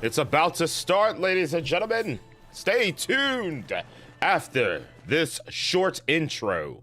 It's about to start, ladies and gentlemen. Stay tuned after this short intro.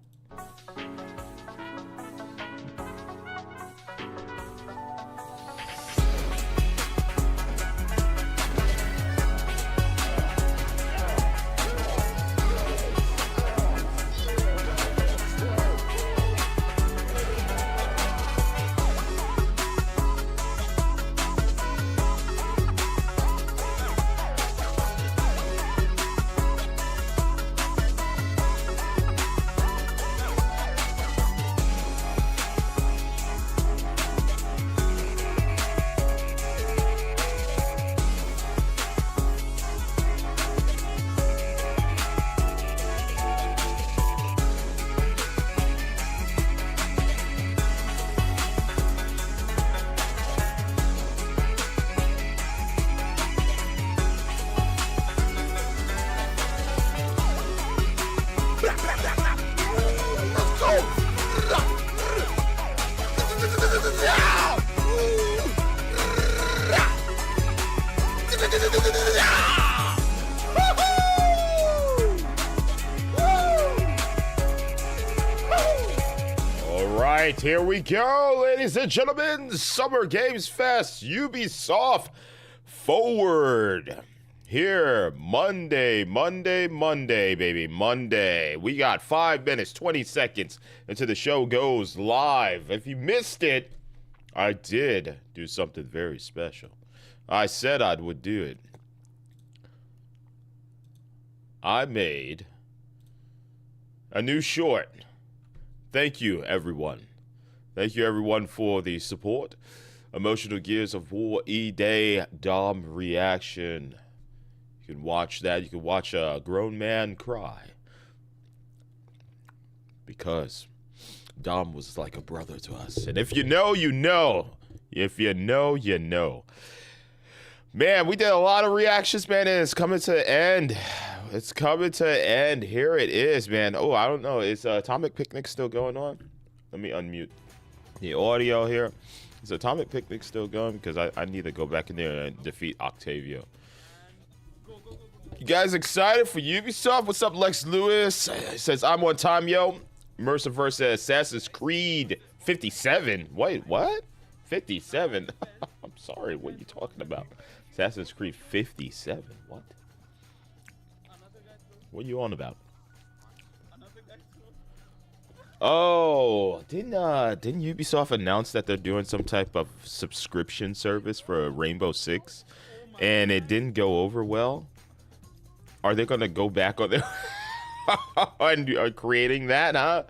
Here we go, ladies and gentlemen. Summer Games Fest, Ubisoft Forward. Here, Monday, baby, Monday. We got 5 minutes, 20 seconds until the show goes live. If you missed it, I did do something very special. I said I would do it. I made a new short. Thank you, everyone. Thank you, everyone, for the support. Emotional Gears of War E-Day Dom reaction. You can watch that. You can watch a grown man cry. Because Dom was like a brother to us. And if you know, you know. If you know, you know. Man, we did a lot of reactions, man, and it's coming to an end. It's coming to an end. Here it is, man. Oh, I don't know. Is Atomic Picnic still going on? Let me unmute the audio here. Is Atomic Picnic still going? Because I need to go back in there and defeat Octavio. You guys excited for Ubisoft? What's up, Lex Lewis? He says, I'm on time, yo. Merciverse says Assassin's Creed 57. Wait, what? 57? I'm sorry, what are you talking about? Assassin's Creed 57? What? What are you on about? Oh, didn't Ubisoft announce that they're doing some type of subscription service for Rainbow Six, and it didn't go over well? Are they gonna go back on their on creating that, huh?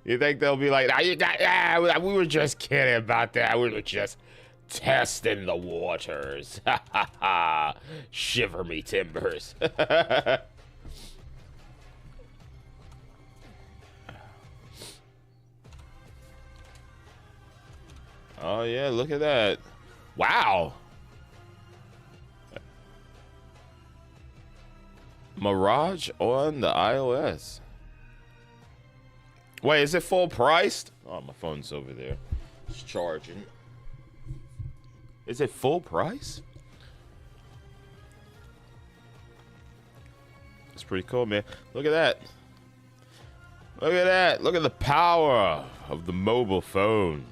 You think they'll be like, we were just kidding about that. We were just testing the waters. Shiver me timbers. Oh, yeah, look at that. Wow. Mirage on the iOS. Wait, is it full priced? Oh, my phone's over there. It's charging. Is it full price? It's pretty cool, man. Look at that. Look at that. Look at the power of the mobile phone.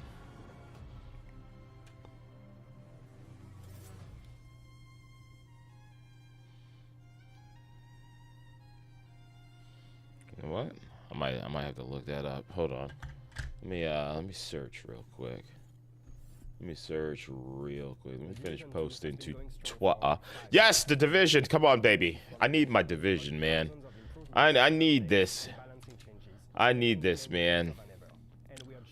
What? I might have to look that up. Hold on. Let me search real quick. Let me finish posting to yes, the Division. Come on, baby. I need my Division, man. I need this. I need this, man.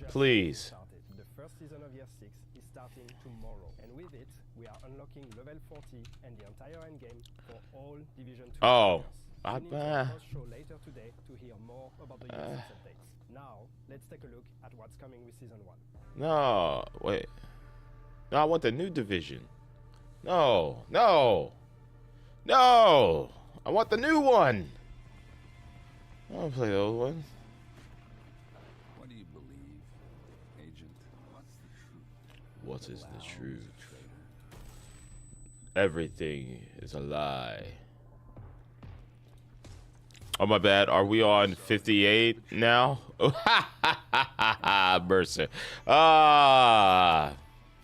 Please. The first season of year 6 is starting tomorrow, and with it, we are unlocking level 40 and the entire endgame for all Division 2 Oh. players. Show later today to hear more about the user updates. Now, let's take a look at what's coming with season 1. No, wait. No, I want the new Division. No, no, no. I want the new one. I don't play the old one. What do you believe, Agent? What's the truth? What is the truth? Everything is a lie. Oh, my bad. Are we on 58 now? Mercer.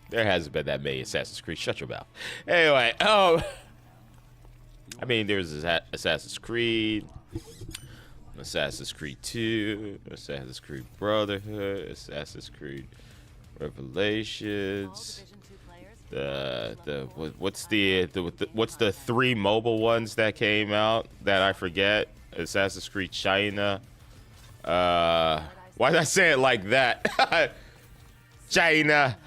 There hasn't been that many Assassin's Creed. Shut your mouth. Anyway, I mean, there's Assassin's Creed, Assassin's Creed 2, Assassin's Creed Brotherhood, Assassin's Creed Revelations. What's the 3 mobile ones that came out that I forget? Assassin's Creed China. Why did I say it like that? China.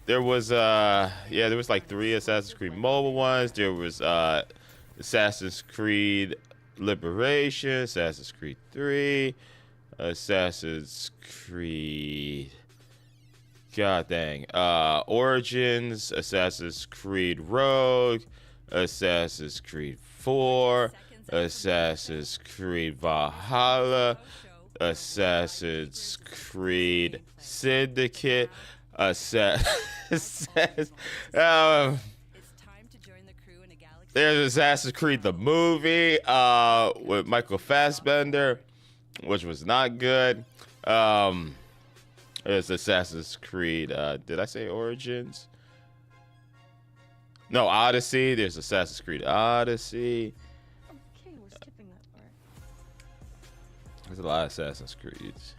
There was like 3 Assassin's Creed mobile ones. There was Assassin's Creed Liberation, Assassin's Creed 3, Assassin's Creed, god dang, Origins, Assassin's Creed Rogue, Assassin's Creed 4, Assassin's Creed Valhalla, Assassin's Creed Syndicate, there's Assassin's Creed the movie with Michael Fassbender, which was not good. There's Assassin's Creed. Did I say Origins? No, Odyssey. There's Assassin's Creed Odyssey. Okay, we're skipping that part. There's a lot of Assassin's Creeds,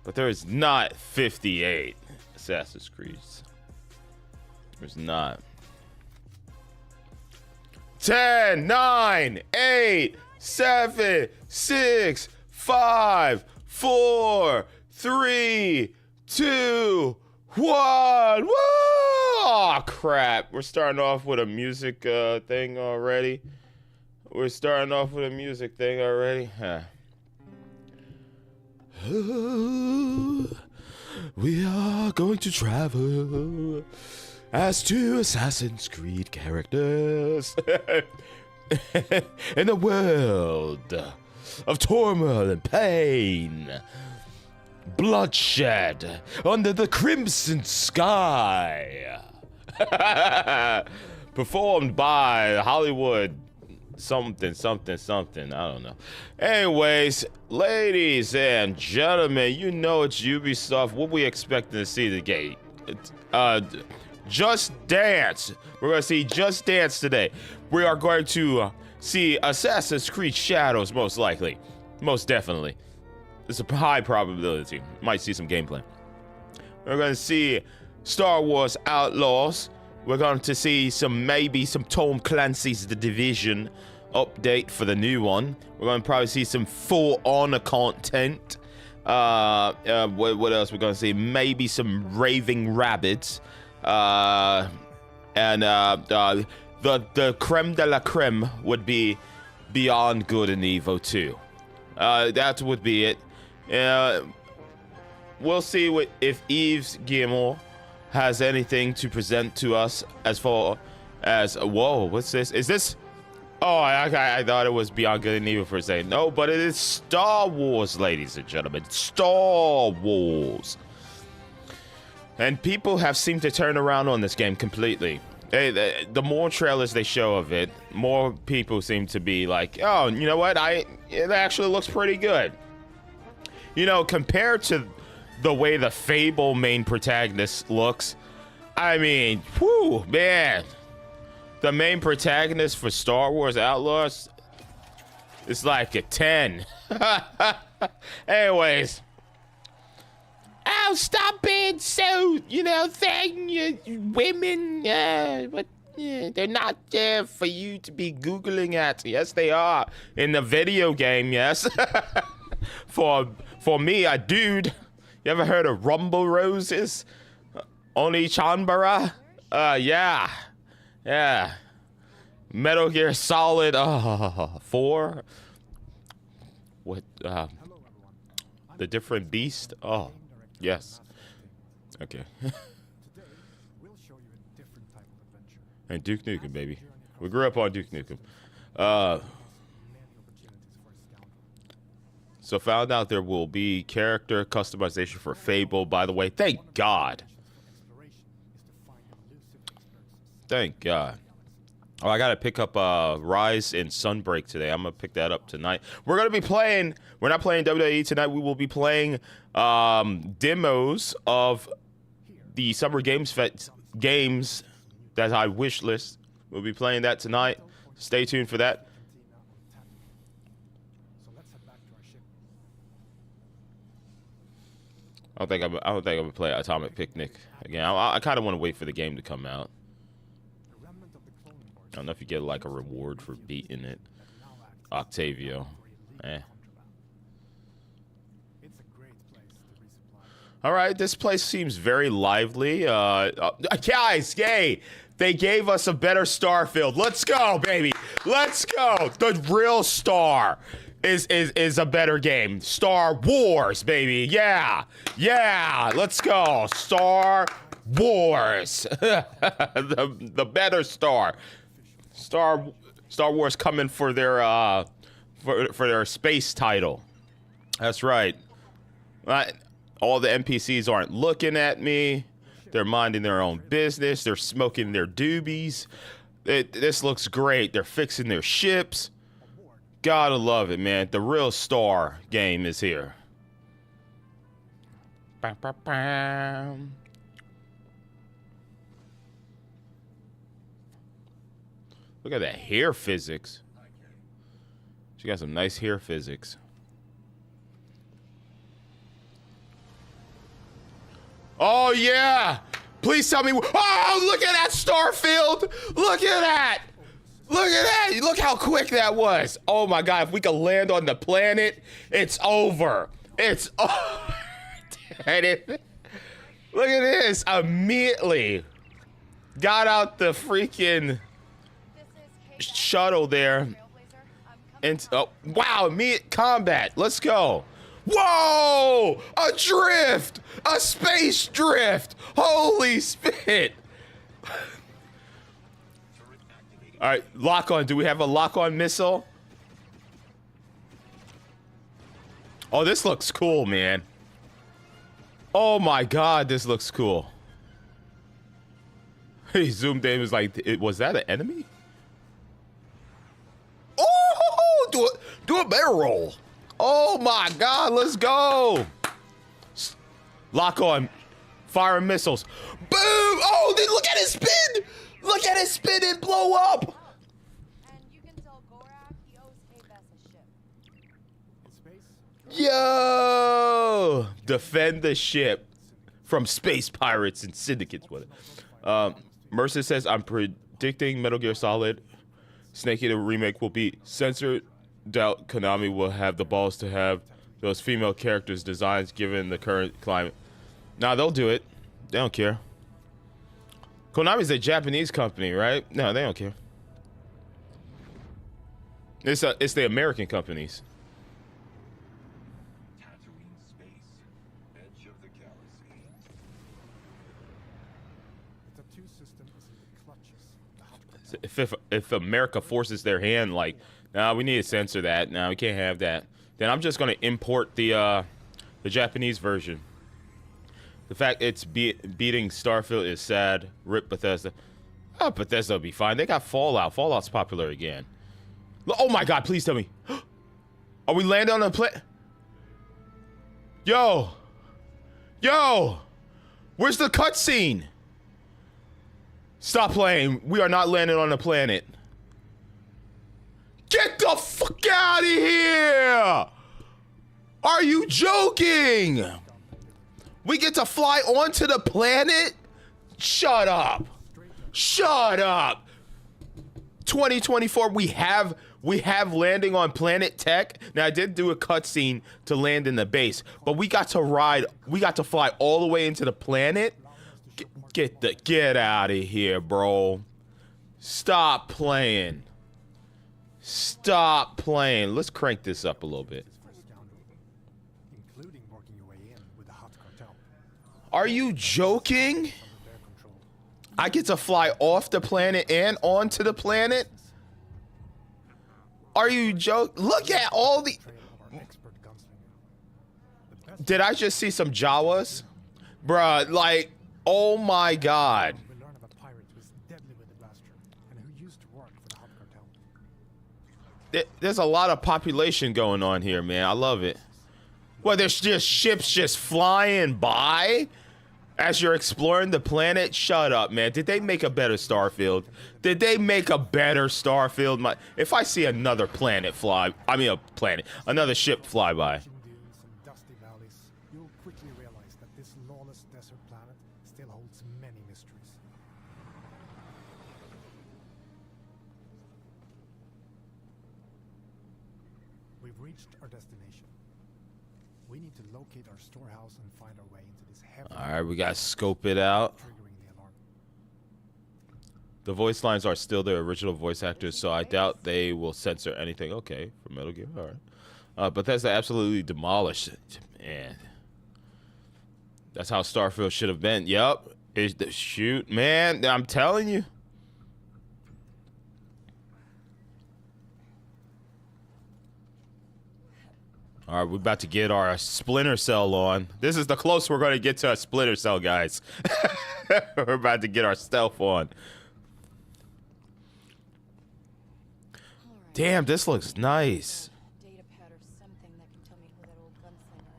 but there is not 58 Assassin's Creeds. There's not. 10, 9, 8, 7, 6, 5, 4, 3, 2, 1. Woo! Oh, crap. We're starting off with a music thing already. Huh. We are going to travel as 2 Assassin's Creed characters in a world of turmoil and pain, bloodshed under the crimson sky. Performed by Hollywood something. I don't know. Anyways, ladies and gentlemen, you know it's Ubisoft. What we expecting to see today? Just Dance. We're going to see Just Dance today. We are going to see Assassin's Creed Shadows, most likely. Most definitely. It's a high probability. Might see some gameplay. We're going to see Star Wars Outlaws. We're going to see maybe some Tom Clancy's The Division update for the new one. We're going to probably see some For Honor content. What else we're going to see? Maybe some Raving Rabbids. And the creme de la creme would be Beyond Good and Evil 2. That would be it. We'll see if Yves Guillemot has anything to present to us as far as, whoa, what's this? Is this? Oh, I thought it was Beyond Good and Evil for a second. No, but it is Star Wars, ladies and gentlemen. Star Wars. And people have seemed to turn around on this game completely. The more trailers they show of it, more people seem to be like, oh, you know what? It actually looks pretty good. You know, compared to the way the Fable main protagonist looks, I mean, whew, man. The main protagonist for Star Wars Outlaws is like a 10. Anyways. Oh, stop being so, women, but they're not there for you to be Googling at. Yes, they are. In the video game, yes. For me, a dude. You ever heard of Rumble Roses? Oni Chanbara? Yeah. Metal Gear Solid 4? What, the different beast? Oh, yes. Okay. We'll show you a different type of adventure. And Duke Nukem, baby. We grew up on Duke Nukem. So found out there will be character customization for Fable, by the way. Thank God. Thank God. Oh, I gotta pick up Rise and Sunbreak today. I'm gonna pick that up tonight. We're gonna be playing. We're not playing WWE tonight. We will be playing demos of the Summer Games games that I wish list. We'll be playing that tonight. Stay tuned for that. So let's head back to our ship. I don't think I'm gonna play Atomic Picnic again. I kind of want to wait for the game to come out. The remnant of the cloning wars I don't know if you get like a reward for beating it. Octavio. Eh. It's a great place to resupply. All right, this place seems very lively. Guys, yay! They gave us a better Starfield. Let's go, baby. Let's go. The real Star is a better game. Star Wars, baby. Yeah. Yeah. Let's go. Star Wars. the better Star. Star Wars coming for their for their space title. That's right. All the NPCs aren't looking at me. They're minding their own business. They're smoking their doobies. This looks great. They're fixing their ships. Gotta love it, man. The real Star game is here. Bam, bam, bam. Look at that hair physics. She got some nice hair physics. Oh, yeah. Please tell me. Oh, look at that Starfield. Look at that. Look at that. Look how quick that was. Oh, my God. If we could land on the planet, it's over. It's over. Look at this. Immediately got out the freaking shuttle there. And, oh, wow. Immediate combat. Let's go. Whoa! A drift! A space drift! Holy spit! All right, lock on. Do we have a lock on missile? Oh, this looks cool, man. Oh my God, this looks cool. He zoomed in. Was like, was that an enemy? Oh! Do a barrel roll. Oh my God, let's go. Lock on. Fire missiles. Boom! Oh, then look at it spin! Look at it spin and blow up! And you can tell Gorak he owes K-Bass a ship. In space, Yo! Defend the ship from space pirates and syndicates with it. Mercer says, I'm predicting Metal Gear Solid Snake Eater remake will be censored. Doubt Konami will have the balls to have those female characters' designs given the current climate. Nah, they'll do it. They don't care. Konami's a Japanese company, right? No, they don't care. It's the American companies. Tatooine space, edge of the galaxy. the tattoo system is in the clutches. The hot If America forces their hand, like, nah, we need to censor that. Nah, we can't have that. Then I'm just gonna import the Japanese version. The fact it's beating Starfield is sad. Rip Bethesda. Oh, Bethesda will be fine. They got Fallout. Fallout's popular again. Oh my God! Please tell me. Are we landing on a planet? Yo, where's the cutscene? Stop playing. We are not landing on a planet. Get the fuck out of here! Are you joking? We get to fly onto the planet? Shut up. Shut up. 2024, we have landing on planet tech. Now, I did do a cutscene to land in the base, but we got to fly all the way into the planet. Get out of here, bro. Stop playing. Stop playing. Let's crank this up a little bit. including working your way in with the hot cartel. Are you joking? Under their control. I get to fly off the planet and onto the planet? Are you joking? Look at all the... Trail of our expert gunslinger. The best Did I just see some Jawas? Bruh, like, oh my God. we learn of a pirate who's deadly with the blaster. there's a lot of population going on here, man. I love it. Well, there's just ships just flying by as you're exploring the planet. Shut up, man. Did they make a better Starfield? Did they make a better Starfield? If I see another planet fly, another ship fly by. Dunes and dusty valleys, you'll quickly realize that this lawless desert planet still holds many mysteries. We've reached our destination. We need to locate our storehouse and find our way into this heavy. All right, we got to scope it out. Triggering the alarm. The voice lines are still the original voice actors, so I doubt they will censor anything. Okay, for Metal Gear, all right. Bethesda absolutely demolished it, man. That's how Starfield should have been. Yep. Shoot, man, I'm telling you. All right, we're about to get our Splinter Cell on. This is the closest we're going to get to a Splinter Cell, guys. We're about to get our stealth on. Damn, this looks nice. Data pad or something that can tell me who that old gunslinger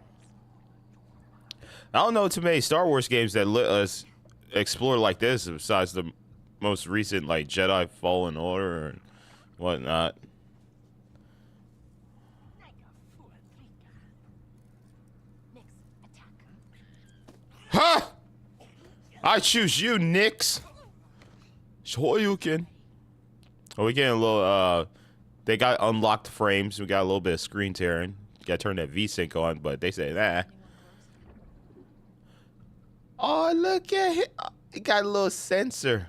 is. I don't know too many Star Wars games that let us explore like this, besides the most recent, like Jedi Fallen Order and whatnot. Huh? I choose you, Nix. Shoryuken. Oh, we getting a little, they got unlocked frames. We got a little bit of screen tearing. Got to turn that V-Sync on, but they say, nah. Oh, look at it. It got a little sensor.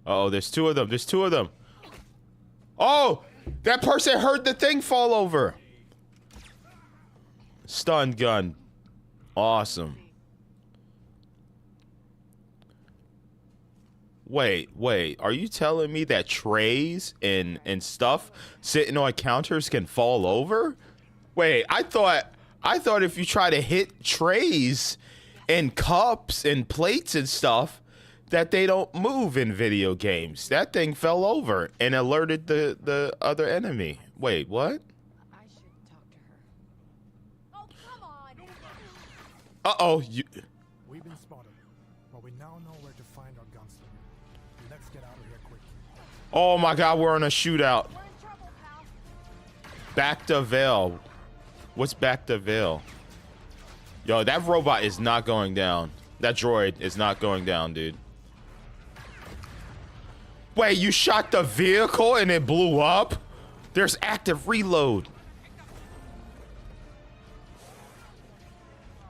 Uh-oh, there's two of them. There's two of them. Oh, that person heard the thing fall over. Stun gun. Awesome. Wait. Are you telling me that trays and stuff sitting on counters can fall over? Wait, I thought if you try to hit trays and cups and plates and stuff that they don't move in video games. That thing fell over and alerted the other enemy. Wait, what? I should talk to her. Oh, come on! Uh-oh, We've been spotted, but we now know where to find our gunslinger. Let's get out of here quick. oh my God, we're on a shootout. We're in trouble, pal. Back to Vale. What's back to Vale? Yo, that robot is not going down. That droid is not going down, dude. Wait, you shot the vehicle and it blew up? There's active reload.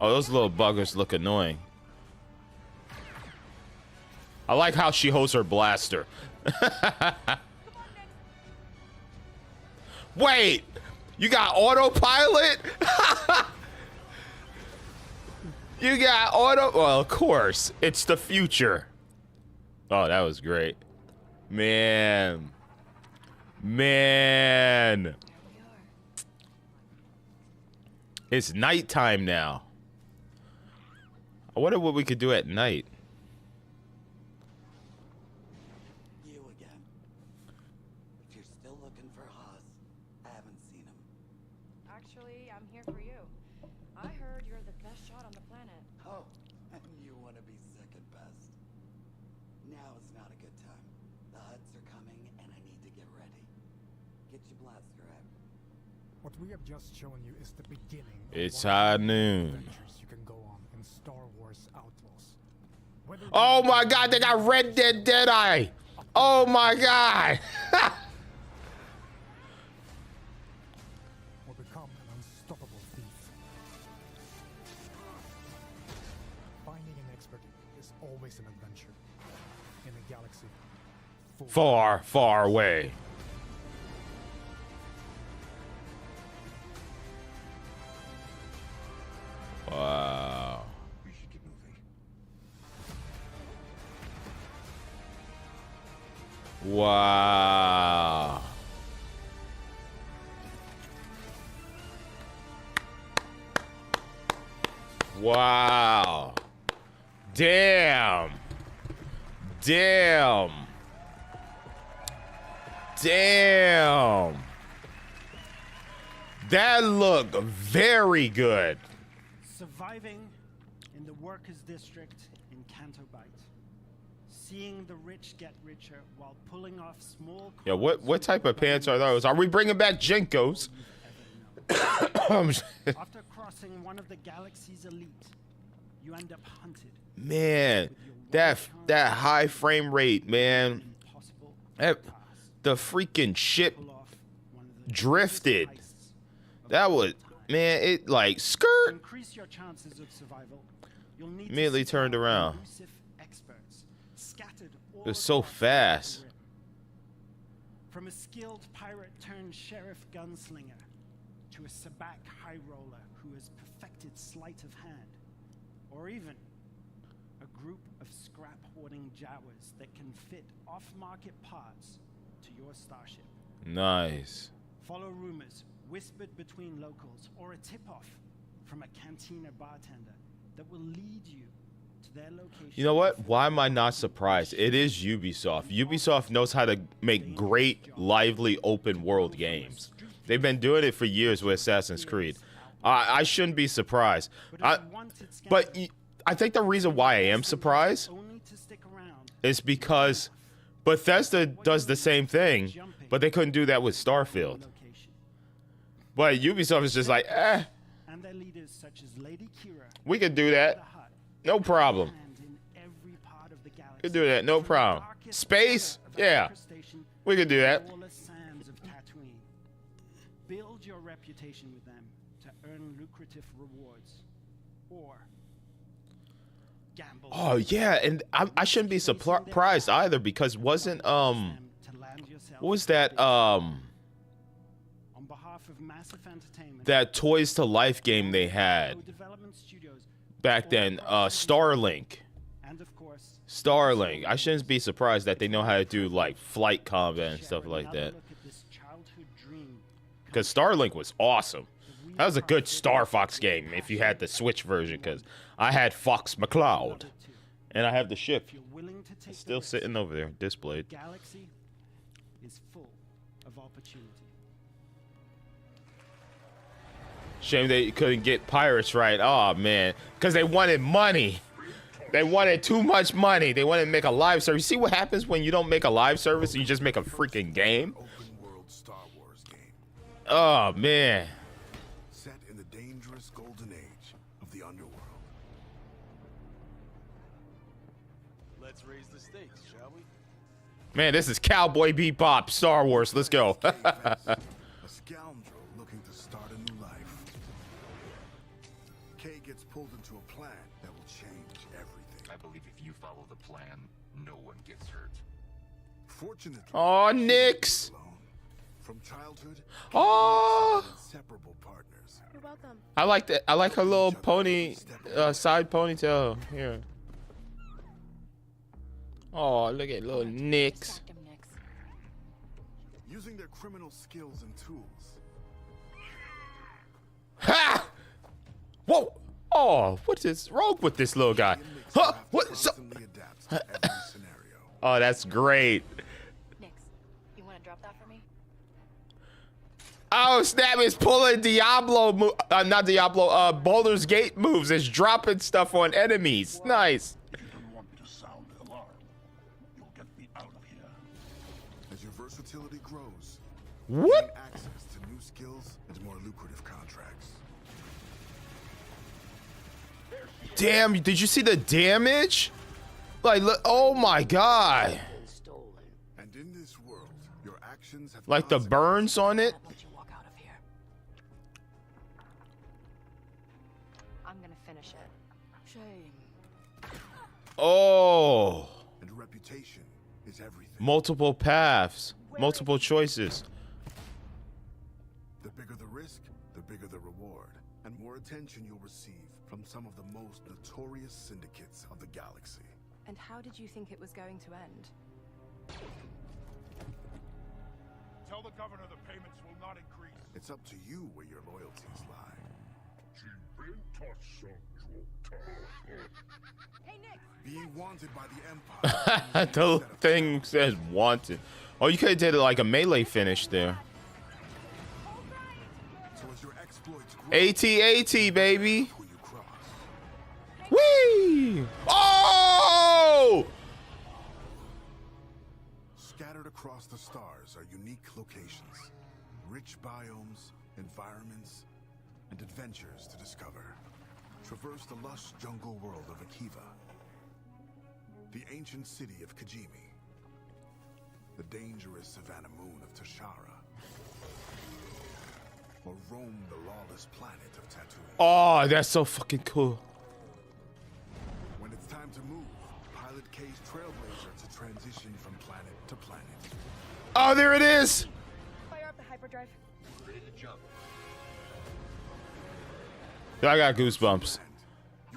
Oh, those little buggers look annoying. I like how she holds her blaster. Wait, you got autopilot? You got auto? Well, of course, it's the future. Oh, that was great. Man. It's nighttime now. I wonder what we could do at night. You again. If you're still looking for Haas, I haven't seen him. Actually, I'm here for you. I heard you're the best shot on the planet. Oh, and you want to be second best. Now is not a good time. The Huts are coming, and I need to get ready. Get your blaster out. What we have just shown you is the beginning. of It's one of high the many noon. adventures you can go on in Star Wars Outlaws. Whether Oh you my God, they got Red Dead Deadeye. Oh my God. or become an unstoppable thief. Finding an expert is always an adventure in a galaxy full Far, far away. Wow. We should get moving. Wow. Wow. Damn. Damn. That looked very good. Surviving in the workers' district in Canto Bight. Seeing the rich get richer while pulling off small. Yeah, what type of pants are those? Are we bringing back Jinkos? After crossing one of the galaxy's elite, you end up hunted. Man, that high frame rate, man. The freaking ship drifted. That was, man, it like skirt. Increase your chances of survival. You'll need Immediately turned around. It was so fast. From a skilled pirate turned sheriff gunslinger to a sabacc high roller who has perfected sleight of hand, or even a group of scrap hoarding Jawas that can fit off-market parts to your starship. Nice. Follow rumors whispered between locals, or a tip-off from a cantina bartender that will lead you to their location. You know what? Why am I not surprised? It is Ubisoft. Ubisoft knows how to make great, lively, open world games. They've been doing it for years with Assassin's Creed. I shouldn't be surprised. But I think the reason why I am surprised is because Bethesda does the same thing, but they couldn't do that with Starfield. But Ubisoft is just like, And their leaders such as Lady Kira, we could do that. No problem. We could do that, no problem. Space? Yeah. We could do that. Build your reputation with them to earn lucrative rewards, or gamble. Oh yeah, and I shouldn't be surprised either, because wasn't what was that that Toys to Life game they had back then, Starlink. Starlink. I shouldn't be surprised that they know how to do like flight combat and stuff like that. Because Starlink was awesome. That was a good Star Fox game if you had the Switch version, because I had Fox McCloud. And I have the ship. It's still sitting over there, displayed. Galaxy is full of opportunity. Shame they couldn't get pirates right. Oh man, because they wanted money. They wanted too much money. They wanted to make a live service. See what happens when you don't make a live service and you just make a freaking game? Oh man. Set in the dangerous golden age of the underworld. Let's raise the stakes, shall we? Man, this is Cowboy Bebop Star Wars. Let's go. A scoundrel looking to start a new life. Kay gets pulled into a plan that will change everything. I believe if you follow the plan, no one gets hurt. Fortunately, Oh, Nix. from childhood, Oh, inseparable partners. You're welcome. I like that. I like her little pony, side ponytail here. Oh, look at little Nix. Using their criminal skills and tools. Ha! Whoa! Oh, what is wrong with this little guy? Huh? What? So Constantly adapts to every scenario. oh, that's great. Nix, you want to drop that for me? Oh, snap, it's pulling Diablo, not Diablo, Baldur's Gate moves. It's dropping stuff on enemies. Nice. If you don't want me to sound the alarm, you'll get me out of here. As your versatility grows, What? gain access to new skills and more lucrative contracts. Damn, did you see the damage? Like, look, oh my god. And in this world, your actions have Like the burns on it? Let you walk out of here. I'm gonna finish it. Shame. Oh. And reputation is everything. Multiple paths, multiple choices. The bigger the risk, the bigger the reward, and more attention you'll receive from some of the most notorious syndicates of the galaxy. And how did you think it was going to end? Tell the governor the payments will not increase. It's up to you where your loyalties lie. Hey, Nick! Being wanted by the Empire. The thing says wanted. Oh, you could have did it like a melee finish there. So as your exploits grow, AT-AT, baby. who you cross. Whee! Oh! Scattered across the stars are unique locations, rich biomes, environments, and adventures to discover. Traverse the lush jungle world of Akiva, the ancient city of Kajimi, the dangerous savannah moon of Tashara, or roam the lawless planet of Tatooine. Oh, that's so fucking cool. When it's time to move, pilot K's Trailblazer to transition from planet to planet. Oh, there it is. Fire up the hyperdrive. I got goosebumps.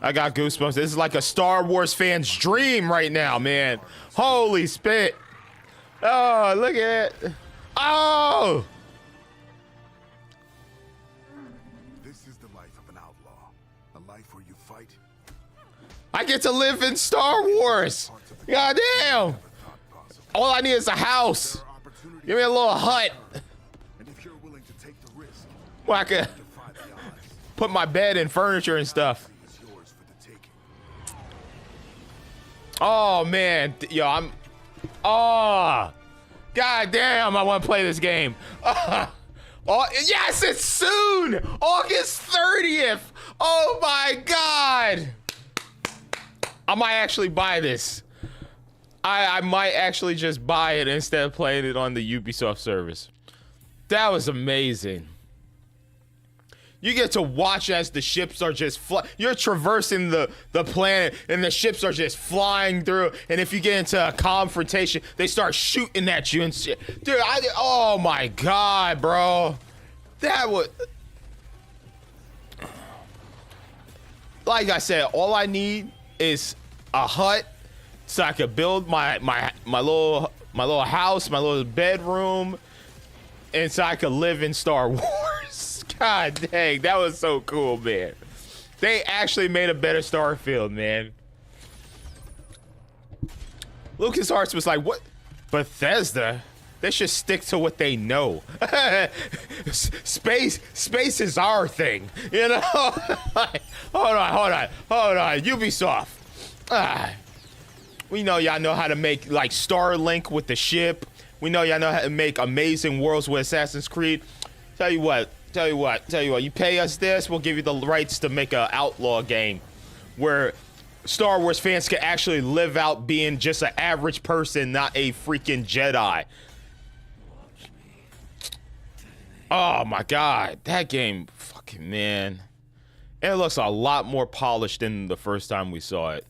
I got goosebumps. This is like a Star Wars fan's dream right now, man. Holy spit. Oh, look at it. Oh! This is the life of an outlaw. A life where you fight. I get to live in Star Wars. God damn. All I need is a house. Give me a little hut. And if you're willing to take the risk, Where I can defy the odds, put my bed and furniture and stuff. it's yours for the taking. Oh, man. Yo, I'm... Oh. God damn, I want to play this game. Oh, yes, it's soon. August 30th. Oh, my God. I might actually buy this. I might actually just buy it instead of playing it on the Ubisoft service. That was amazing. You get to watch as the ships are just you're traversing the planet and the ships are just flying through, and if you get into a confrontation, they start shooting at you and shit. Dude, oh my God, bro. That was... Like I said, all I need is a hut so I could build my little house, my little bedroom, and so I could live in Star Wars. God dang, that was so cool, man. They actually made a better Starfield, man. LucasArts was like, what? Bethesda? They should stick to what they know. Space is our thing, you know? Hold on. Ubisoft. We know y'all know how to make like Starlink with the ship. We know y'all know how to make amazing worlds with Assassin's Creed. Tell you what. You pay us this, we'll give you the rights to make an Outlaw game where Star Wars fans can actually live out being just an average person, not a freaking Jedi. Oh my God, that game, fucking man. It looks a lot more polished than the first time we saw it.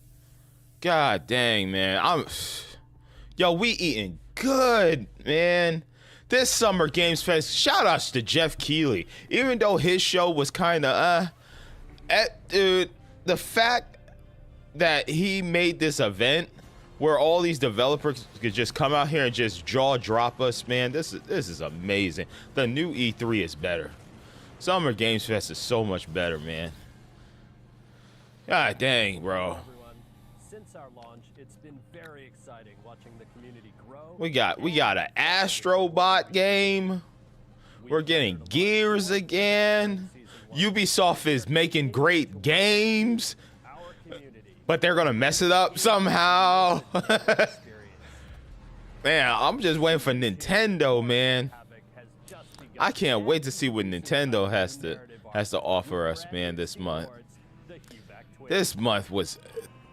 God dang, man. Yo, we eating good, man. This Summer Games Fest, shout outs to Jeff Keighley. Even though his show was kind of, dude, the fact that he made this event where all these developers could just come out here and just jaw drop us, man, this is amazing. The new E3 is better. Summer Games Fest is so much better, man. God dang, bro. Since our launch, it's been very exciting watching the community grow. We got an Astrobot game. We're getting Gears again. Ubisoft is making great games, but they're gonna mess it up somehow. Man, I'm just waiting for Nintendo, man. I can't wait to see what Nintendo has to offer us, man, this month. This month was,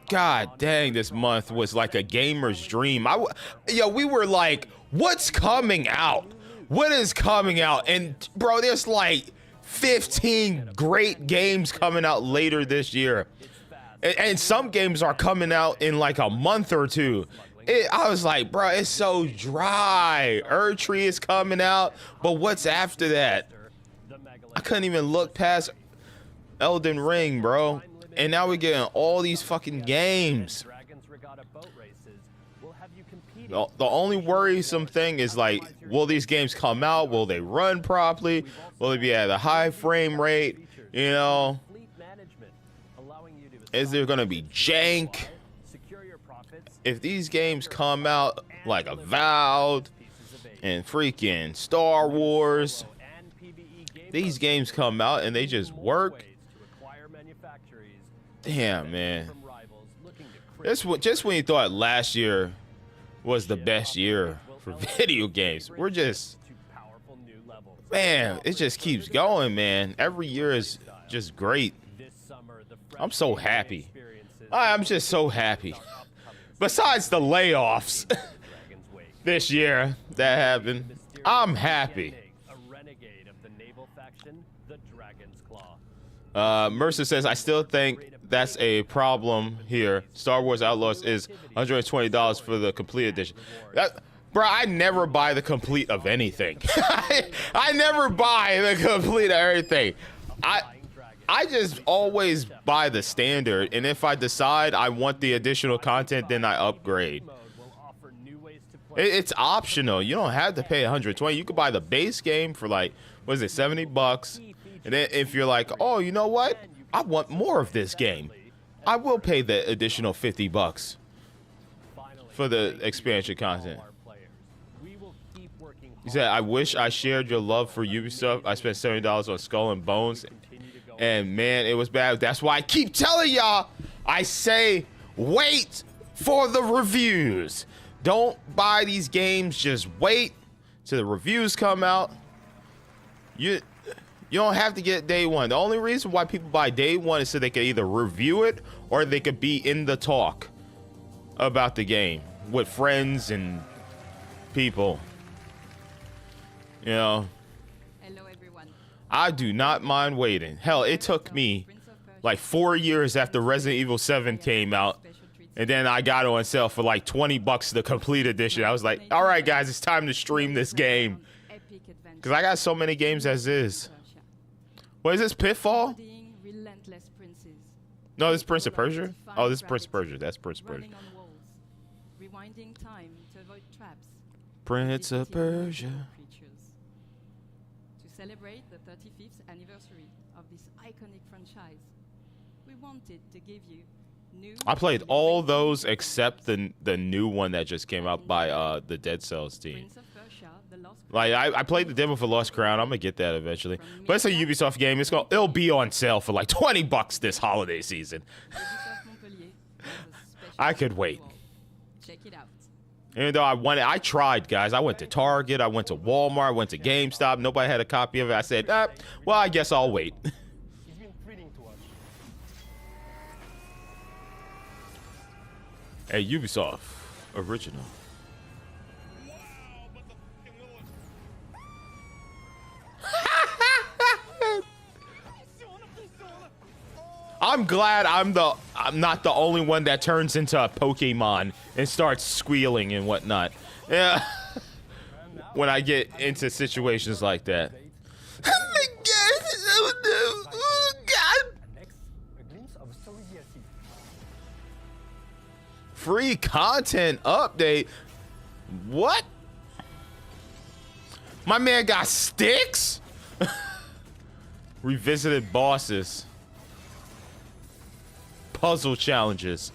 God dang, this month was like a gamer's dream. We were like, what's coming out? What is coming out? And bro, there's like 15 great games coming out later this year. And some games are coming out in like a month or two. I was like, bro, it's so dry. Erdtree is coming out, but what's after that? I couldn't even look past Elden Ring, bro. And now we're getting all these fucking games. The only worrisome thing is like, will these games come out? Will they run properly? Will they be at a high frame rate? You know? Is there gonna be jank? If these games come out like Avowed, and freaking Star Wars. These games come out and they just work. Damn, man. Just when you thought last year was the best year for video games, we're just, man, it just keeps going, man. Every year is just great. I'm so happy. I'm just so happy. Besides the layoffs this year that happened, I'm happy. Mercer says, I still think that's a problem here. Star Wars Outlaws is $120 for the complete edition. Bro, I never buy the complete of anything. I never buy the complete of everything. I just always buy the standard, and if I decide I want the additional content, then I upgrade. It's optional. You don't have to pay $120. You could buy the base game for like, what is it, $70? And then if you're like, oh, you know what? I want more of this game, I will pay the additional $50 for the expansion content. He said, I wish I shared your love for Ubisoft. I spent $70 on Skull and Bones, and man, it was bad. That's why I keep telling y'all, I say, wait for the reviews. Don't buy these games, just wait till the reviews come out. You don't have to get day one. The only reason why people buy day one is so they can either review it or they could be in the talk about the game with friends and people. You know, hello everyone. I do not mind waiting. Hell, it took me like 4 years after Resident Evil 7 came out, and then I got it on sale for like $20 the complete edition. I was like, all right, guys, it's time to stream this game. Because I got so many games as is. What is this, Pitfall? No, this is Prince of Persia? Oh, this is Prince of Persia. That's Prince of Persia. Rewinding time to avoid traps. Prince of Persia. To celebrate the 35th anniversary of this iconic franchise, we wanted to give you new. I played all those except the new one that just came out by the Dead Cells team. Like I played the demo for Lost Crown. I'm gonna get that eventually. But it's a Ubisoft game. It'll be on sale for like $20 this holiday season. I could wait. Check it out. Even though I tried, guys. I went to Target, I went to Walmart, I went to GameStop. Nobody had a copy of it. I said, well, I guess I'll wait. A Ubisoft original. I'm glad I'm not the only one that turns into a Pokemon and starts squealing and whatnot. Yeah. When I get into situations like that. Oh God. Free content update. What? My man got sticks? Revisited bosses. Puzzle challenges.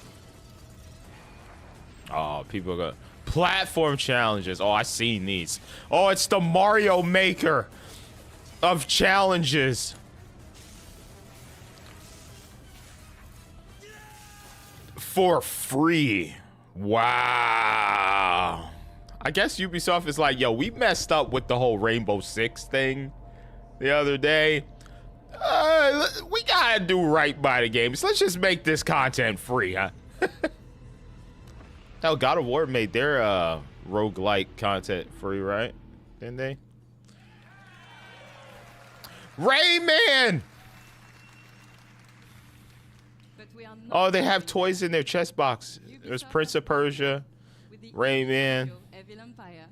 Oh, people got platform challenges. Oh, I seen these. Oh, it's the Mario Maker of challenges. For free. Wow. I guess Ubisoft is like, yo, we messed up with the whole Rainbow Six thing the other day. We gotta do right by the games. Let's just make this content free, huh? Hell, God of War made their roguelike content free, right? Didn't they? Rayman! Oh, they have toys in their chest box. There's Prince of Persia, Rayman. Evil Empire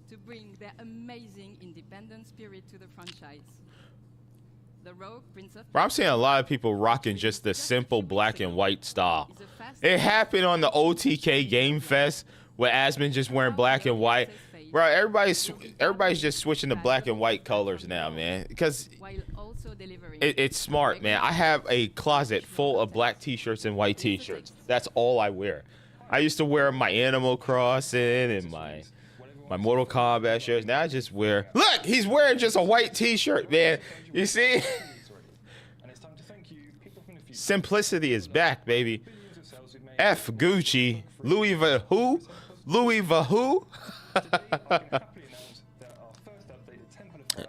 to bring their amazing independent spirit to the franchise. The Rogue Prince of I'm seeing a lot of people rocking just the simple black and white style. It happened on the OTK Game Fest where Asmund just wearing black and white. Bro, everybody's just switching to black and white colors now, man. Because it's smart, man. I have a closet full of black t-shirts and white t-shirts. That's all I wear. I used to wear my Animal Crossing and my my Mortal Kombat shirts. Now I just wear. Look, he's wearing just a white T-shirt, man. You see? Simplicity is back, baby. F Gucci, Louis Vuitton, Louis Vuitton.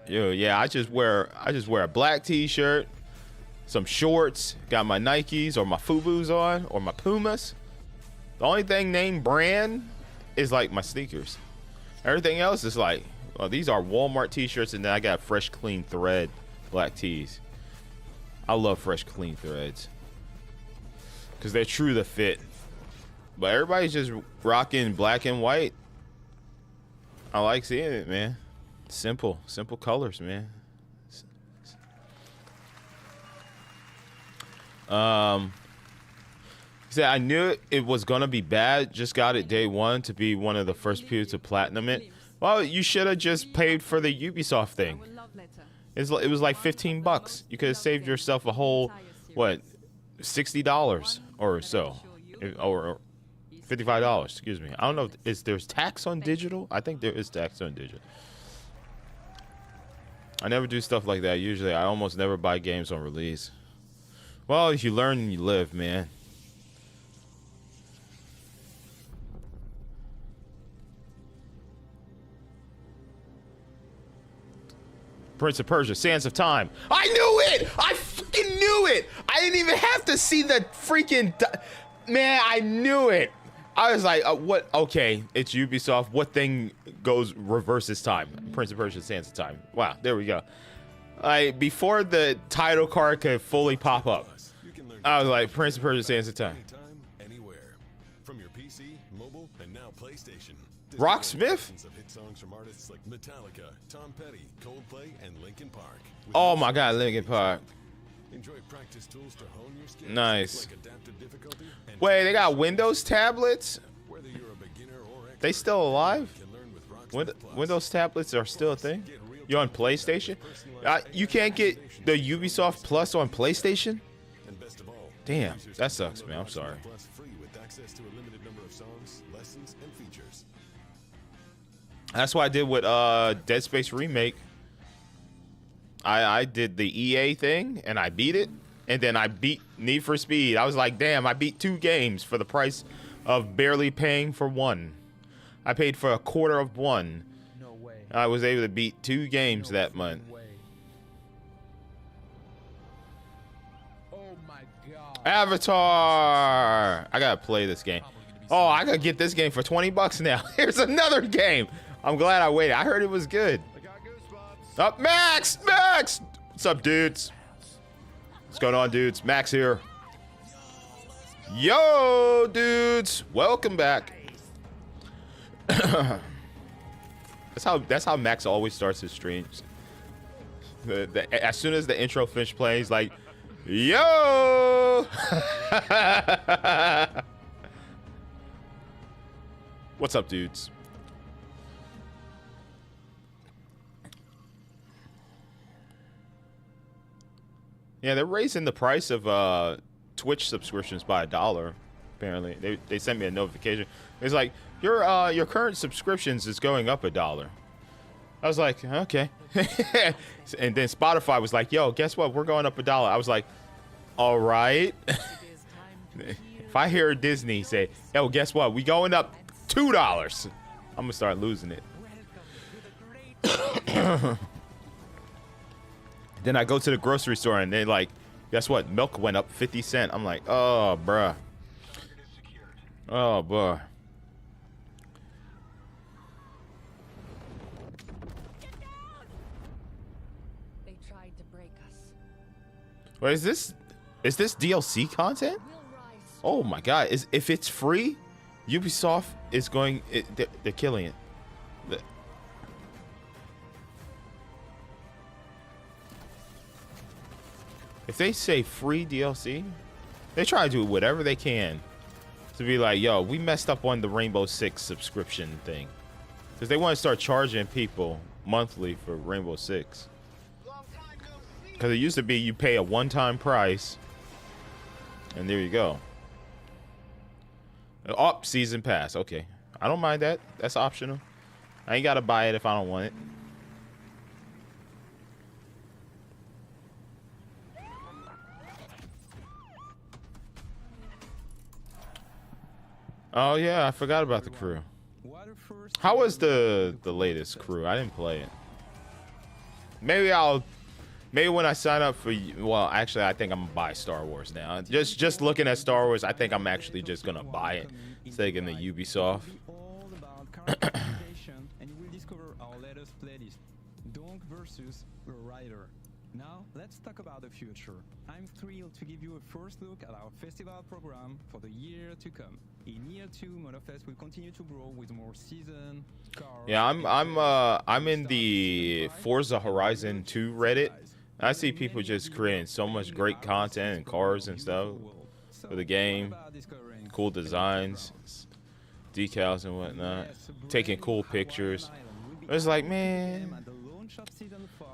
Yo, yeah, I just wear a black T-shirt, some shorts, got my Nikes or my Fubus on or my Pumas. The only thing named brand is like my sneakers. Everything else is like, well, these are Walmart T-shirts, and then I got fresh, clean thread black tees. I love fresh, clean threads because they're true to fit. But everybody's just rocking black and white. I like seeing it, man. Simple colors, man. Said I knew it was gonna be bad. Just got it day one to be one of the first people to platinum it. Well, you should have just paid for the Ubisoft thing. It was like $15. You could have saved yourself a whole, what, $60 or so, or $55. Excuse me. I don't know if there's tax on digital. I think there is tax on digital. I never do stuff like that. Usually, I almost never buy games on release. Well, if you learn and you live, man. Prince of Persia, Sands of Time. I knew it! I fucking knew it! I didn't even have to see the freaking... Man, I knew it! I was like, what? Okay, it's Ubisoft. What thing reverses time? Prince of Persia, Sands of Time. Wow, there we go. Before the title card could fully pop up, I was like, Prince of Persia, Sands of Time. Anywhere. From your PC, mobile, and now PlayStation. Rocksmith? Of hit songs from artists like Metallica, Tom Petty, Coldplay, and Linkin Park. Oh my God, Linkin Park. Enjoy practice tools to hone your skills. Nice. Like adaptive difficulty and wait, they got Windows tablets? Whether you're a beginner or expert, they still alive? you can learn with Rocksmith Windows tablets are still a thing? You on PlayStation? You can't get the Ubisoft Plus on PlayStation? And best of all, damn, that sucks, man. I'm sorry. Plus free with access to a limited number of songs, lessons, and features. That's what I did with Dead Space Remake. I did the EA thing, and I beat it. And then I beat Need for Speed. I was like, damn, I beat 2 games for the price of barely paying for one. I paid for a quarter of one. No way. I was able to beat 2 games that month. Way. Oh my God. Avatar! I gotta play this game. Oh, I gotta get this game for $20 now. Here's another game. I'm glad I waited. I heard it was good. Up, Max! Max! What's up, dudes? What's going on, dudes? Max here. Yo, dudes! Welcome back. That's how Max always starts his streams. As soon as the intro finishes playing, he's like, yo! What's up, dudes? Yeah, they're raising the price of Twitch subscriptions by $1. Apparently, they sent me a notification. It's like your current subscriptions is going up $1. I was like, okay. And then Spotify was like, yo, guess what? We're going up $1. I was like, all right. If I hear Disney say, yo, guess what? We going up $2. I'm gonna start losing it. Then I go to the grocery store and they like, guess what? Milk went up 50 cents. I'm like, oh, bruh. Oh, bruh. They tried to break us. Wait, is this DLC content? Oh my God! If it's free, Ubisoft is going. They're killing it. If they say free DLC, they try to do whatever they can to be like, yo, we messed up on the Rainbow Six subscription thing, because they want to start charging people monthly for Rainbow Six. Because it used to be you pay a one-time price, and there you go. Oh, season pass. Okay, I don't mind that. That's optional. I ain't gotta buy it if I don't want it. Oh yeah, I forgot about the crew. How was the latest crew? I didn't play it. Maybe when I sign up for, well, actually I think I'm gonna buy Star Wars now. Just looking at Star Wars, I think I'm actually just gonna buy it instead of getting the Ubisoft. And you will discover our latest playlist, Donk versus a Rider. Now, let's talk about the future. I'm thrilled to give you a first look at our festival program for the year to come. In year 2, Monofest will continue to grow with more season, cars. Yeah, I'm in the Forza Horizon 2 Reddit. I see people just creating so much great content and cars and stuff for the game. Cool designs, decals and whatnot, taking cool pictures. It's like, man,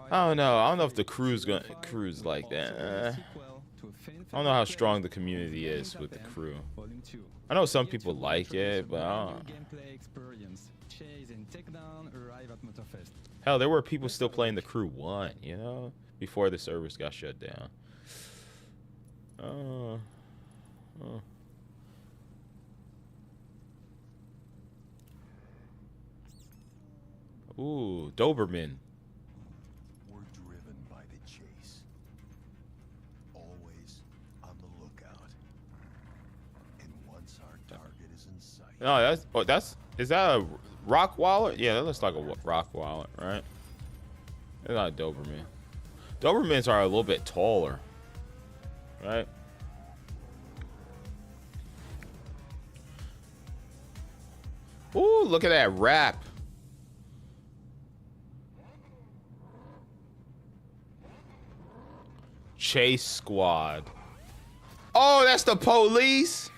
I don't know if the crew's gonna cruise like that. I don't know how strong the community is with the crew. I know some people like it, but I don't. Hell, there were people still playing the Crew 1, you know, before the servers got shut down. Ooh, Doberman. We're driven by the chase. Always on the lookout. And once our target is in sight. No, is that a rock wallet? Yeah, that looks like a rock wallet, right? It's not a Doberman. Dobermans are a little bit taller, right? Ooh, look at that wrap. Chase Squad. Oh, that's the police.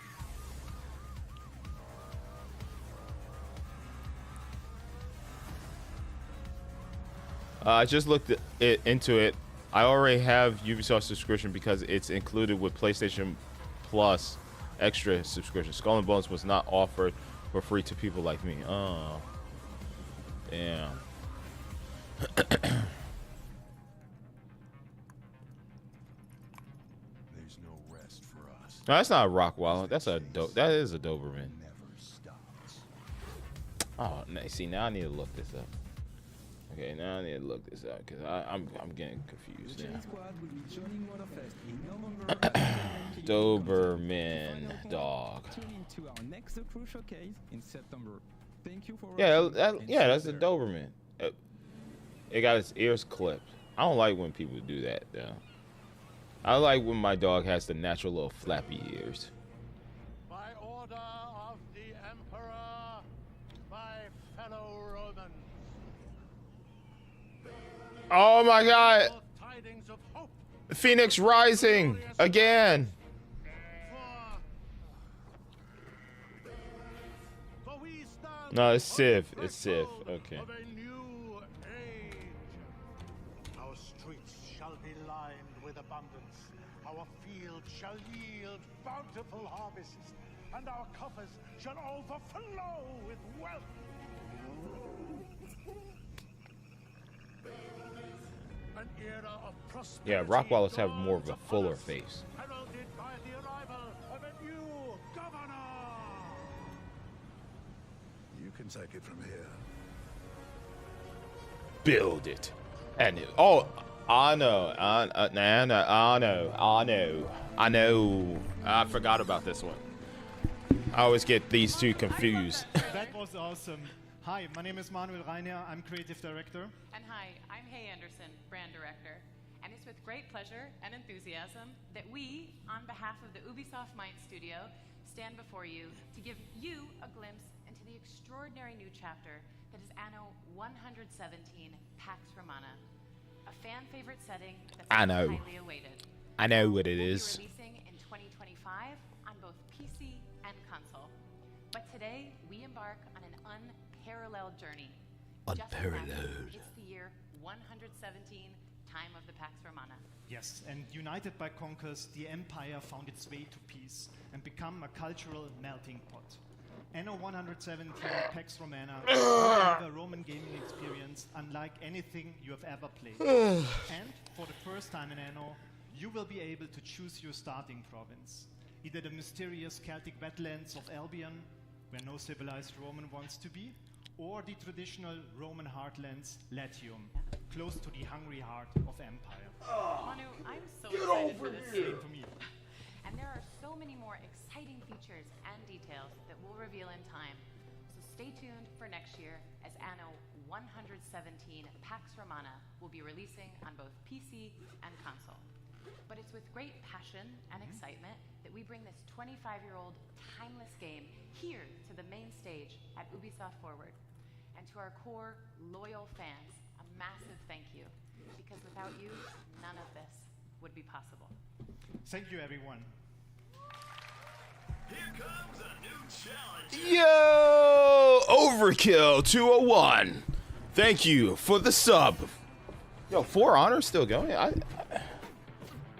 I just looked into it. I already have Ubisoft subscription because it's included with PlayStation Plus extra subscription. Skull and Bones was not offered for free to people like me. Oh, damn. No, that's not a rock wallet. That is a Doberman. Oh, see, now I need to look this up. Okay, now I need to look this up because I'm getting confused now. Doberman dog. Yeah, that's a Doberman. It got its ears clipped. I don't like when people do that though. I like when my dog has the natural little flappy ears. By order of the Emperor, my fellow Romans. Oh my God! Phoenix Rising again. No, it's Civ. It's Civ. Okay. Our streets shall be lined with abundance. Our fields shall yield bountiful harvests, and our coffers shall overflow with wealth. An era of prosperity. Yeah, rock wallets have more of a fuller face. Heralded by the arrival of a new governor. You can take it from here. Build it. And I know. I forgot about this one. I always get these two confused. That was awesome. Hi, my name is Manuel Reiner. I'm creative director. And hi, I'm Hay Anderson, brand director. And it's with great pleasure and enthusiasm that we, on behalf of the Ubisoft Mind Studio, stand before you to give you a glimpse into the extraordinary new chapter that is Anno 117 Pax Romana, a fan favorite setting that's highly awaited. I know what it is. We'll be releasing in 2025 on both PC and console. But today we embark on an unparalleled journey. Unparalleled. It's the year 117, time of the Pax Romana. Yes, and united by conquers, the Empire found its way to peace and become a cultural melting pot. Anno 117 Pax Romana will deliver Roman gaming experience unlike anything you have ever played. And for the first time in Anno, you will be able to choose your starting province. Either the mysterious Celtic battlelands of Albion, where no civilized Roman wants to be, or the traditional Roman heartlands, Latium, close to the hungry heart of empire. Manu, I'm so excited for this. Same for me. And there are so many more exciting features and details that we'll reveal in time. So stay tuned for next year as Anno 117 Pax Romana will be releasing on both PC and console. But it's with great passion and excitement that we bring this 25-year-old timeless game here to the main stage at Ubisoft Forward. And to our core, loyal fans, a massive thank you. Because without you, none of this would be possible. Thank you, everyone. Here comes a new challenge. Yo, Overkill 201. Thank you for the sub. Yo, For Honor's still going.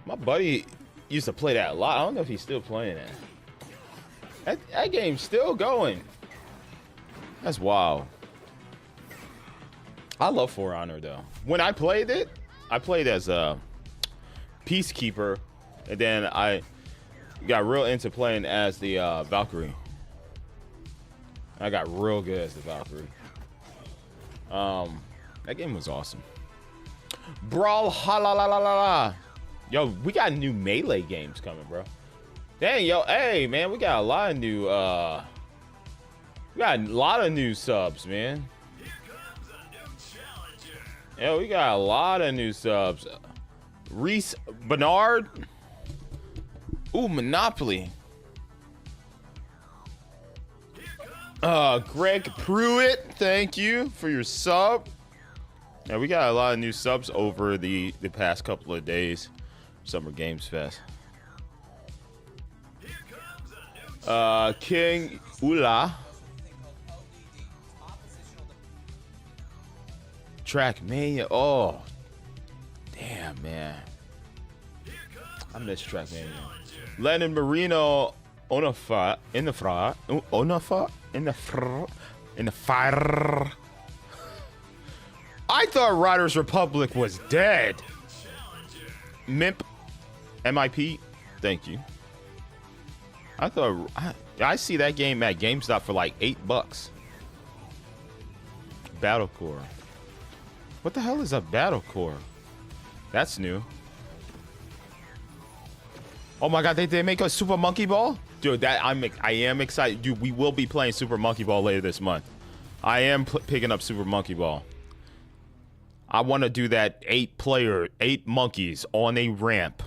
My buddy used to play that a lot. I don't know if he's still playing it. That game's still going. That's wild. I love For Honor though. When I played it, I played as a Peacekeeper, and then I got real into playing as the Valkyrie. I got real good as the Valkyrie. That game was awesome. Brawl ha. Yo, we got new Melee games coming, bro. Dang, yo, hey, man, we got a lot of new, subs, man. Yo, we got a lot of new subs. Reese Bernard. Ooh, Monopoly. Greg Pruitt, thank you for your sub. Yeah, we got a lot of new subs over the past couple of days. Summer Games Fest. King Ula. Trackmania. Oh, damn, man. I miss Trackmania. Lennon Marino Onafa in the fire. Onafa in the fire. I thought Riders Republic was dead. MIP, thank you. I thought I see that game at GameStop for like $8. Battlecore. What the hell is a Battlecore? That's new. Oh my god, they make a Super Monkey Ball? Dude, I am excited. Dude, we will be playing Super Monkey Ball later this month. I am picking up Super Monkey Ball. I want to do that 8 monkeys on a ramp.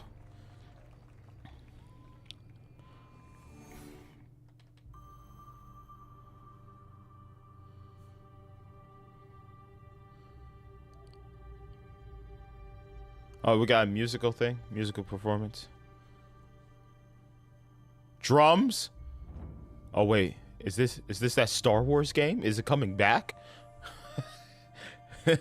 Oh, we got a musical thing, musical performance. Drums. Oh wait, is this that Star Wars game? Is it coming back? Yeah,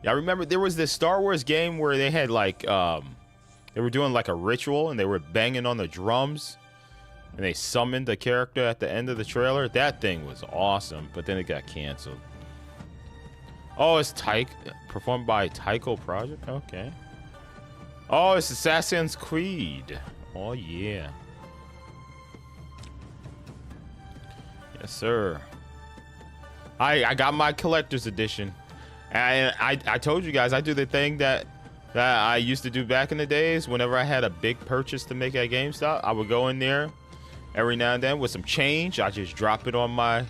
I remember there was this Star Wars game where they had like they were doing like a ritual and they were banging on the drums and they summoned the character at the end of the trailer. That thing was awesome, but then it got canceled. Oh, it's performed by Tycho Project. Okay. Oh, it's Assassin's Creed. Oh yeah. Yes, sir. I got my collector's edition. And I told you guys I do the thing that I used to do back in the days. Whenever I had a big purchase to make at GameStop, I would go in there every now and then with some change. I just drop it on my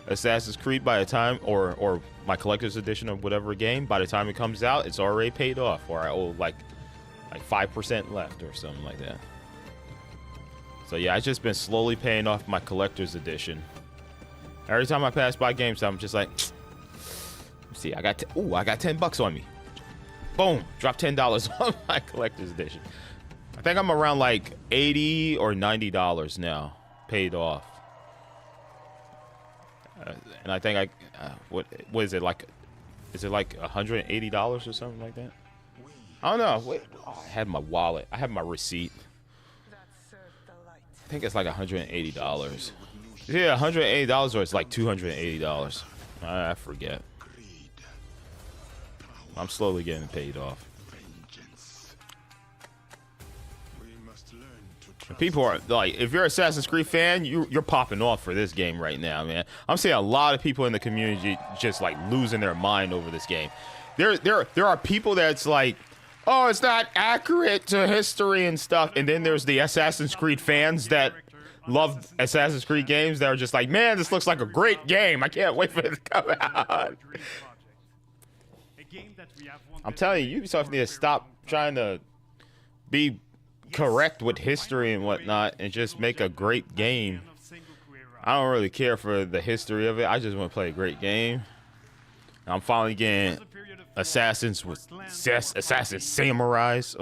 Assassin's Creed by the time, or my collector's edition of whatever game. By the time it comes out, it's already paid off, or I owe like 5% left or something like that. So yeah, I've just been slowly paying off my collector's edition. Every time I pass by GameStop, I'm just like, see, I got $10 on me. Boom, drop $10 on my collector's edition. I think I'm around like $80 or $90 now, paid off. And I think what is it like? Is it like $180 or something like that? I don't know. Wait, I had my wallet. I have my receipt. I think it's like $180. Yeah, $180 or it's like $280. I forget. I'm slowly getting paid off. People are like, if you're an Assassin's Creed fan, you're popping off for this game right now, man. I'm seeing a lot of people in the community just like losing their mind over this game. There are people that's like, oh, it's not accurate to history and stuff, and then there's the Assassin's Creed fans that love Assassin's Creed games that are just like, man, this looks like a great game. I can't wait for it to come out. I'm telling you, Ubisoft need to stop trying to be correct with history and whatnot and just make a great game. I don't really care for the history of it. I just want to play a great game. I'm finally getting Assassins with Assassin Samurais.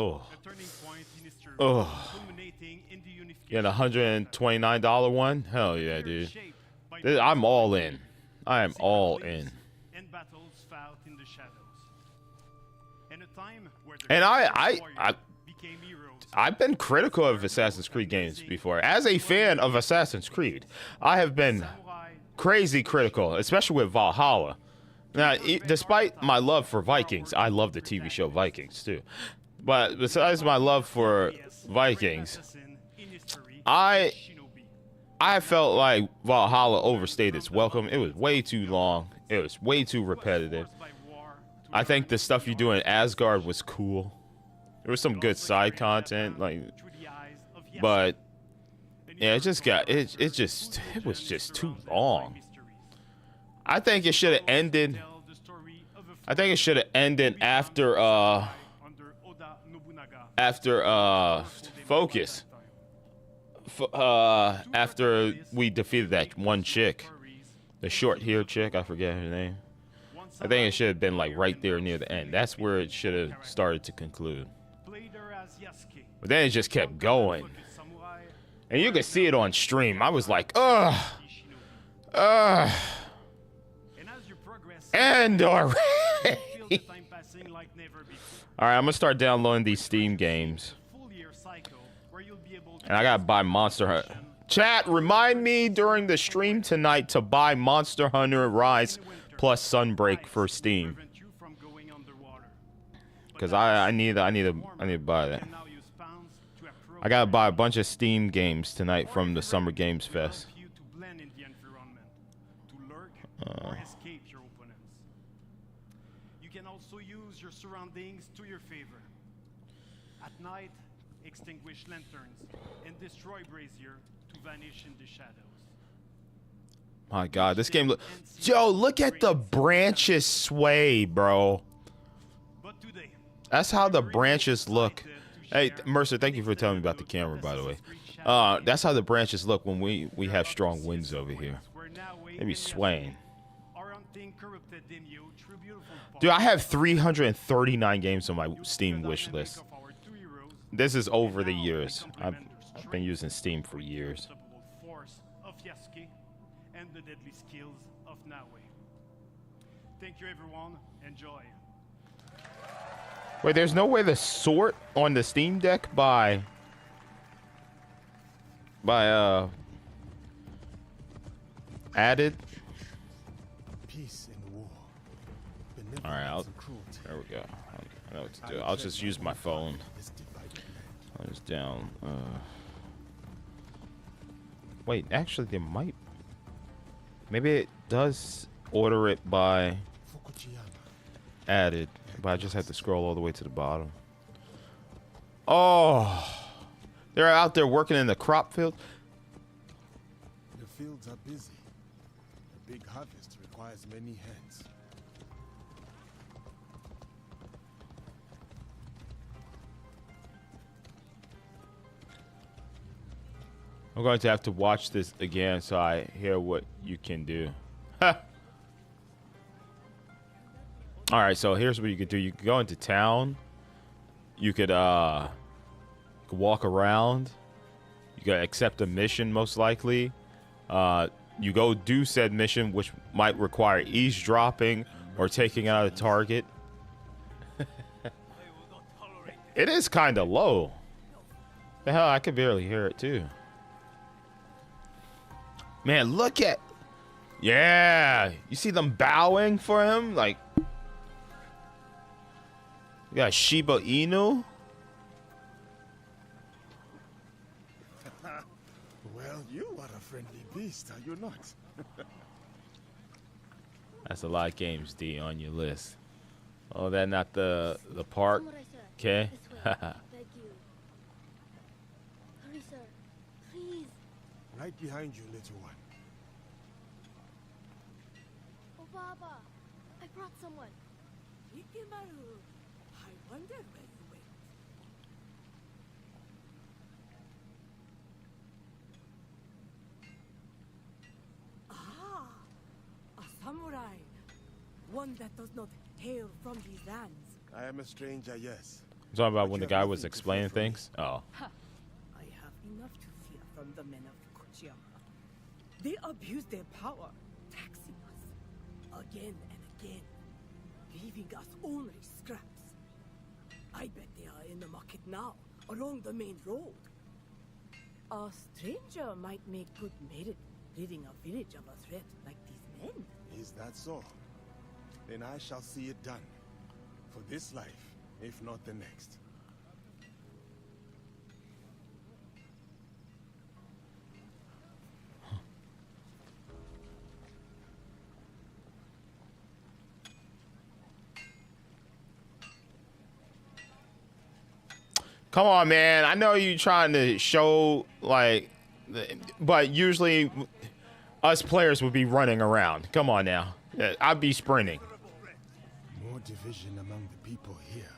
Get a $129 one? Hell yeah, dude. I'm all in. I am all in. And I've been critical of Assassin's Creed games before. As a fan of Assassin's Creed, I have been crazy critical, especially with Valhalla. Now, despite my love for Vikings, I love the TV show Vikings too. But besides my love for Vikings, I felt like Valhalla overstayed its welcome. It was way too long. It was way too repetitive. I think the stuff you do in Asgard was cool. There was some good side content, like, but yeah, it was just too long. I think it should have ended. I think it should have ended after Focus. After we defeated that one chick, the short-haired chick, I forget her name. I think it should have been like right there near the end. That's where it should have started to conclude. But then it just kept going. And you could see it on stream. I was like, ugh. End already. Alright, I'm gonna start downloading these Steam games. And I gotta buy Monster Hunter. Chat, remind me during the stream tonight to buy Monster Hunter Rise plus Sunbreak for Steam. Cause I need to buy that. I gotta buy a bunch of Steam games tonight from the Summer Games Fest. You can also use your surroundings to your favor. At night, extinguish lanterns and destroy brazier to vanish in the shadows. My God, this game look. Yo, look at the branches sway, bro. That's how the branches look. Hey, Mercer, thank you for telling me about the camera, by the way. That's how the branches look when we have strong winds over here. They be swaying. Dude, I have 339 games on my Steam wish list. This is over the years. I've been using Steam for years. Thank you, everyone. Enjoy. Wait, there's no way to sort on the Steam Deck by added. Peace in war. All right, there we go. I know what to do. I'll just use my phone. I'll just down. Wait, actually, there might. Maybe it does order it by added, but I just have to scroll all the way to the bottom. Oh, they're out there working in the crop field. The fields are busy. A big harvest requires many hands. I'm going to have to watch this again so I hear what you can do. All right, so here's what you could do. You could go into town. You could walk around. You could accept a mission, most likely. You go do said mission, which might require eavesdropping or taking out a target. It is kind of low. The hell, I could barely hear it too. Man, look at. Yeah, you see them bowing for him, like. We got Shiba Inu. Well, you are a friendly beast, are you not? That's a lot of games, D, on your list. Oh, that not the park? Okay. Beg you. Hurry, sir. Please. Right behind you, little one. Oh, Baba. I brought someone. Ikimaru, I wonder where you went. Ah, a samurai. One that does not hail from these lands. I am a stranger, yes. I'm talking about when the guy was explaining things. Oh. I have enough to fear from the men of Kochiyama. They abuse their power, taxing us again and again, leaving us only scraps. I bet they are in the market now, along the main road. A stranger might make good merit, ridding a village of a threat like these men. Is that so? Then I shall see it done. For this life, if not the next. Come on, man. I know you trying to show, like, but usually us players would be running around. Come on now. I'd be sprinting. More division among the people here.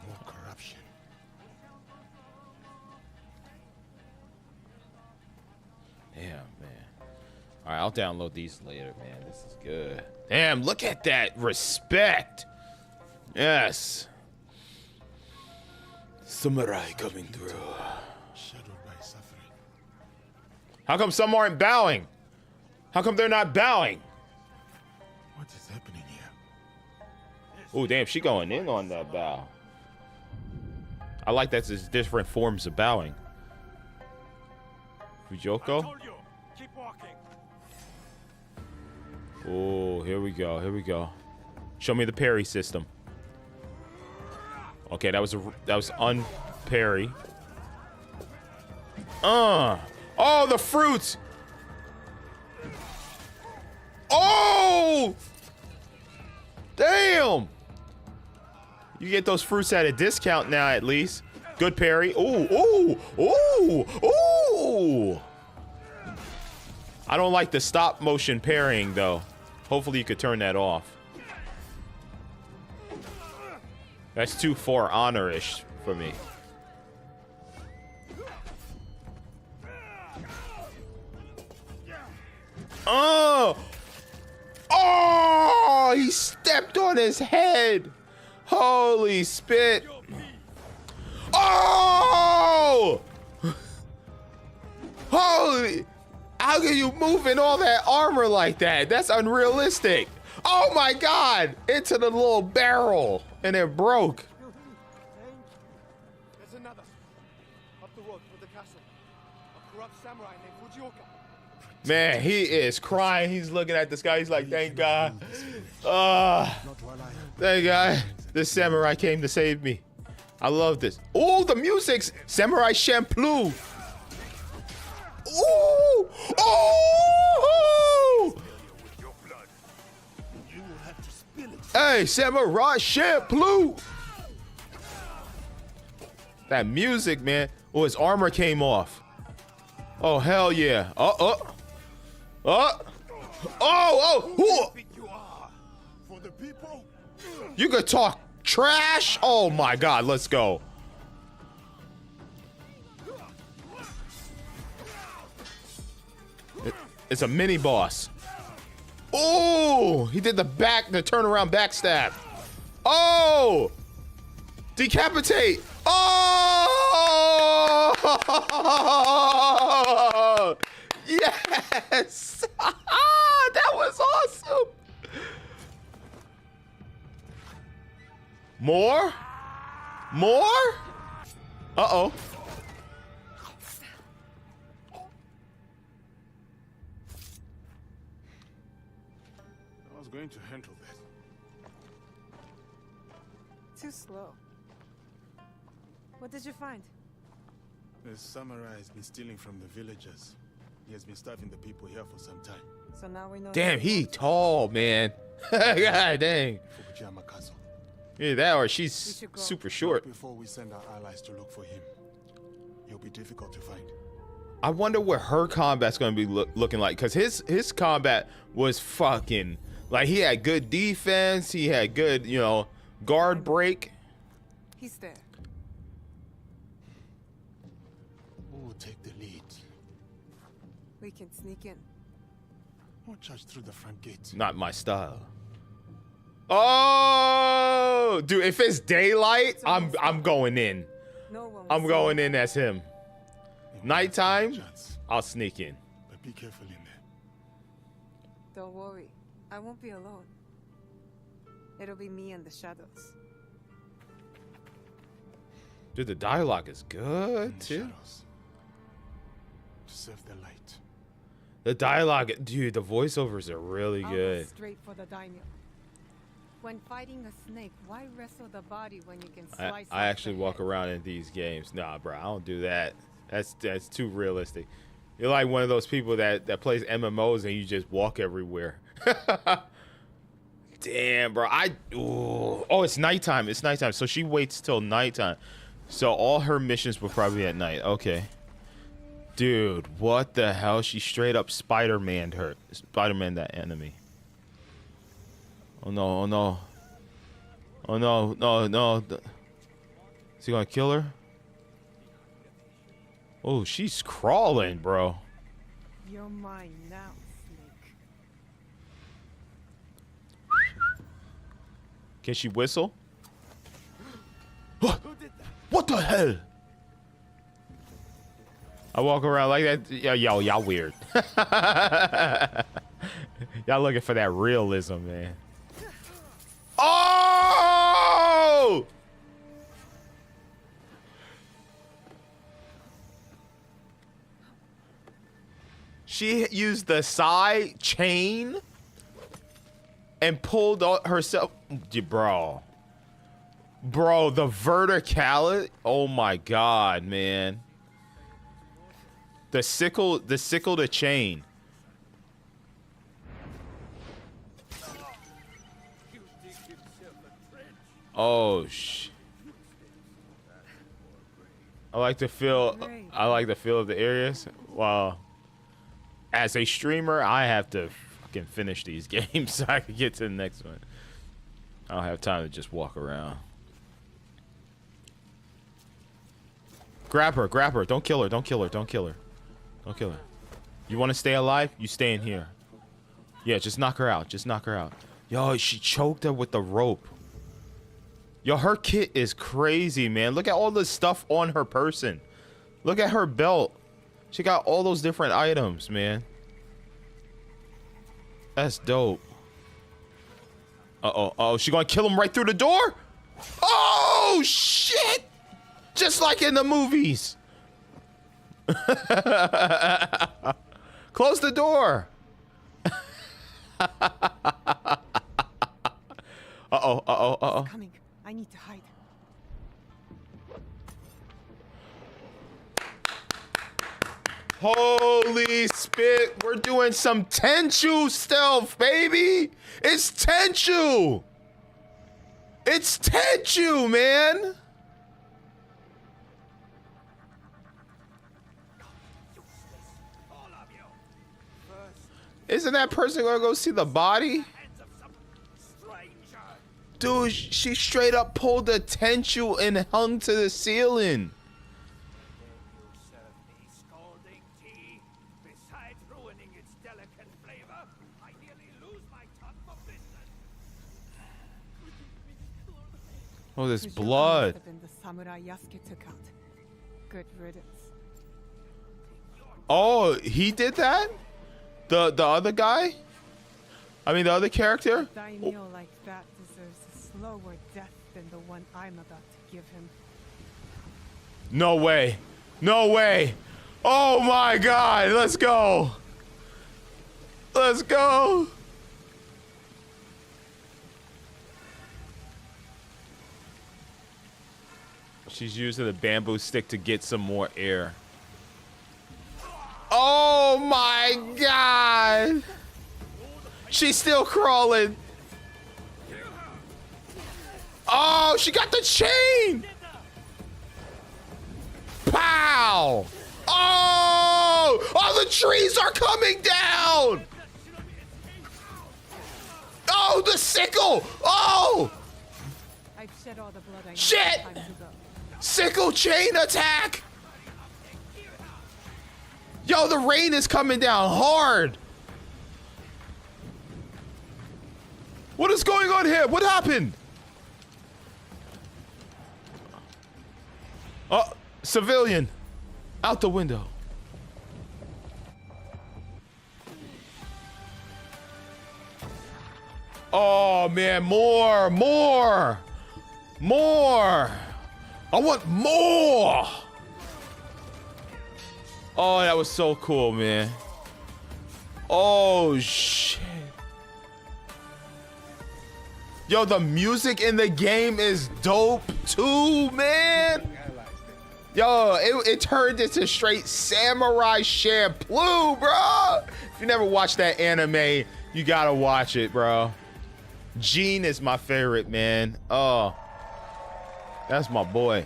More corruption. Damn, man. All right, I'll download these later, man. This is good. Damn, look at that respect. Yes. Samurai coming through. Shadowed by suffering. How come some aren't bowing? How come they're not bowing? What is happening here? Oh, damn, she going in on that bow. I like that there's different forms of bowing. Fujoko? Keep walking. Oh, here we go. Here we go. Show me the parry system. Okay, that was unparry. Oh, the fruits. Oh! Damn! You get those fruits at a discount now, at least. Good parry. Ooh, ooh, ooh, ooh! I don't like the stop motion parrying, though. Hopefully you could turn that off. That's too For Honor-ish for me. Oh! Oh! He stepped on his head! Holy spit! Oh! Holy! How can you move in all that armor like that? That's unrealistic. Oh my God! Into the little barrel, and it broke. There's another. Up the road for the castle. A corrupt samurai named Fujioka. Man, he is crying. He's looking at this guy. He's like, thank God. Thank God. This samurai came to save me. I love this. Oh, the music's Samurai Champloo. Ooh! Oh! Hey, Samurai Champloo! That music, man. Oh, his armor came off. Oh, hell yeah. You could talk trash? Oh my God, let's go. It's a mini boss. Oh, he did the turnaround backstab. Oh, decapitate. Oh, yes. That was awesome. More? Uh-oh. going to handle that. Too slow. What did you find? The samurai has been stealing from the villagers. He has been starving the people here for some time. So now we know. Damn, he tall, man. God dang. Fukujama Castle. Yeah, that or she's super short. Before we send our allies to look for him, he'll be difficult to find. I wonder what her combat's gonna be looking like, because his combat was fucking like, he had good defense, he had good, you know, guard break. He's there. Who will take the lead? We can sneak in. Or charge through the front gate. Not my style. Oh, dude, if it's daylight, I'm going in. I'm going in as him. Nighttime, I'll sneak in. But be careful in there. Don't worry, I won't be alone. It'll be me and the shadows. Dude, the dialogue is good too. To serve the light. The dialogue, dude, the voiceovers are really I'll good. go straight for the daimyo. When fighting a snake, why wrestle the body when you can slice I actually walk around in these games. Nah, bro, I don't do that. That's too realistic. You're like one of those people that plays MMOs and you just walk everywhere. Damn, bro. Oh, it's nighttime. It's nighttime. So she waits till nighttime. So all her missions were probably at night. Okay. Dude, what the hell? She straight up Spider-Man'd her. Spider-Man that enemy. Oh no, oh no. Oh no, no. Is he gonna kill her? Oh, she's crawling, bro. You're mine now, snake. Can she whistle? What the hell? I walk around like that. Y'all weird. Y'all looking for that realism, man. Oh! She used the side chain and pulled herself. Bro, the verticality. Oh my God, man. The sickle to chain. Oh I like the feel of the areas. Wow. As a streamer, I have to fucking finish these games so I can get to the next one. I don't have time to just walk around. Grab her. Don't kill her. Don't kill her. You want to stay alive? You stay in here. Yeah, just knock her out. Yo, she choked her with the rope. Yo, her kit is crazy, man. Look at all the stuff on her person. Look at her belt. She got all those different items, man. That's dope. Uh-oh. She gonna kill him right through the door? Oh, shit! Just like in the movies. Close the door. Uh-oh. Coming. I need to hide. Holy spit, we're doing some Tenchu stealth, baby. It's Tenchu, man. Isn't that person gonna go see the body? Dude, she straight up pulled the Tenchu and hung to the ceiling. Oh, this blood. The samurai Yasuke took out. Good riddance. Oh, he did that? The other guy? I mean, the other character? A daimyo like that deserves a slower death than the one I'm about to give him. No way. Oh my God, let's go. She's using the bamboo stick to get some more air. Oh my god! She's still crawling. Oh, she got the chain! Pow! Oh! Oh, the trees are coming down! Oh, the sickle! Oh! I've shed all the blood I need. Shit! Time to go. Sickle chain attack! Yo, the rain is coming down hard. What is going on here? What happened? Oh, civilian. Out the window. Oh, man, more. I want more. Oh, that was so cool, man. Oh, shit. Yo, the music in the game is dope, too, man. Yo, it turned into straight Samurai Champloo, bro. If you never watched that anime, you gotta watch it, bro. Gene is my favorite, man. Oh, that's my boy.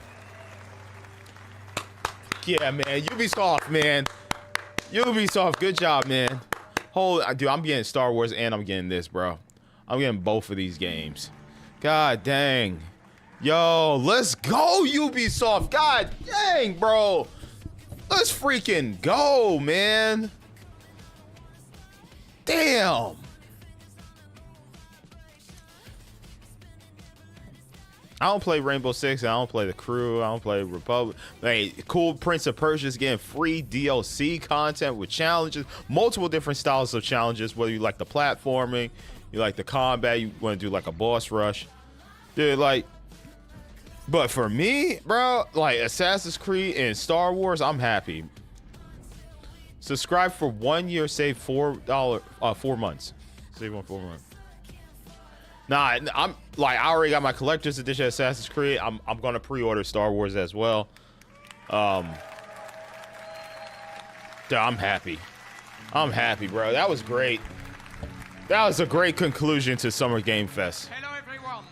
Yeah, man. Ubisoft, man. Ubisoft, good job, man. Dude, I'm getting Star Wars and I'm getting this, bro. I'm getting both of these games. God dang. Yo, let's go, Ubisoft. God dang, bro. Let's freaking go, man. Damn. I don't play Rainbow Six. I don't play The Crew. I don't play Republic. Hey, cool. Prince of Persia's getting free DLC content with challenges, multiple different styles of challenges. Whether you like the platforming, you like the combat, you want to do like a boss rush, dude. Like, but for me, bro, like Assassin's Creed and Star Wars, I'm happy. Subscribe for 1 year, save $4, 4 months. Save on 4 months. Nah, I'm like, I already got my collector's edition of Assassin's Creed. I'm gonna pre-order Star Wars as well. Dude, I'm happy. I'm happy, bro. That was great. That was a great conclusion to Summer Game Fest. Hello, everyone.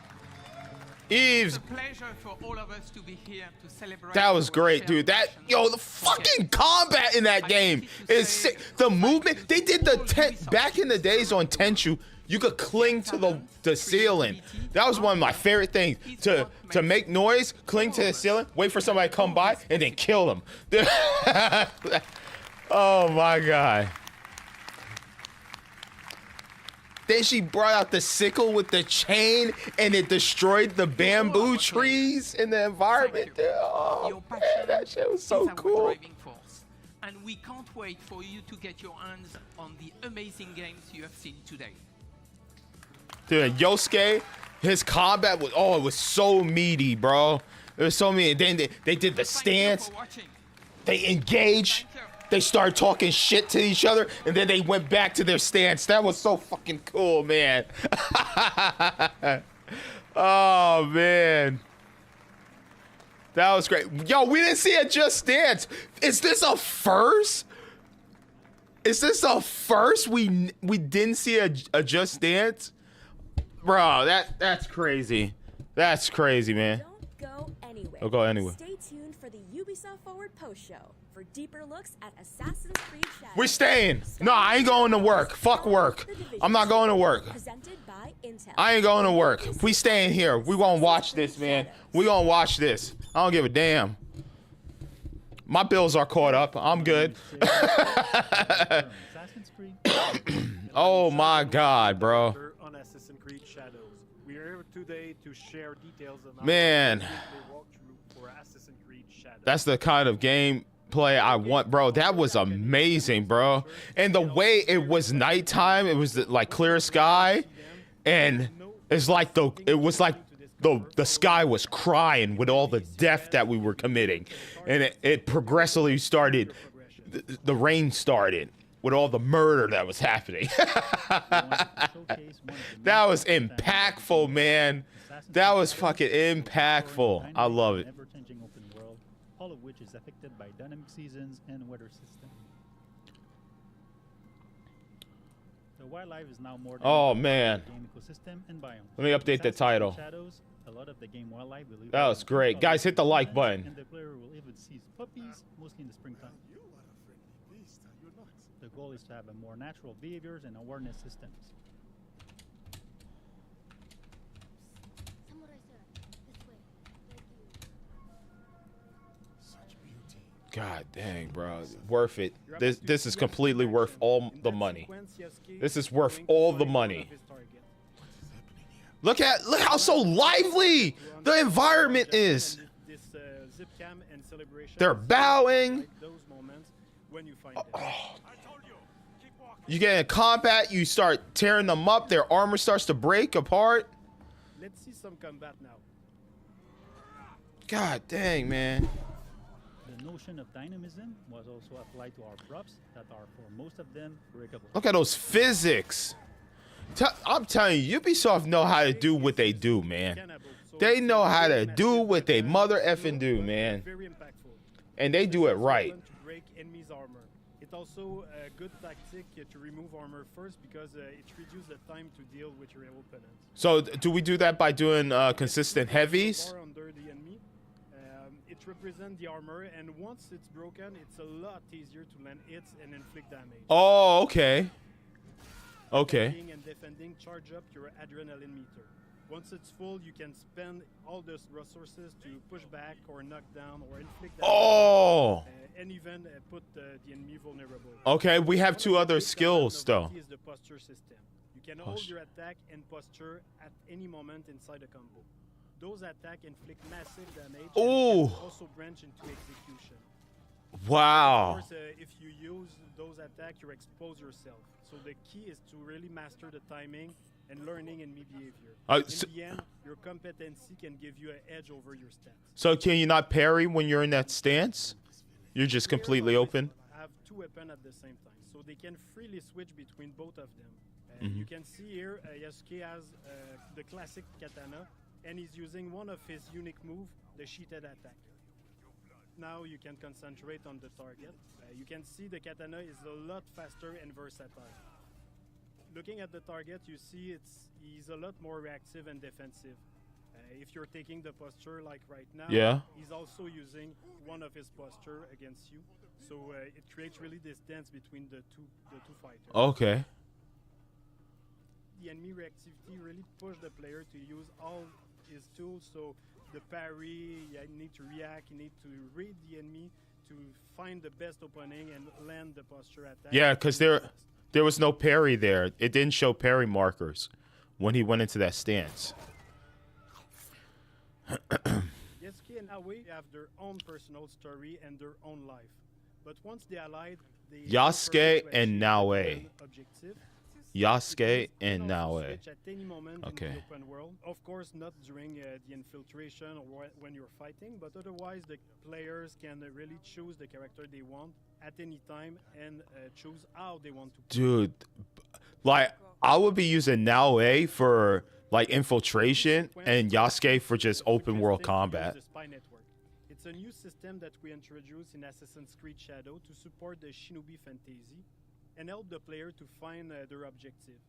Eves. It's a pleasure for all of us to be here to celebrate. That was great, dude. The fucking combat in that game is sick. The movement they did back in the days on Tenchu. You could cling to the ceiling. That was one of my favorite things. To make noise, cling to the ceiling, wait for somebody to come by, and then kill them. Oh my god. Then she brought out the sickle with the chain, and it destroyed the bamboo trees in the environment. Oh man, that shit was so cool. And we can't wait for you to get your hands on the amazing games you have seen today. Dude, Yosuke, his combat was, it was so meaty, bro. It was so meaty. Then they did the stance. They engaged. They started talking shit to each other, and then they went back to their stance. That was so fucking cool, man. Oh, man. That was great. Yo, we didn't see a Just Dance. Is this a first? Is this a first? We didn't see a Just Dance? Bro, that's crazy. That's crazy, man. Don't go anywhere. Don't go anywhere. Stay tuned for the Ubisoft Forward post show for deeper looks at Assassin's Creed Shadows. We're staying. No, I ain't going to work. Fuck work. I'm not going to work. Presented by Intel. I ain't going to work. We staying here. We gonna watch this, man. We gonna watch this. I don't give a damn. My bills are caught up. I'm good. Oh my god, bro. We are here today to share details of Man, that's the kind of gameplay I want, bro. That was amazing, bro. And the way it was nighttime, it was like clear sky, and it's like the sky was crying with all the death that we were committing, and it progressively started. The rain started with all the murder that was happening. That was impactful, man. That was fucking impactful. I love it. all of which is affected by dynamic seasons and weather system. The wildlife is now more than Oh, the man. game ecosystem and biome. Let me update the title. Shadows, a lot of the game wildlife will That was great. Guys, hit the like button. And the player will even see puppies, mostly in the springtime. The goal is to have a more natural behaviors and awareness systems. God dang, bro. Worth it. This is completely worth all the money. This is worth all the money. Look how so lively the environment is. They're bowing. You get in combat, you start tearing them up, their armor starts to break apart. Let's see some combat now. God dang, man. The notion of dynamism was also applied to our props that are, for most of them, breakable. Look at those physics. I'm telling you, Ubisoft know how to do what they do, man. They know how to do what they mother effing do, man. And they do it right. Break enemies' armor. It's also a good tactic to remove armor first because it reduces the time to deal with your opponents. So do we do that by doing consistent heavies? Under the enemy, it represents the armor, and once it's broken, it's a lot easier to land hits and inflict damage. Oh, okay. Okay. Attacking and defending charge up your adrenaline meter. Once it's full, you can spend all those resources to push back or knock down or inflict damage. Oh. And even put the enemy vulnerable. Okay, we have two other skills though. Is the posture system. You can hold your attack and posture at any moment inside a combo. Those attacks inflict massive damage and can also branch into execution. Wow. Of course, if you use those attacks, you expose yourself. So the key is to really master the timing and learning enemy behavior. In the end, your competency can give you an edge over your stats. So can you not parry when you're in that stance? You're just completely open? Have two weapons at the same time, so they can freely switch between both of them. You can see here, Yasuke has the classic katana, and he's using one of his unique moves, the sheeted attack. Now you can concentrate on the target. You can see the katana is a lot faster and versatile. Looking at the target, you see he's a lot more reactive and defensive. If you're taking the posture like right now, he's also using one of his posture against you. So it creates really distance between the two fighters. Okay. The enemy reactivity really pushed the player to use all his tools. So the parry, you need to react, you need to read the enemy to find the best opening and land the posture attack. Yeah, because there was no parry there. It didn't show parry markers when he went into that stance. Yasuke and Aoi have their own personal story and their own life. But once they allied, they Yasuke and Naoe. Objective. Yasuke and Naoe. Switch at any moment Okay. in the open world. Of course, not during the infiltration or when you're fighting, but otherwise the players can really choose the character they want at any time and choose how they want to play. Dude, like I would be using Naoe for like infiltration and Yasuke for just open world combat. The Spy Network. It's a new system that we introduced in Assassin's Creed Shadow to support the Shinobi fantasy and help the player to find their objective.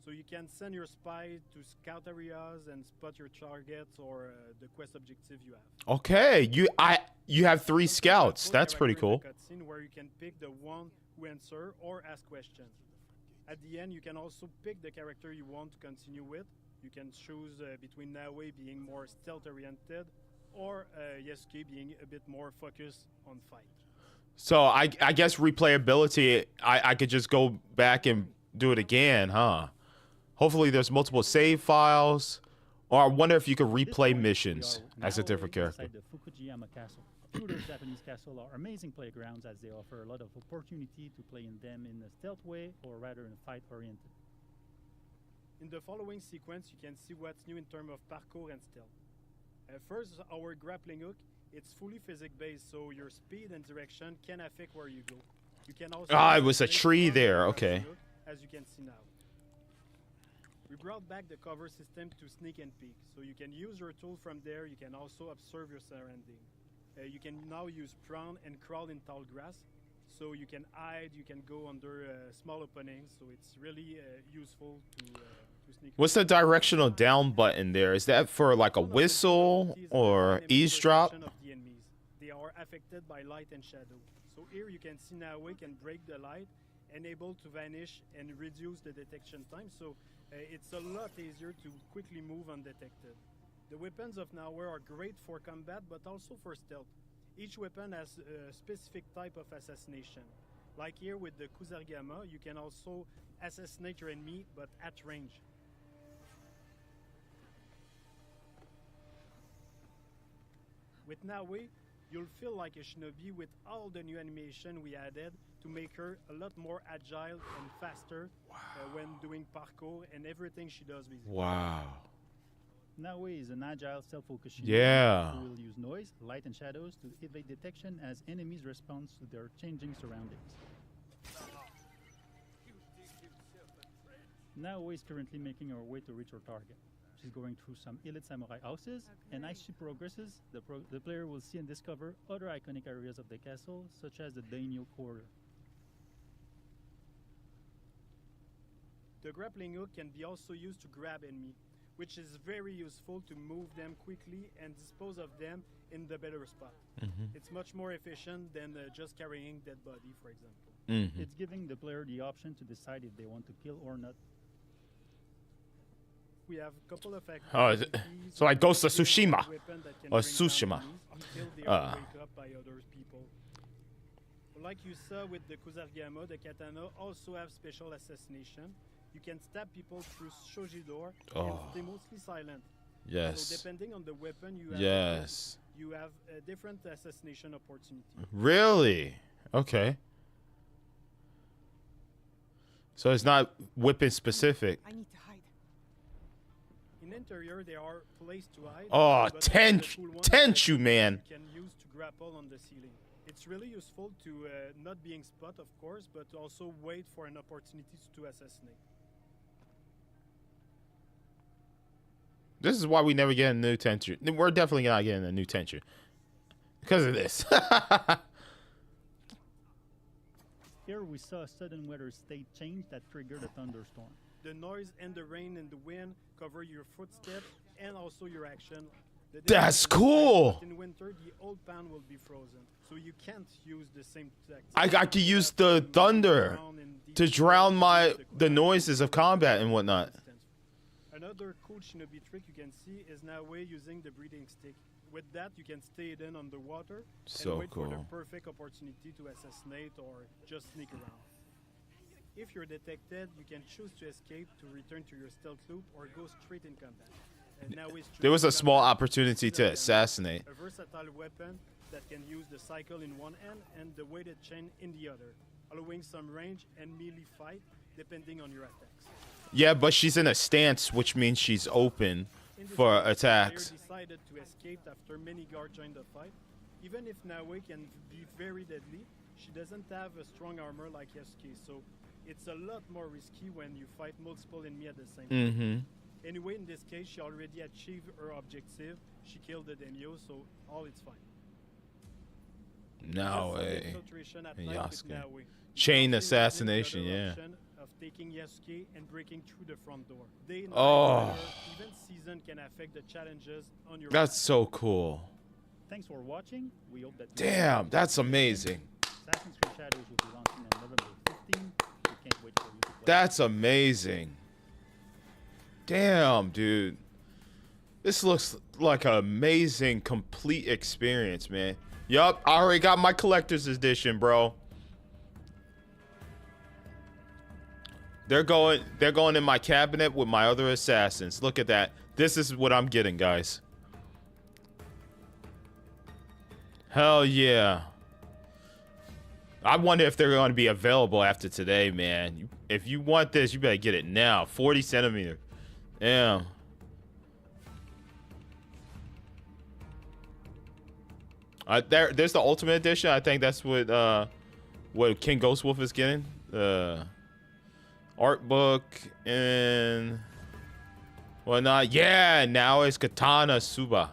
So you can send your spy to scout areas and spot your targets or the quest objective you have. Okay, you have 3 scouts. That's pretty cool. Cutscene where you can pick the one who answer or ask questions. At the end, you can also pick the character you want to continue with. You can choose between Naoe being more stealth-oriented or Yasuke being a bit more focused on fight. So I guess replayability, I could just go back and do it again, huh? Hopefully there's multiple save files. Or I wonder if you could replay missions as a different character. The Fukujiyama Castle. Those Japanese castles are amazing playgrounds as they offer a lot of opportunity to play in them in a stealth way or rather in a fight-oriented. In the following sequence, you can see what's new in terms of parkour and stealth. First, our grappling hook. It's fully physics-based, so your speed and direction can affect where you go. You can also it was a tree there. Okay. As you can see now. We brought back the cover system to sneak and peek, so you can use your tool from there. You can also observe your surrounding. You can now use prone and crawl in tall grass. So you can hide, you can go under small openings. So it's really useful to sneak. What's the directional down button there? Is that for like a whistle or eavesdrop? Of the enemies. They are affected by light and shadow. So here you can see now we can break the light and able to vanish and reduce the detection time. So it's a lot easier to quickly move undetected. The weapons of Nowhere are great for combat, but also for stealth. Each weapon has a specific type of assassination. Like here with the Kusarigama, you can also assassinate your enemy, but at range. With Nawe, you'll feel like a shinobi with all the new animation we added to make her a lot more agile and faster when doing parkour and everything she does basically. Wow. Nawe is an agile, self-focused shinobi Yeah. who will use noise, light, and shadows to evade detection as enemies respond to their changing surroundings. Nawe is currently making her way to reach her target. She's going through some elite samurai houses, and as she progresses, the player will see and discover other iconic areas of the castle, such as the daimyo quarter. The grappling hook can be also used to grab enemy, which is very useful to move them quickly and dispose of them in the better spot. It's much more efficient than just carrying dead body, for example. It's giving the player the option to decide if they want to kill or not. We have a couple of Oh, is it? So like Ghost of Tsushima or Until Tsushima. they are wake up by other people. Like you saw with the Kusarigama, the katana also have special assassination. You can stab people through shoji door and stay mostly silent. Yes. So depending on the weapon you have, you have a different assassination opportunity. Really? Okay. So it's not weapon specific. I need to hide. In interior, they are placed to hide. Oh, but tenchu, man. You can use to grapple on the ceiling. It's really useful to not being spot, of course, but to also wait for an opportunity to assassinate. This is why we never get a new tenchu. We're definitely not getting a new tenchu because of this. Here we saw a sudden weather state change that triggered a thunderstorm. The noise and the rain and the wind cover your footsteps and also your action. That's cool. In winter, the old pan will be frozen, so you can't use the same tactics. I got to use the thunder to drown the noises of combat and whatnot. Another cool shinobi trick you can see is Nawe using the breathing stick. With that, you can stay hidden underwater and wait for the perfect opportunity to assassinate or just sneak around. If you're detected, you can choose to escape to return to your stealth loop or go straight in combat. There was a small opportunity to assassinate. A versatile weapon that can use the cycle in one hand and the weighted chain in the other, allowing some range and melee fight depending on your attacks. Yeah, but she's in a stance, which means she's open for attacks. The player decided to escape after many guards joined the fight. Even if Nawe can be very deadly, she doesn't have a strong armor like Yasuke, so it's a lot more risky when you fight multiple enemies at the same time. Anyway, in this case, she already achieved her objective. She killed the daimyo, so all is fine. No way. Infiltration at night with Nawe. Chain assassination, yeah. Of taking Yasuke and breaking through the front door. Day, night, Oh. even season can affect the challenges on your. That's so cool. Thanks for watching. We hope that. Damn, that's amazing. Assassin's Creed Shadows will be launching on November 15th. We can't wait for you to play. That's amazing. Damn, dude. This looks like an amazing, complete experience, man. Yup, I already got my collector's edition, bro. They're going in my cabinet with my other assassins. Look at that. This is what I'm getting, guys. Hell yeah. I wonder if they're going to be available after today, man. If you want this, you better get it now. 40 centimeter. Damn. There's the Ultimate Edition. I think that's what King Ghostwolf is getting. Art book and whatnot. Yeah, now it's Katana Suba.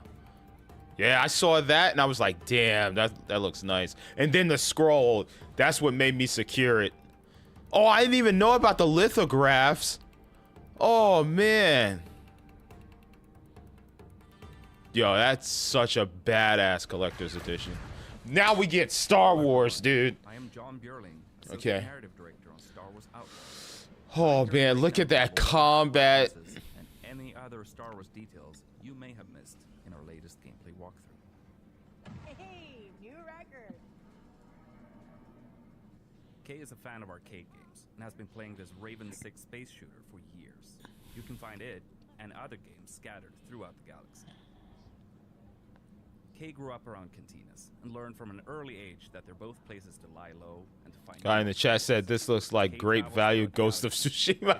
Yeah, I saw that and I was like, damn, that looks nice. And then the scroll, that's what made me secure it. Oh, I didn't even know about the lithographs. Oh, man. Yo, that's such a badass collector's edition. Now we get Star Wars, dude. I am John Bjorling, Okay. narrative director on Star Wars Outlaws. Oh, man, look at that combat. And any other Star Wars details you may have missed in our latest gameplay walkthrough. Hey, new record. Kay is a fan of arcade games and has been playing this Raven 6 space shooter for years. You can find it and other games scattered throughout the galaxy. Kay grew up around cantinas and learned from an early age that they're both places to lie low and to find. Guy in the chat said this looks like great value Ghost of Tsushima.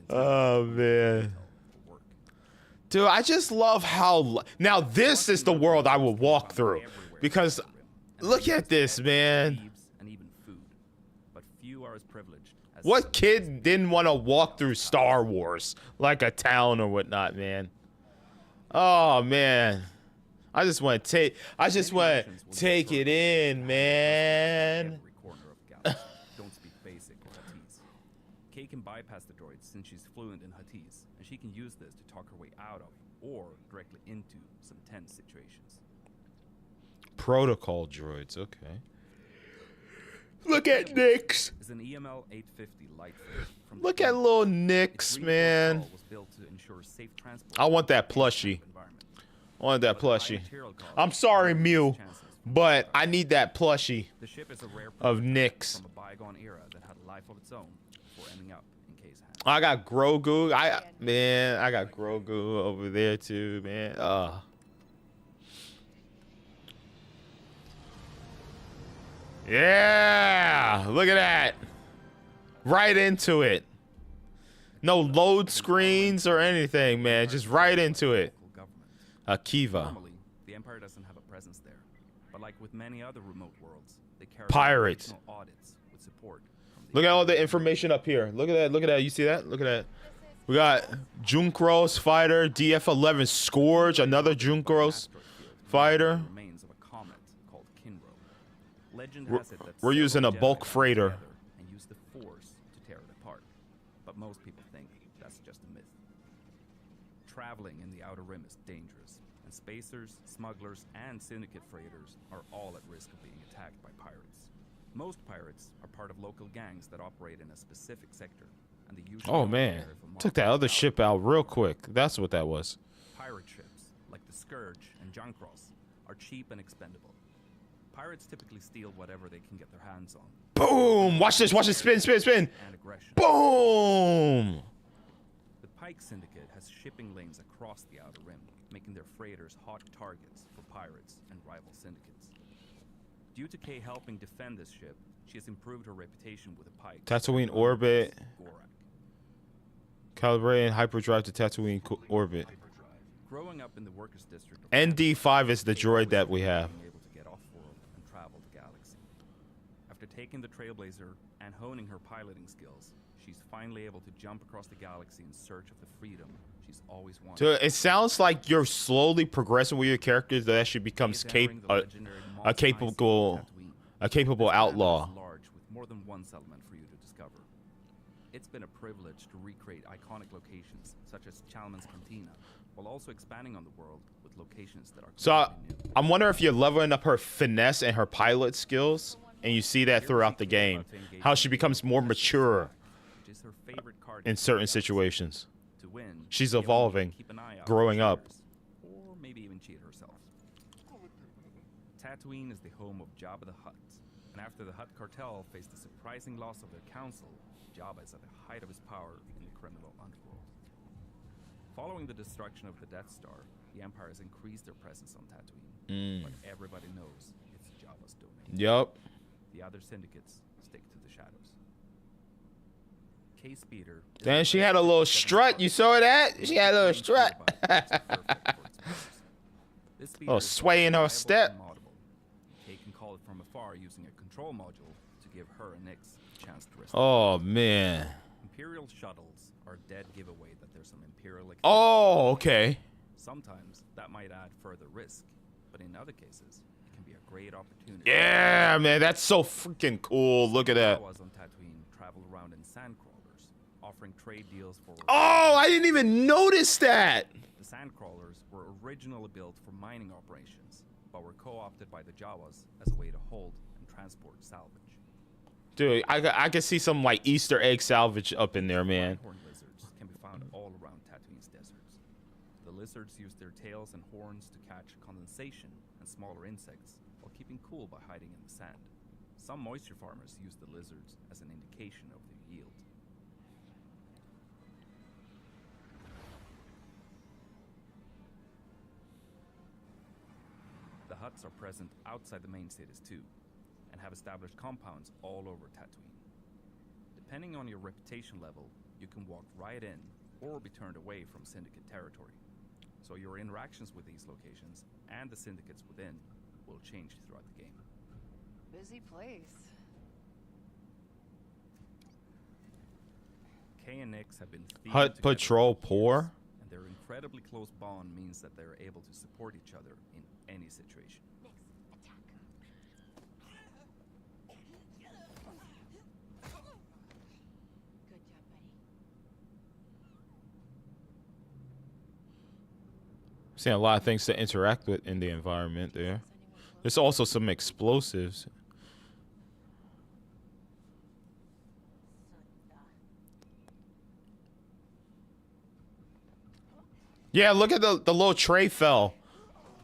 Oh, man. Dude, I just love how... Now, this is the world I will walk through. Because look at this, man. And even food. But few are as privileged as What kid didn't want to walk through Star Wars? Like a town or whatnot, man. Oh, man. I just want to take it in, man. Don't speak basic or Huttese. Kay can bypass the droids since she's fluent in Huttese, and she can use this to talk her way out of or directly into some tense situations. Protocol droids, okay. Look at Nyx. Is an EML 850 light from Look at little Nyx, man. was built to ensure safe transport. I want that plushie. I want that plushie. I'm sorry, Mew, but I need that plushie The ship is a rare of prototype Nyx. from a bygone era that had a life of its own before ending up in Kay's hands. I got Grogu. I got Grogu over there too, man. Yeah, look at that. Right into it. No load screens or anything, man. Just right into it. Akiva. Normally, the Empire doesn't have a presence there, but like with many other remote worlds, they carry Pirates. operational audits with support. Look at all the information up here. Look at that. Look at that. You see that? Look at that. We got Junkros fighter, DF-11 Scourge, another Junkros fighter. Remains of a comet called Kinro. Legend has it that We're using a several bulk Jedi got freighter. together and used the Force to tear it apart, but most people think that's just a myth. Traveling in the Outer Rim is dangerous, and spacers, smugglers, and syndicate freighters are all at risk of being attacked by pirates. Most pirates are part of local gangs that operate in a specific sector, and they usually Oh don't man, care if a mob took that other ship out real quick. That's what that was. Pirate ships, like the Scourge and Junkros, are cheap and expendable. Pirates typically steal whatever they can get their hands on. Boom! Watch this. Watch this. Spin, spin, spin. And aggression. Boom! The Pike Syndicate has shipping lanes across the Outer Rim, making their freighters hot targets for pirates and rival syndicate. Due to Kay helping defend this ship, she has improved her reputation with the Pike. Tatooine orbit. Calibrating hyperdrive to Tatooine orbit. Growing up in the workers' district of ND5 is the droid that we have. being able to get off-world and travel the galaxy. After taking the Trailblazer and honing her piloting skills, she's finally able to jump across the galaxy in search of the freedom she's always wanted. So it sounds like you're slowly progressing with your character that actually becomes a capable outlaw. Large with more than one settlement for you to discover. It's been a privilege to recreate iconic locations such as Chalman's Cantina, while also expanding on the world with locations that are So I'm wondering if you're leveling up her finesse and her pilot skills, and you see that throughout the game, how she becomes more mature which is her favorite card in certain situations. to win. She's be able to evolving, keep an eye out growing for up. traitors, or maybe even cheat herself. Tatooine is the home of Jabba the Hutt, and after the Hutt cartel faced the surprising loss of their council, Jabba is at the height of his power in the criminal underworld. Following the destruction of the Death Star, the Empire has increased their presence on Tatooine, but everybody knows it's Jabba's domain. Yup. The other syndicates stick to the shadows. Kay Speeder. Then she had a little strut. You saw that? She had a little strut. Oh, sway in her step. Kay can call it from afar using a control module to give her and Nyx a chance to rest. Oh man. Imperial shuttles are a dead giveaway that there's some Imperial. Oh, okay. Sometimes that might add further risk, but in other cases, it can be a great opportunity. Yeah, man, that's so freaking cool. Look at that. Outlaws on Tatooine travel around in sandcrawlers, offering trade deals for. Oh, I didn't even notice that. The sandcrawlers were originally built for mining operations, but were co-opted by the Jawas as a way to hold and transport salvage. Dude, I can see some like Easter egg salvage up in there, man. Horned lizards can be found all around Tatooine's deserts. The lizards use their tails and horns to catch condensation and smaller insects while keeping cool by hiding in the sand. Some moisture farmers use the lizards as an indication of their yield. The huts are present outside the main cities too, and have established compounds all over Tatooine. Depending on your reputation level, you can walk right in or be turned away from Syndicate territory. So your interactions with these locations and the syndicates within will change throughout the game. Busy place. Kay and Nix have been Hut patrol poor. and their incredibly close bond means that they're able to support each other in any situation. Seeing a lot of things to interact with in the environment there. There's also some explosives. Yeah, look at the little tray fell.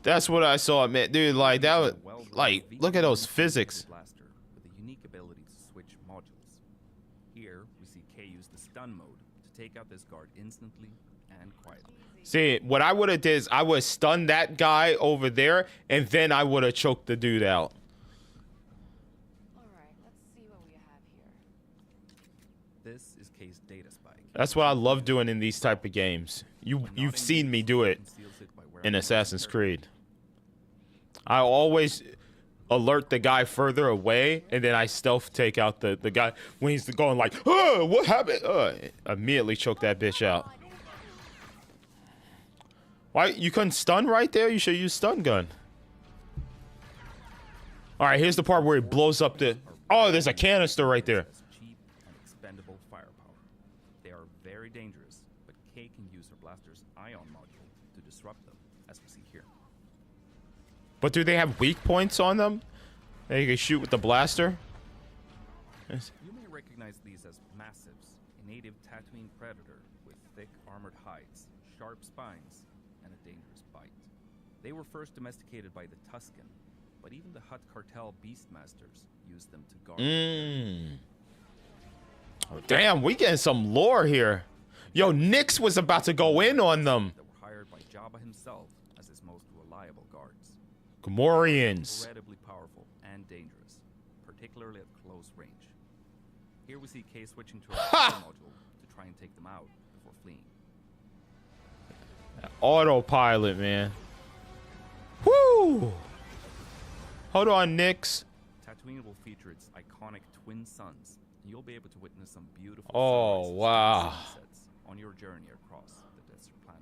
That's what I saw, man. Dude, like that was like look at those physics. Blaster with a unique ability to switch modules. Here we see Kay use the stun mode to take out this guard instantly and quietly. See, what I would have did is I would have stunned that guy over there, and then I would have choked the dude out. Alright, let's see what we have here. This is Kay's data spike. That's what I love doing in these type of games. You've seen me do it in Assassin's Creed. I always alert the guy further away, and then I stealth take out the guy when he's going like, oh, what happened? Immediately choke that bitch out. Why you couldn't stun right there? You should use stun gun. All right, here's the part where he blows up the. Oh, there's a canister right there. Cheap and expendable firepower. They are very dangerous, but Kay can use her blaster's ion module to disrupt them, as we see here. But do they have weak points on them that you can shoot with the blaster? You may recognize these as massives, a native Tatooine predator with thick armored hides, sharp spines, and a dangerous bite. They were first domesticated by the Tusken, but even the Hutt cartel beastmasters used them to guard. Oh, damn, we getting some lore here. Yo, Nix was about to go in on them. That were hired by Jabba himself as his most reliable guards. Gamorreans. Incredibly powerful and dangerous, particularly at close range. Here we see Kay switching to a module to try and take them out before fleeing. Autopilot, man. Woo! Hold on, Nix. Tatooine will feature its iconic twin suns, and you'll be able to witness some beautiful sunsets on your journey across the desert planet.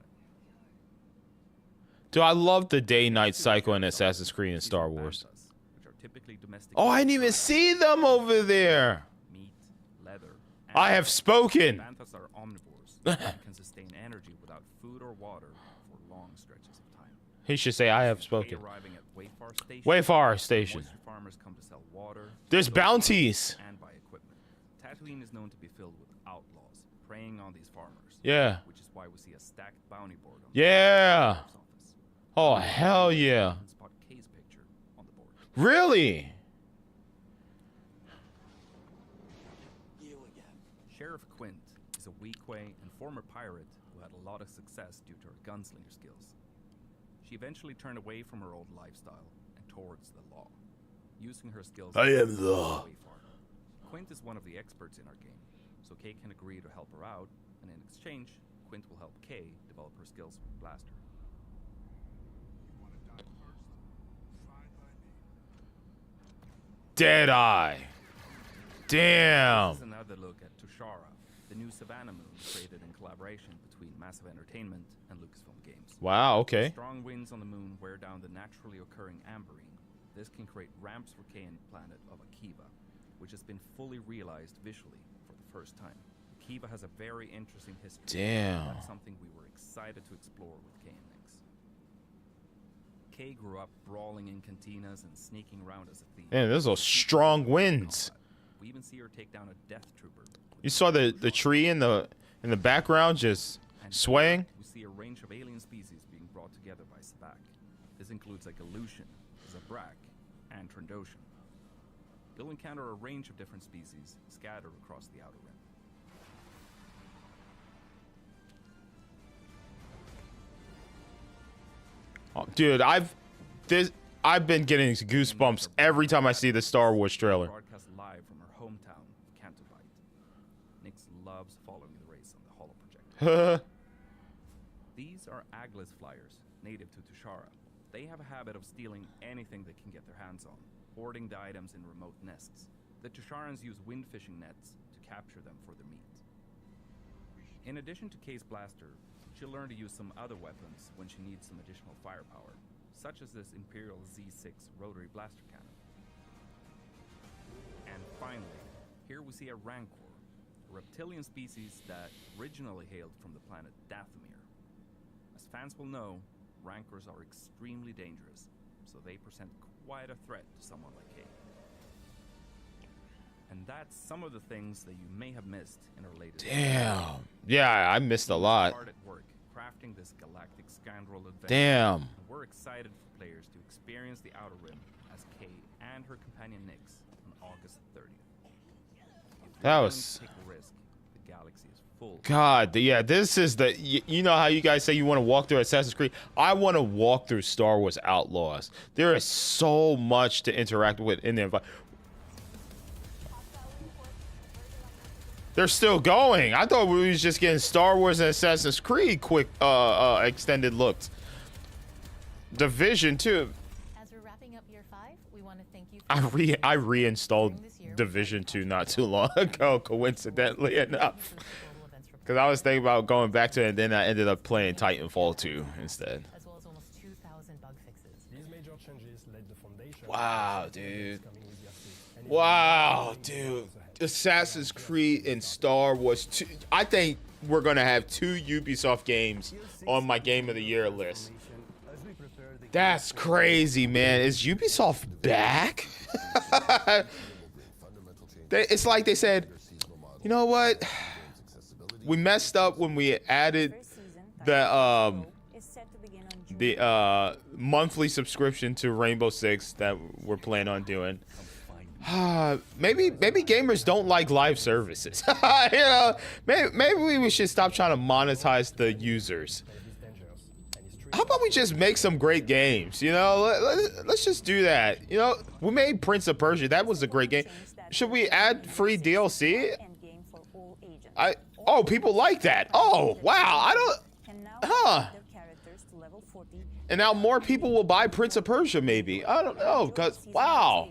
Dude, I love the day-night cycle in Assassin's Creed and Star Wars. Oh, I didn't even see them over there. Meat, leather, I have spoken. Banthas are omnivores and can sustain energy without food or water for long stretches of time. He should say, I have spoken. Arriving at Wayfar Station, Wayfar Station. Farmers come to sell water. There's bounties. And buy equipment. Tatooine is known to be filled with outlaws preying on these farmers. Yeah. Which is why we see a stacked bounty board on Yeah. Oh, hell yeah. Spot Kay's picture on the board. Really? Sheriff Quint is a Weequay and former pirate who had a lot of success due to her gunslinger skills. She eventually turned away from her old lifestyle and towards the law, using her skills. I am the law. Quint is one of the experts in our game, so Kay can agree to help her out, and in exchange, Quint will help Kay develop her skills with Blaster. Deadeye. Damn. This is another look at Tushara, the new Savannah Moon created in collaboration between Massive Entertainment and Lucasfilm Games. Wow, okay. Strong winds on the moon wear down the naturally occurring amberine. This can create ramps for Kain planet of Akiva, which has been fully realized visually for the first time. Akiva has a very interesting history. Damn. That's something we were excited to explore with Kay and Nix. Kay grew up brawling in cantinas and sneaking around as a thief. Man, those are strong winds. We even see her take down a death trooper. You saw the tree in the background just swaying? We see a range of alien species being brought together by Sabak. This includes like Aleutian, Zabrak, and Trandoshan. You'll encounter a range of different species scattered across the Outer Rim. Oh, dude, I've been getting goosebumps every time I see the Star Wars trailer. Broadcast live from her hometown of Cantobite. Nix loves following the race on the holo projector. These are Aglis flyers, native to Tushara. They have a habit of stealing anything they can get their hands on, hoarding the items in remote nests. The Tusharans use wind fishing nets to capture them for their meat. In addition to Kay's blaster, she'll learn to use some other weapons when she needs some additional firepower, such as this Imperial Z6 rotary blaster cannon. And finally, here we see a Rancor, a reptilian species that originally hailed from the planet Dathomir. As fans will know, Rancors are extremely dangerous, so they present quite a threat to someone like Kay. And that's some of the things that you may have missed in our latest. Damn. Yeah, I missed a lot. Hard at work crafting this galactic scoundrel adventure. Damn. And we're excited for players to experience the Outer Rim as Kay and her companion Nix on August 30th. That was. Take a risk. The galaxy is full. God, yeah, this is the. You know how you guys say you want to walk through Assassin's Creed? I want to walk through Star Wars Outlaws. There is so much to interact with in the environment. They're still going. I thought we was just getting Star Wars and Assassin's Creed quick extended looks. Division too. As we're wrapping up year 5, we want to thank you. I reinstalled Division 2 not too long ago, coincidentally enough. Because I was thinking about going back to it, and then I ended up playing Titanfall 2 instead. As well as almost 2,000 bug fixes. These major changes laid the foundation. Wow, dude. Wow, dude. Assassin's Creed and Star Wars 2. I think we're going to have 2 Ubisoft games on my Game of the Year list. That's crazy, man. Is Ubisoft back? It's like they said, you know what? We messed up when we added the monthly subscription to Rainbow Six that we're planning on doing. Maybe gamers don't like live services. You know, maybe we should stop trying to monetize the users. How about we just make some great games? You know, let's just do that. You know, we made Prince of Persia. That was a great game. Should we add free DLC? Oh, people like that. Oh, wow. And now more people will buy Prince of Persia, maybe. I don't know, because, wow.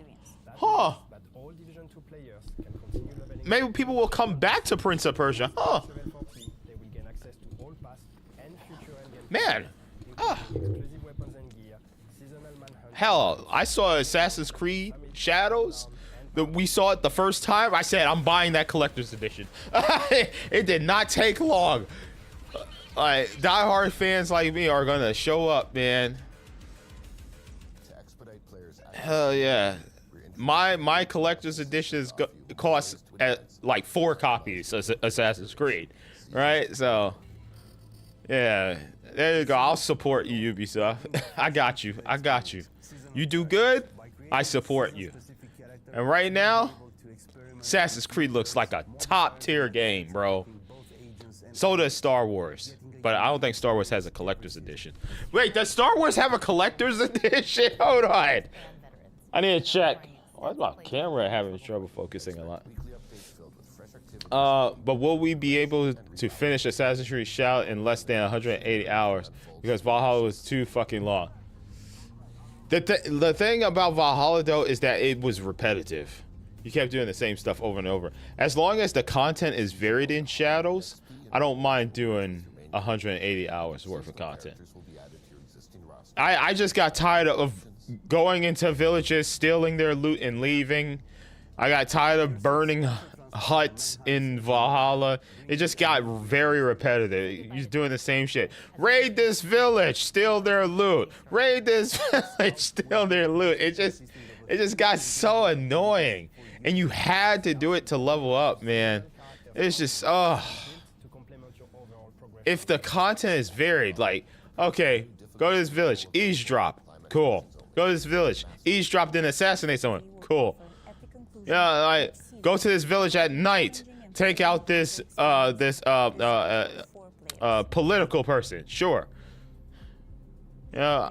Huh. Maybe people will come back to Prince of Persia. Huh. Man. Hell, I saw Assassin's Creed Shadows. We saw it the first time. I said, I'm buying that collector's edition. It did not take long. Die-hard fans like me are going to show up, man. Hell yeah. My collector's edition costs at like 4 copies of Assassin's Creed, right? So, yeah, there you go. I'll support you, Ubisoft. I got you. You do good, I support you. And right now, Assassin's Creed looks like a top tier game, bro. So does Star Wars. But I don't think Star Wars has a collector's edition. Wait, does Star Wars have a collector's edition? Hold on. I need to check. Why is my camera having trouble focusing a lot? But will we be able to finish Assassin's Creed Shout in less than 180 hours? Because Valhalla was too fucking long. The thing about Valhalla, though, is that it was repetitive. You kept doing the same stuff over and over. As long as the content is varied in Shadows, I don't mind doing 180 hours worth of content. I just got tired of going into villages, stealing their loot, and leaving. I got tired of burning huts in Valhalla. It just got very repetitive. You're doing the same shit. Raid this village, steal their loot. Raid this village, steal their loot. It just got so annoying. And you had to do it to level up, man. It's just, if the content is varied, like, okay, go to this village, eavesdrop, cool. Go to this village, eavesdrop, then assassinate someone, cool. Yeah, like, go to this village at night, take out this political person, sure. Yeah,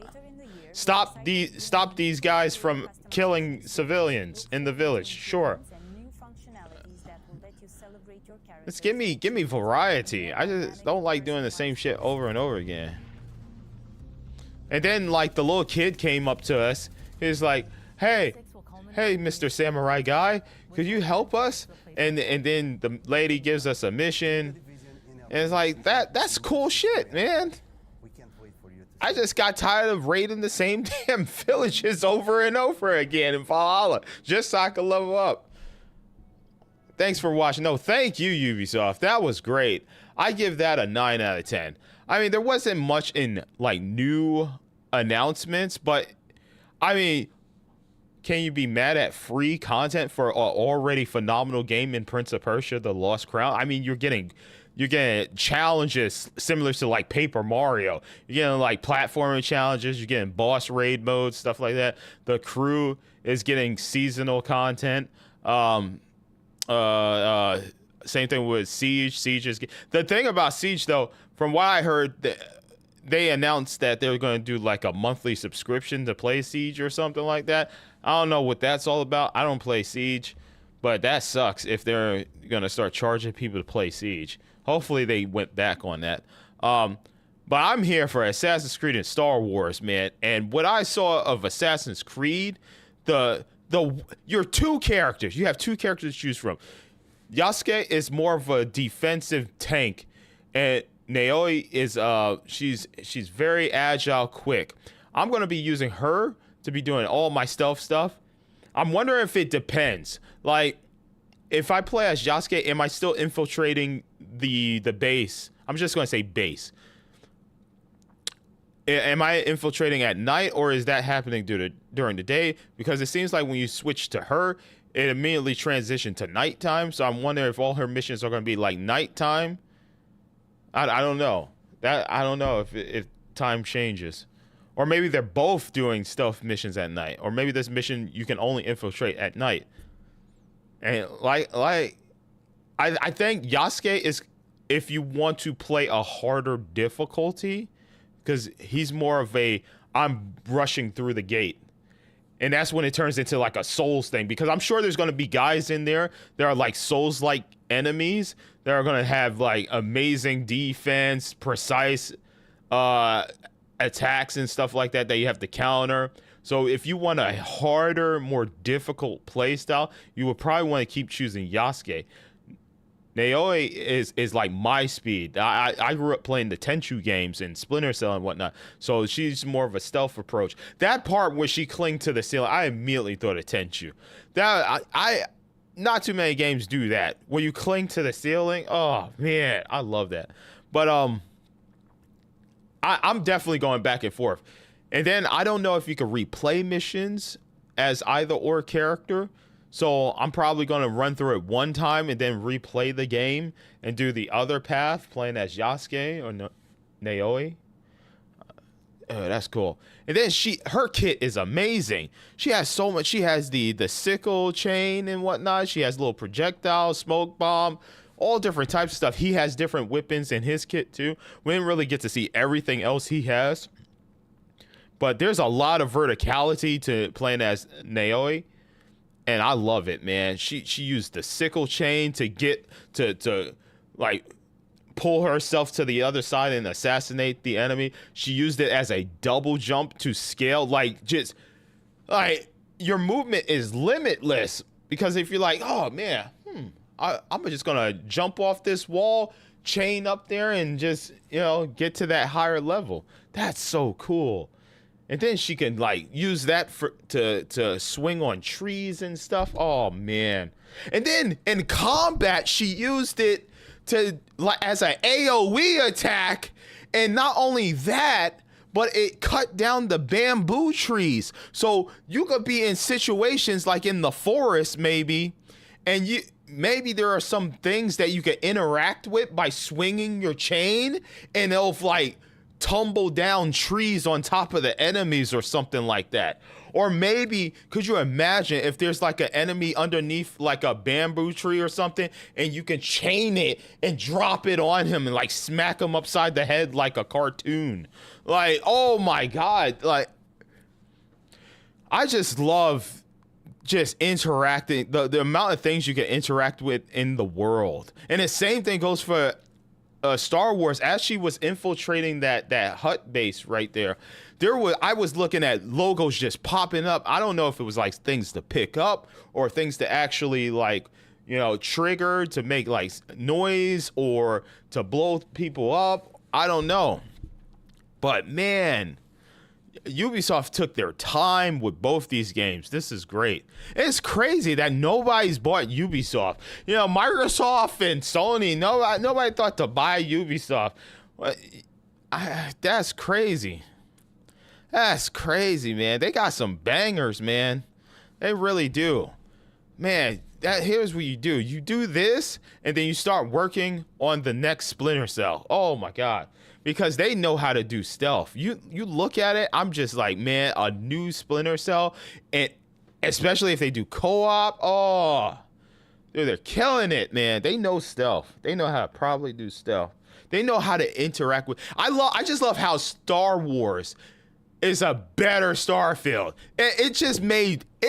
stop these guys from killing civilians in the village, sure. Just give me variety. I just don't like doing the same shit over and over again. And then, like, the little kid came up to us. He was like, hey, Mr. Samurai guy, could you help us? And then the lady gives us a mission. And it's like, that's cool shit, man. I just got tired of raiding the same damn villages over and over again in Valhalla, just so I could level up. Thanks for watching. No, thank you, Ubisoft. That was great. I give that a 9 out of 10. I mean, there wasn't much in, like, new announcements, but, I mean, can you be mad at free content for an already phenomenal game in Prince of Persia: The Lost Crown? I mean, you're getting challenges similar to, like, Paper Mario. You're getting, like, platforming challenges. You're getting boss raid modes, stuff like that. The crew is getting seasonal content. Same thing with Siege. Siege is the thing about Siege, though. From what I heard, they announced that they're going to do like a monthly subscription to play Siege or something like that. I don't know what that's all about. I don't play Siege, but that sucks if they're going to start charging people to play Siege. Hopefully they went back on that. But I'm here for Assassin's Creed and Star Wars, man. And what I saw of Assassin's Creed, your two characters, you have two characters to choose from. Yasuke is more of a defensive tank, and Naoi is she's very agile, quick. I'm gonna be using her to be doing all my stealth stuff. I'm wondering if it depends. Like, if I play as Yasuke, am I still infiltrating the base? I'm just gonna say base. Am I infiltrating at night, or is that happening during the day? Because it seems like when you switch to her, it immediately transitioned to nighttime. So I'm wondering if all her missions are going to be like nighttime. I don't know. I don't know if time changes, or maybe they're both doing stealth missions at night, or maybe this mission you can only infiltrate at night. And I think Yasuke is, if you want to play a harder difficulty, because he's more of a I'm rushing through the gate. And that's when it turns into like a Souls thing, because I'm sure there's going to be guys in there that are like Souls-like enemies that are going to have like amazing defense, precise attacks and stuff like that you have to counter. So if you want a harder, more difficult playstyle, you would probably want to keep choosing Yasuke. Naoi is like my speed. I grew up playing the Tenchu games and Splinter Cell and whatnot, so she's more of a stealth approach. That part where she cling to the ceiling, I immediately thought of Tenchu. That I not too many games do that, where you cling to the ceiling. Oh man, I love that. But I'm definitely going back and forth. And then I don't know if you can replay missions as either or character. So I'm probably going to run through it one time and then replay the game and do the other path playing as Yasuke or Naoi. That's cool. And then her kit is amazing. She has so much. She has the sickle chain and whatnot. She has little projectiles, smoke bomb, all different types of stuff. He has different weapons in his kit too. We didn't really get to see everything else he has, but there's a lot of verticality to playing as Naoi. And I love it, man. She used the sickle chain to get to like pull herself to the other side and assassinate the enemy. She used it as a double jump to scale. Like, just like your movement is limitless Because if you're like, oh man, I'm just gonna jump off this wall, chain up there, and just, you know, get to that higher level. That's so cool. And then she can like use that to swing on trees and stuff. Oh man. And then in combat, she used it to like as an AoE attack. And not only that, but it cut down the bamboo trees. So you could be in situations like in the forest maybe, and maybe there are some things that you can interact with by swinging your chain, and it'll like tumble down trees on top of the enemies or something like that. Or maybe, could you imagine if there's like an enemy underneath like a bamboo tree or something, and you can chain it and drop it on him and like smack him upside the head like a cartoon. Like, oh my God. Like, I just love just interacting, the amount of things you can interact with in the world. And the same thing goes for Star Wars. As she was infiltrating that hut base right there, I was looking at logos just popping up. I don't know if it was like things to pick up or things to actually like, you know, trigger to make like noise or to blow people up. I don't know. But man, Ubisoft took their time with both these games. This is great. It's crazy that nobody's bought Ubisoft. You know, Microsoft and Sony, nobody thought to buy Ubisoft. That's crazy. That's crazy, man. They got some bangers, man. They really do. Man, here's what you do. You do this, and then you start working on the next Splinter Cell. Oh, my God. Because they know how to do stealth. You look at it, I'm just like, man, a new Splinter Cell, and especially if they do co-op, oh, dude, they're killing it, man. They know stealth. They know how to probably do stealth. They know how to interact with. I just love how Star Wars is a better Starfield. It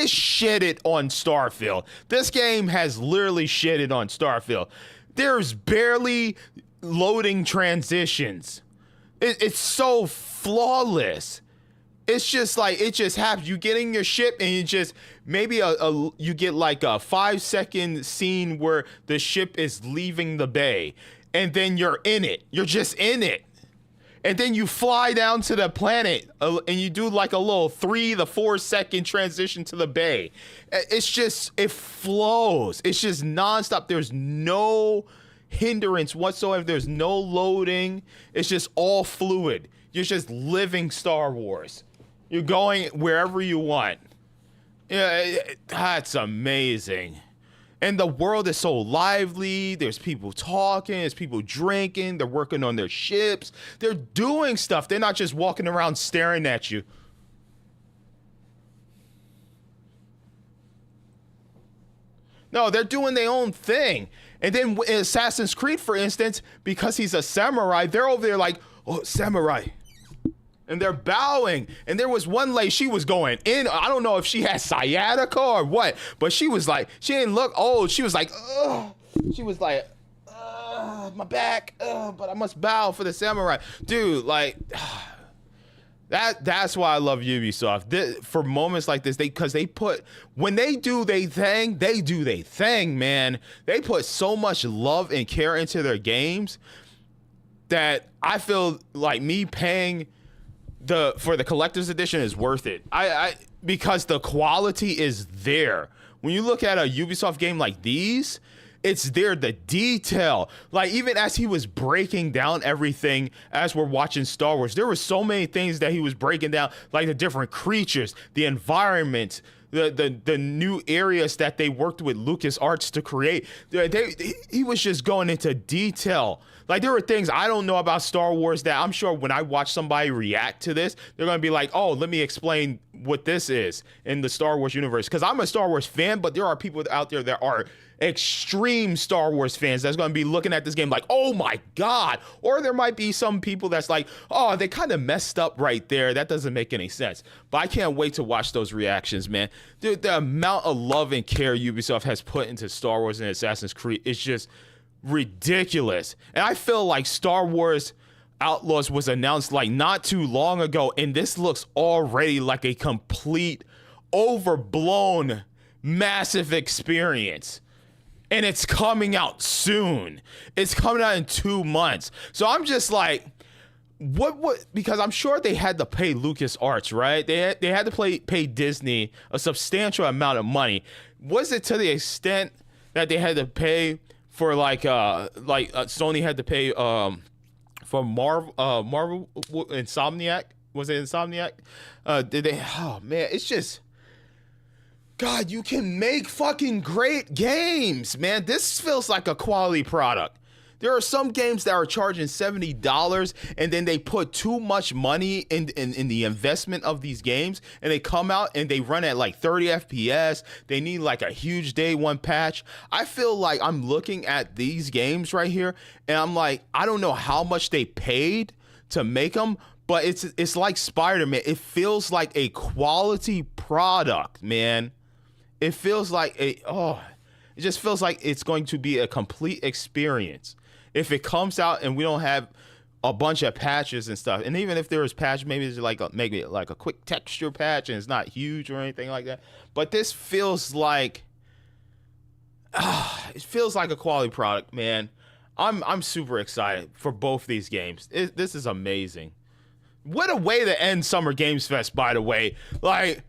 shitted on Starfield. This game has literally shitted on Starfield. There's barely loading transitions. It's so flawless. It's just like, it just happens. You get in your ship and you just, maybe you get like a 5-second scene where the ship is leaving the bay, and then you're in it. You're just in it. And then you fly down to the planet and you do like a little 3 to 4 second transition to the bay. It flows. It's just nonstop. There's no hindrance whatsoever. There's no loading. It's just all fluid. You're just living Star Wars. You're going wherever you want. Yeah, that's amazing. And the world is so lively. There's people talking. There's people drinking. They're working on their ships. They're doing stuff. They're not just walking around staring at you. No, they're doing their own thing. And then in Assassin's Creed, for instance, because he's a samurai, they're over there like, oh, samurai. And they're bowing. And there was one lady, she was going in. I don't know if she had sciatica or what, but she was like, she didn't look old. She was like, ugh. She was like, my back, but I must bow for the samurai. Dude, like, that's why I love Ubisoft. For moments like this, when they do they thing, man. They put so much love and care into their games that I feel like me paying for the collector's edition is worth it. Because the quality is there. When you look at a Ubisoft game like these, it's there, the detail. Like, even as he was breaking down everything as we're watching Star Wars, there were so many things that he was breaking down, like the different creatures, the environment, the new areas that they worked with LucasArts to create. He was just going into detail. Like, there were things I don't know about Star Wars that I'm sure when I watch somebody react to this, they're going to be like, oh, let me explain what this is in the Star Wars universe. Because I'm a Star Wars fan, but there are people out there that are extreme Star Wars fans that's going to be looking at this game like, oh my God. Or there might be some people that's like, oh, they kind of messed up right there. That doesn't make any sense. But I can't wait to watch those reactions, man. Dude, the amount of love and care Ubisoft has put into Star Wars and Assassin's Creed is just ridiculous. And I feel like Star Wars Outlaws was announced like not too long ago, and this looks already like a complete overblown massive experience. And it's coming out soon. It's coming out in 2 months. So I'm just like, what? Because I'm sure they had to pay LucasArts, right? They had to pay Disney a substantial amount of money. Was it to the extent that they had to pay for Sony had to pay for Marvel Insomniac? Was it Insomniac? Did they? Oh man, it's just. God, you can make fucking great games, man. This feels like a quality product. There are some games that are charging $70 and then they put too much money in the investment of these games and they come out and they run at like 30 FPS. They need like a huge day one patch. I feel like I'm looking at these games right here and I'm like, I don't know how much they paid to make them, but it's like Spider-Man. It feels like a quality product, man. It feels like it just feels like it's going to be a complete experience. If it comes out and we don't have a bunch of patches and stuff, and even if there is patch, maybe it's maybe like a quick texture patch and it's not huge or anything like that. But this feels like it feels like a quality product, man. I'm super excited for both these games. This is amazing. What a way to end Summer Games Fest, by the way. Like.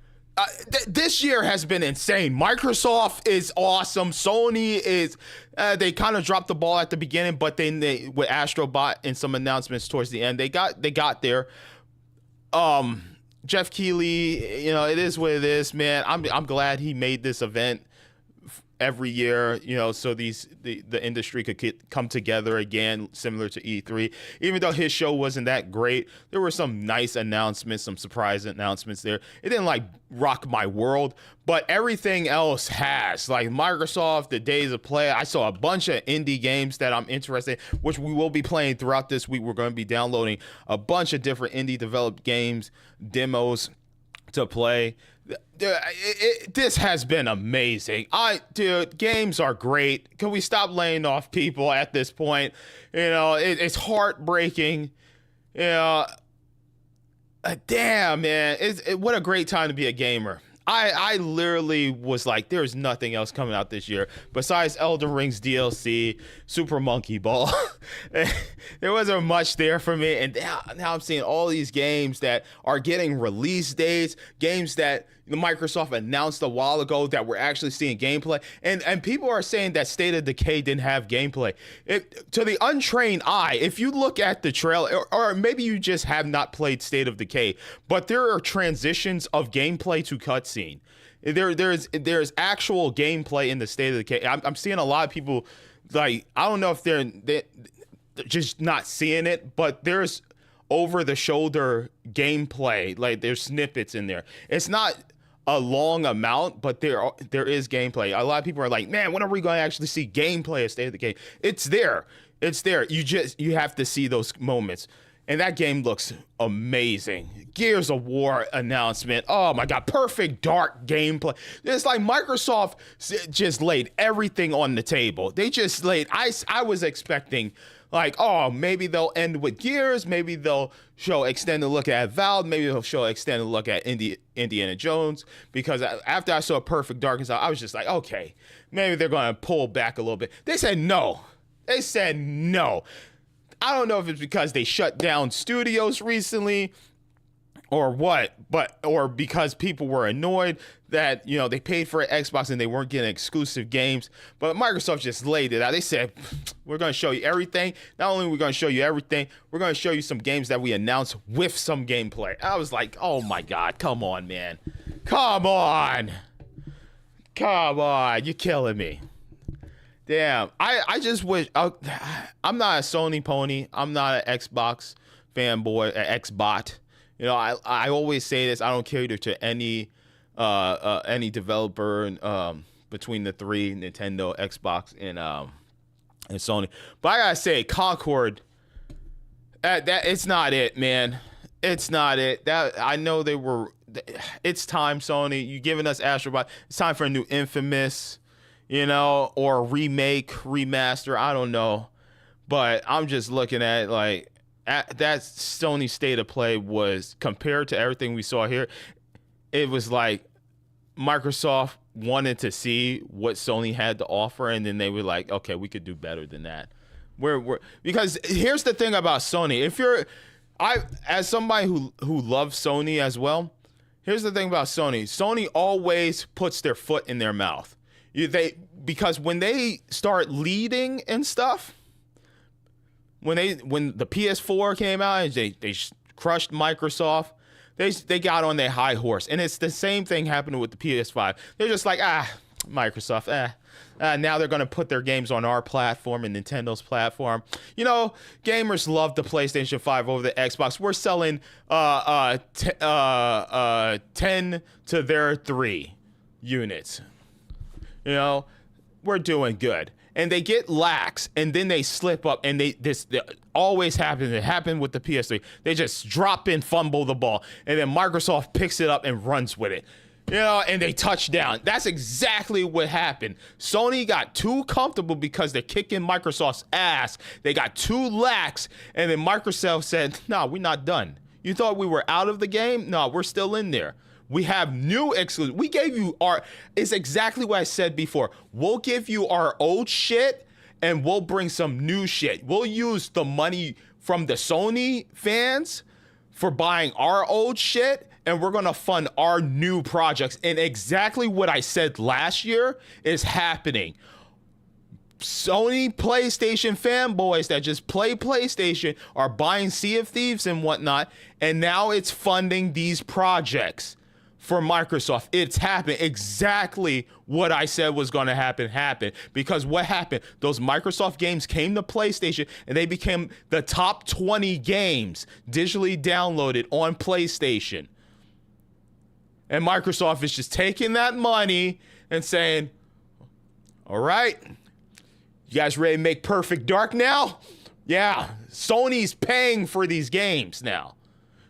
This year has been insane. Microsoft is awesome. Sony is they kind of dropped the ball at the beginning, but then they with Astrobot and some announcements towards the end, they got there. Jeff Keighley, you know, it is what it is, man. I'm glad he made this event every year, you know, so the industry could come together again, similar to E3. Even though his show wasn't that great, there were some nice announcements, some surprise announcements there. It didn't like rock my world, but everything else has. Like Microsoft, the Days of Play, I saw a bunch of indie games that I'm interested in, which we will be playing throughout this week. We're going to be downloading a bunch of different indie developed games, demos to play. This has been amazing. Dude, games are great. Can we stop laying off people at this point? You know, it's heartbreaking. You know, damn, man. What a great time to be a gamer. I literally was like, there's nothing else coming out this year besides Elden Ring's DLC, Super Monkey Ball. There wasn't much there for me, and now I'm seeing all these games that are getting release dates, games that Microsoft announced a while ago that we're actually seeing gameplay, and people are saying that State of Decay didn't have gameplay. To the untrained eye, if you look at the trailer, or maybe you just have not played State of Decay, but there are transitions of gameplay to cutscene. There's actual gameplay in the State of Decay. I'm seeing a lot of people, like, I don't know if they're just not seeing it, but there's over-the-shoulder gameplay. Like, there's snippets in there. It's not a long amount, but there is gameplay. A lot of people are like, man, when are we going to actually see gameplay of State of Decay? It's there. You have to see those moments. And that game looks amazing. Gears of War announcement. Oh my God, perfect dark gameplay. It's like Microsoft just laid everything on the table. They just laid, I was expecting like, oh, maybe they'll end with Gears. Maybe they'll show extended look at Valve. Maybe they'll show extended look at Indiana Jones. Because after I saw Perfect Darkness, I was just like, okay, maybe they're going to pull back a little bit. They said no. I don't know if it's because they shut down studios recently or what, or because people were annoyed that, you know, they paid for Xbox and they weren't getting exclusive games. But Microsoft just laid it out. They said, we're going to show you everything. Not only are we going to show you everything, we're going to show you some games that we announced with some gameplay. I was like, oh my God, come on, man. Come on. You're killing me. Damn, I just wish, I'm not a Sony pony. I'm not an Xbox fanboy, an Xbot. You know, I always say this, I don't cater to any developer between the three, Nintendo, Xbox, and Sony. But I gotta say, Concord, that it's not it, man. It's not it. That I know they were. It's time, Sony. You giving us Astrobot. It's time for a new Infamous, you know, or a remake, remaster. I don't know, but I'm just looking at it like that Sony State of Play was, compared to everything we saw here, it was like Microsoft wanted to see what Sony had to offer, and then they were like, okay, we could do better than that. Because here's the thing about Sony. As somebody who loves Sony as well, here's the thing about Sony. Sony always puts their foot in their mouth. Because when they start leading and stuff, when the PS4 came out and they crushed Microsoft, they got on their high horse. And it's the same thing happening with the PS5. They're just like, Microsoft, now they're going to put their games on our platform and Nintendo's platform. You know, gamers love the PlayStation 5 over the Xbox. We're selling 10 to their 3 units. You know, we're doing good. And they get lax, and then they slip up, and this always happens. It happened with the PS3. They just drop in, fumble the ball, and then Microsoft picks it up and runs with it. You know, and they touch down. That's exactly what happened. Sony got too comfortable because they're kicking Microsoft's ass. They got too lax, and then Microsoft said, no, we're not done. You thought we were out of the game? No, we're still in there. We have new exclusives. We gave you it's exactly what I said before. We'll give you our old shit and we'll bring some new shit. We'll use the money from the Sony fans for buying our old shit, and we're going to fund our new projects. And exactly what I said last year is happening. Sony PlayStation fanboys that just play PlayStation are buying Sea of Thieves and whatnot, and now it's funding these projects. For Microsoft, it's happened. Exactly what I said was going to happen. Because what happened? Those Microsoft games came to PlayStation, and they became the top 20 games digitally downloaded on PlayStation. And Microsoft is just taking that money and saying, all right, you guys ready to make Perfect Dark now? Yeah, Sony's paying for these games now.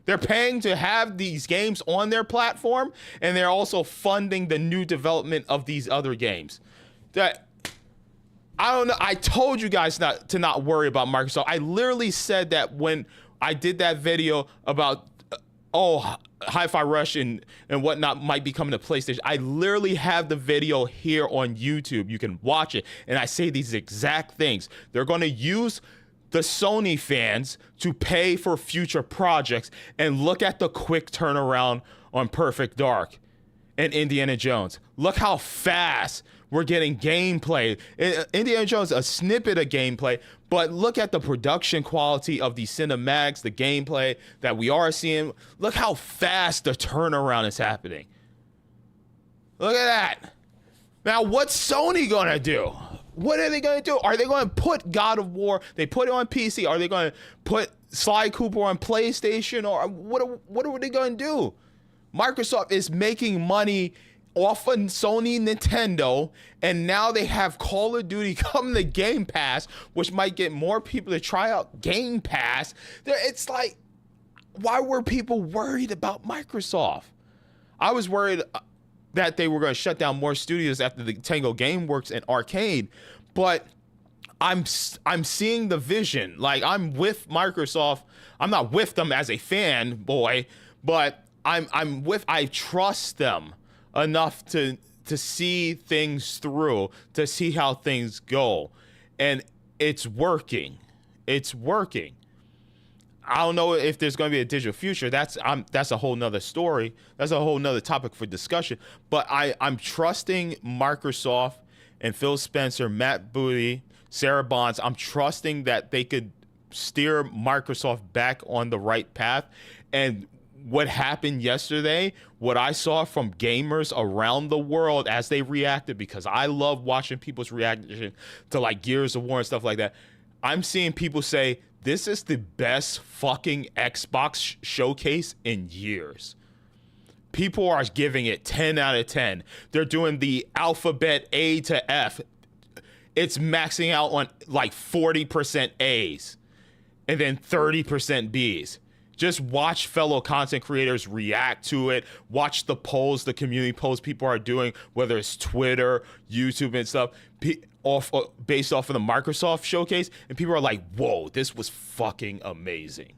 They're paying to have these games on their platform, and they're also funding the new development of these other games. I don't know. I told you guys not to worry about Microsoft. I literally said that when I did that video about Hi-Fi Rush and whatnot might be coming to PlayStation. I literally have the video here on YouTube. You can watch it, and I say these exact things. They're going to use the Sony fans to pay for future projects, and look at the quick turnaround on Perfect Dark and Indiana Jones. Look how fast we're getting gameplay. Indiana Jones, a snippet of gameplay, but look at the production quality of the cinematics, the gameplay that we are seeing. Look how fast the turnaround is happening. Look at that. Now, what's Sony gonna do? What are they going to do? Are they going to put God of War? They put it on PC. Are they going to put Sly Cooper on PlayStation? Or what are they going to do? Microsoft is making money off of Sony, Nintendo, and now they have Call of Duty come to Game Pass, which might get more people to try out Game Pass. It's like, why were people worried about Microsoft? I was worried that they were going to shut down more studios after the Tango Gameworks and Arcade, but I'm seeing the vision. Like, I'm with Microsoft. I'm not with them as a fanboy, but I trust them enough to see things through, to see how things go, and it's working. It's working. I don't know if there's going to be a digital future. That's a whole nother story. That's a whole nother topic for discussion. But I'm trusting Microsoft and Phil Spencer, Matt Booty, Sarah Bonds. I'm trusting that they could steer Microsoft back on the right path. And what happened yesterday, what I saw from gamers around the world as they reacted, because I love watching people's reaction to like Gears of War and stuff like that. I'm seeing people say, this is the best fucking Xbox showcase in years. People are giving it 10 out of 10. They're doing the alphabet A to F. It's maxing out on like 40% A's and then 30% B's. Just watch fellow content creators react to it. Watch the polls, the community polls people are doing, whether it's Twitter, YouTube and stuff, based off of the Microsoft showcase. And people are like, whoa, this was fucking amazing.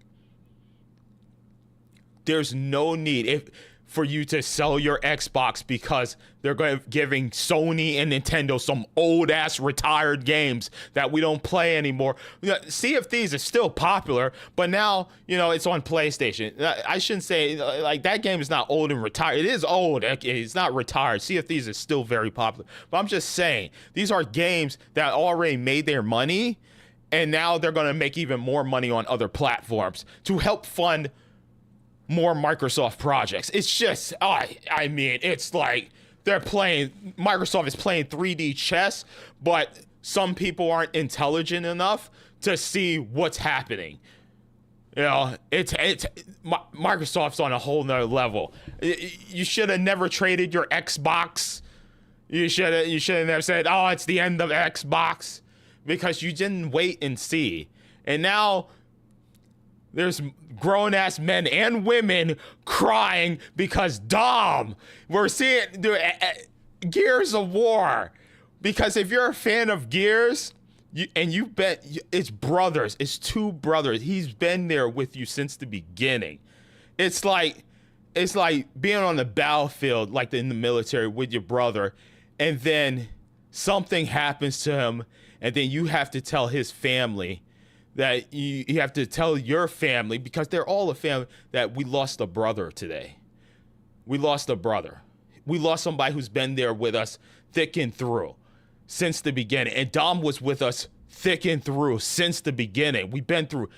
There's no need. for you to sell your Xbox because they're giving Sony and Nintendo some old ass retired games that we don't play anymore. Sea of Thieves is still popular, but now, it's on PlayStation. I shouldn't say like that game is not old and retired. It is old. It's not retired. Sea of Thieves is still very popular. But I'm just saying, these are games that already made their money, and now they're going to make even more money on other platforms to help fund more Microsoft projects. It's just, I mean, it's like Microsoft is playing 3D chess, but some people aren't intelligent enough to see what's happening. Microsoft's on a whole nother level. You should have never traded your Xbox. You should have never said, oh, it's the end of Xbox, because you didn't wait and see. And now there's grown-ass men and women crying because we're seeing Gears of War. Because if you're a fan of Gears, you bet it's brothers, it's two brothers. He's been there with you since the beginning. It's like being on the battlefield, like in the military with your brother, and then something happens to him, and then you have to tell his family that you have to tell your family, because they're all a family, that we lost a brother today. We lost a brother. We lost somebody who's been there with us thick and through since the beginning. And Dom was with us thick and through since the beginning. We've been through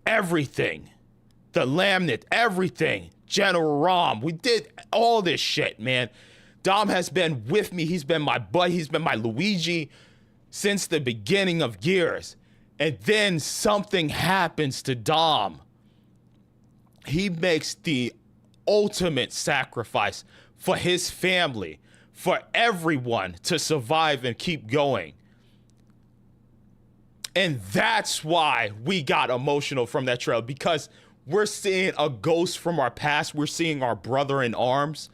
everything. The Lamnet, everything. General Rom. We did all this shit, man. Dom has been with me. He's been my bud. He's been my Luigi since the beginning of Gears. And then something happens to Dom. He makes the ultimate sacrifice for his family, for everyone to survive and keep going. And that's why we got emotional from that trailer, because we're seeing a ghost from our past. We're seeing our brother in arms.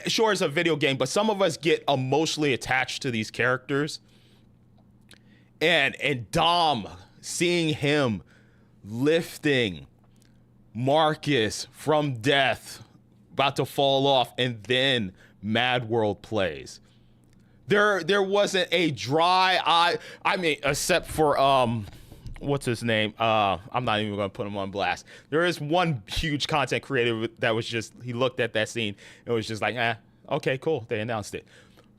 Sure, it's a video game, but some of us get emotionally attached to these characters. And Dom, seeing him lifting Marcus from death, about to fall off, and then Mad World plays. There wasn't a dry eye. I mean, except for what's his name? I'm not even gonna put him on blast. There is one huge content creator that was just, he looked at that scene and was just like, okay, cool. They announced it.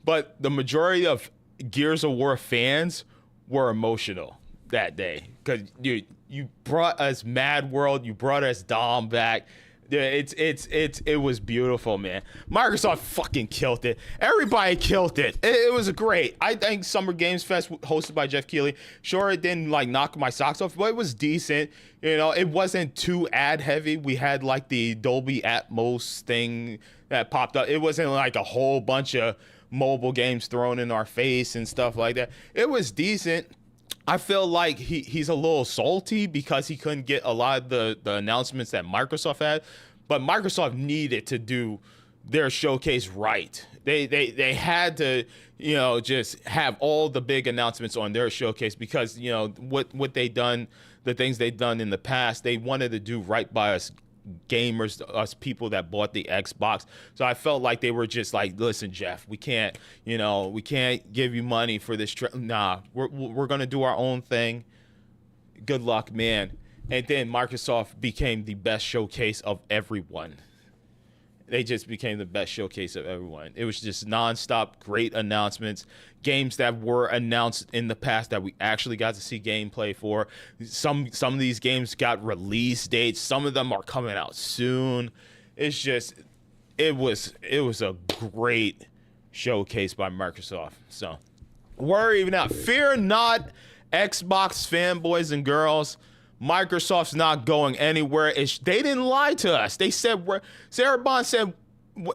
But the majority of Gears of War fans were emotional that day, because you brought us Mad World, you brought us Dom back. It was beautiful, man. Microsoft fucking killed it. Everybody killed it. It was great. I think Summer Games Fest, hosted by Jeff Keighley, sure, it didn't like knock my socks off, but it was decent. It wasn't too ad heavy. We had like the Dolby Atmos thing that popped up. It wasn't like a whole bunch of mobile games thrown in our face and stuff like that. It was decent. I feel like he's a little salty because he couldn't get a lot of the announcements that Microsoft had, but Microsoft needed to do their showcase right. They had to, just have all the big announcements on their showcase, because, what they done, the things they've done in the past, they wanted to do right by us gamers, us people that bought the Xbox. So I felt like they were just like, listen, Jeff, we can't give you money for this nah, we're gonna do our own thing. Good luck, man. And then Microsoft became the best showcase of everyone. They just became the best showcase of everyone. It was just nonstop great announcements, games that were announced in the past that we actually got to see gameplay for. Some of these games got release dates. Some of them are coming out soon. It's just, it was a great showcase by Microsoft. So worry not, fear not, Xbox fanboys and girls. Microsoft's not going anywhere. They didn't lie to us. They said, Sarah Bond said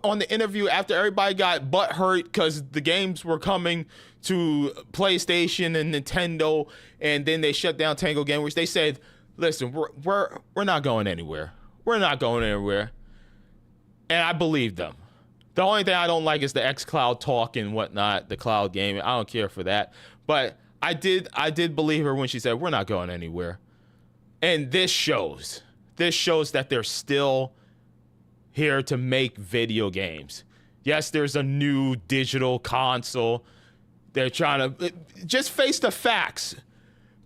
on the interview after everybody got butthurt because the games were coming to PlayStation and Nintendo, and then they shut down Tango Gameworks. They said, listen, we're not going anywhere. We're not going anywhere. And I believe them. The only thing I don't like is the xCloud talk and whatnot, the cloud gaming. I don't care for that. But I did believe her when she said, we're not going anywhere. And this shows that they're still here to make video games. Yes, there's a new digital console. They're trying to just face the facts.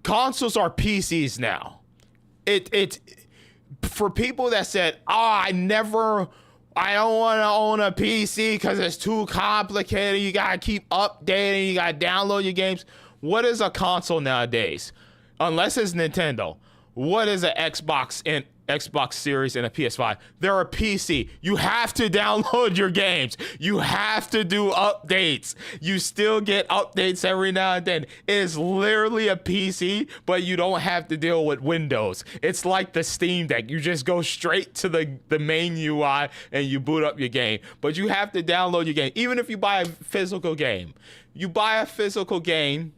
Consoles are PCs now. It for people that said, I don't want to own a PC because it's too complicated. You got to keep updating. You got to download your games. What is a console nowadays? Unless it's Nintendo. What is an Xbox and Xbox Series and a PS5? They're a PC. You have to download your games. You have to do updates. You still get updates every now and then. It is literally a PC, but you don't have to deal with Windows. It's like the Steam Deck. You just go straight to the main UI and you boot up your game. But you have to download your game. Even if you buy a physical game. You buy a physical game.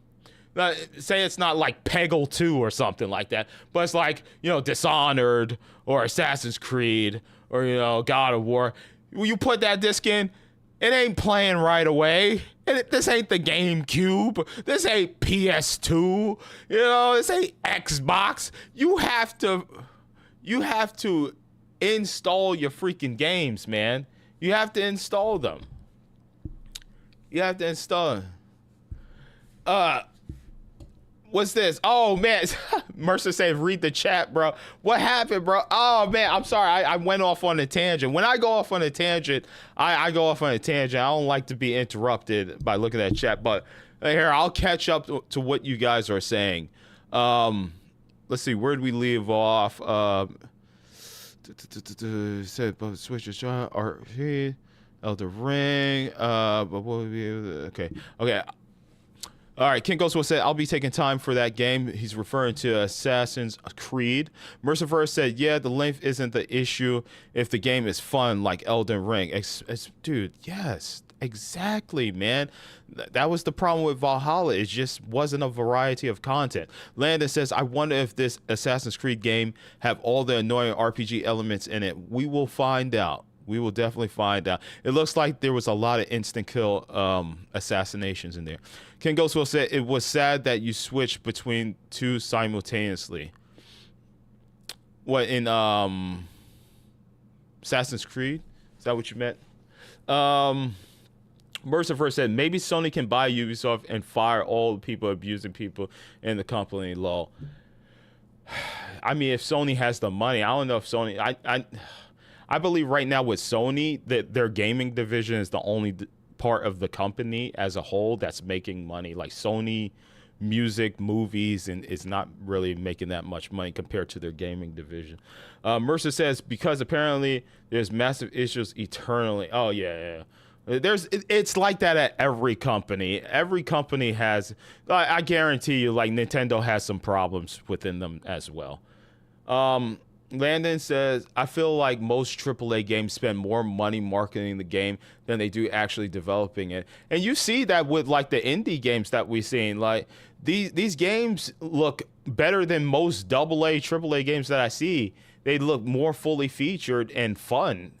Say it's not like Peggle 2 or something like that, but it's like, Dishonored or Assassin's Creed or, God of War. You put that disc in, it ain't playing right away. This ain't the GameCube. This ain't PS2. This ain't Xbox. You have to install your freaking games, man. You have to install them. You have to install them. What's this? Oh, man. Mercer said, read the chat, bro. What happened, bro? Oh, man. I'm sorry. I went off on a tangent. When I go off on a tangent, I go off on a tangent. I don't like to be interrupted by looking at chat. But here, I'll catch up to what you guys are saying. Let's see. Where did we leave off? Said Switch is RP, Elder Ring. But what would be okay. All right, King Ghost said, I'll be taking time for that game. He's referring to Assassin's Creed. Merciverse said, yeah, the length isn't the issue if the game is fun like Elden Ring. Dude, yes, exactly, man. That was the problem with Valhalla. It just wasn't a variety of content. Landon says, I wonder if this Assassin's Creed game have all the annoying RPG elements in it. We will find out. We will definitely find out. It looks like there was a lot of instant kill assassinations in there. Ken Ghostwell said it was sad that you switched between two simultaneously. What, in Assassin's Creed? Is that what you meant? Mercifer said maybe Sony can buy Ubisoft and fire all the people abusing people in the company. Lol. I mean, if Sony has the money, I don't know if Sony. I believe right now with Sony that their gaming division is the only part of the company as a whole that's making money. Like Sony music, movies, and is not really making that much money compared to their gaming division. Mercer says because apparently there's massive issues eternally. Oh yeah. It's like that at every company. Every company has. I guarantee you, like Nintendo has some problems within them as well. Landon says, I feel like most AAA games spend more money marketing the game than they do actually developing it. And you see that with like the indie games that we've seen. Like these games look better than most AA, AAA games that I see. They look more fully featured and fun.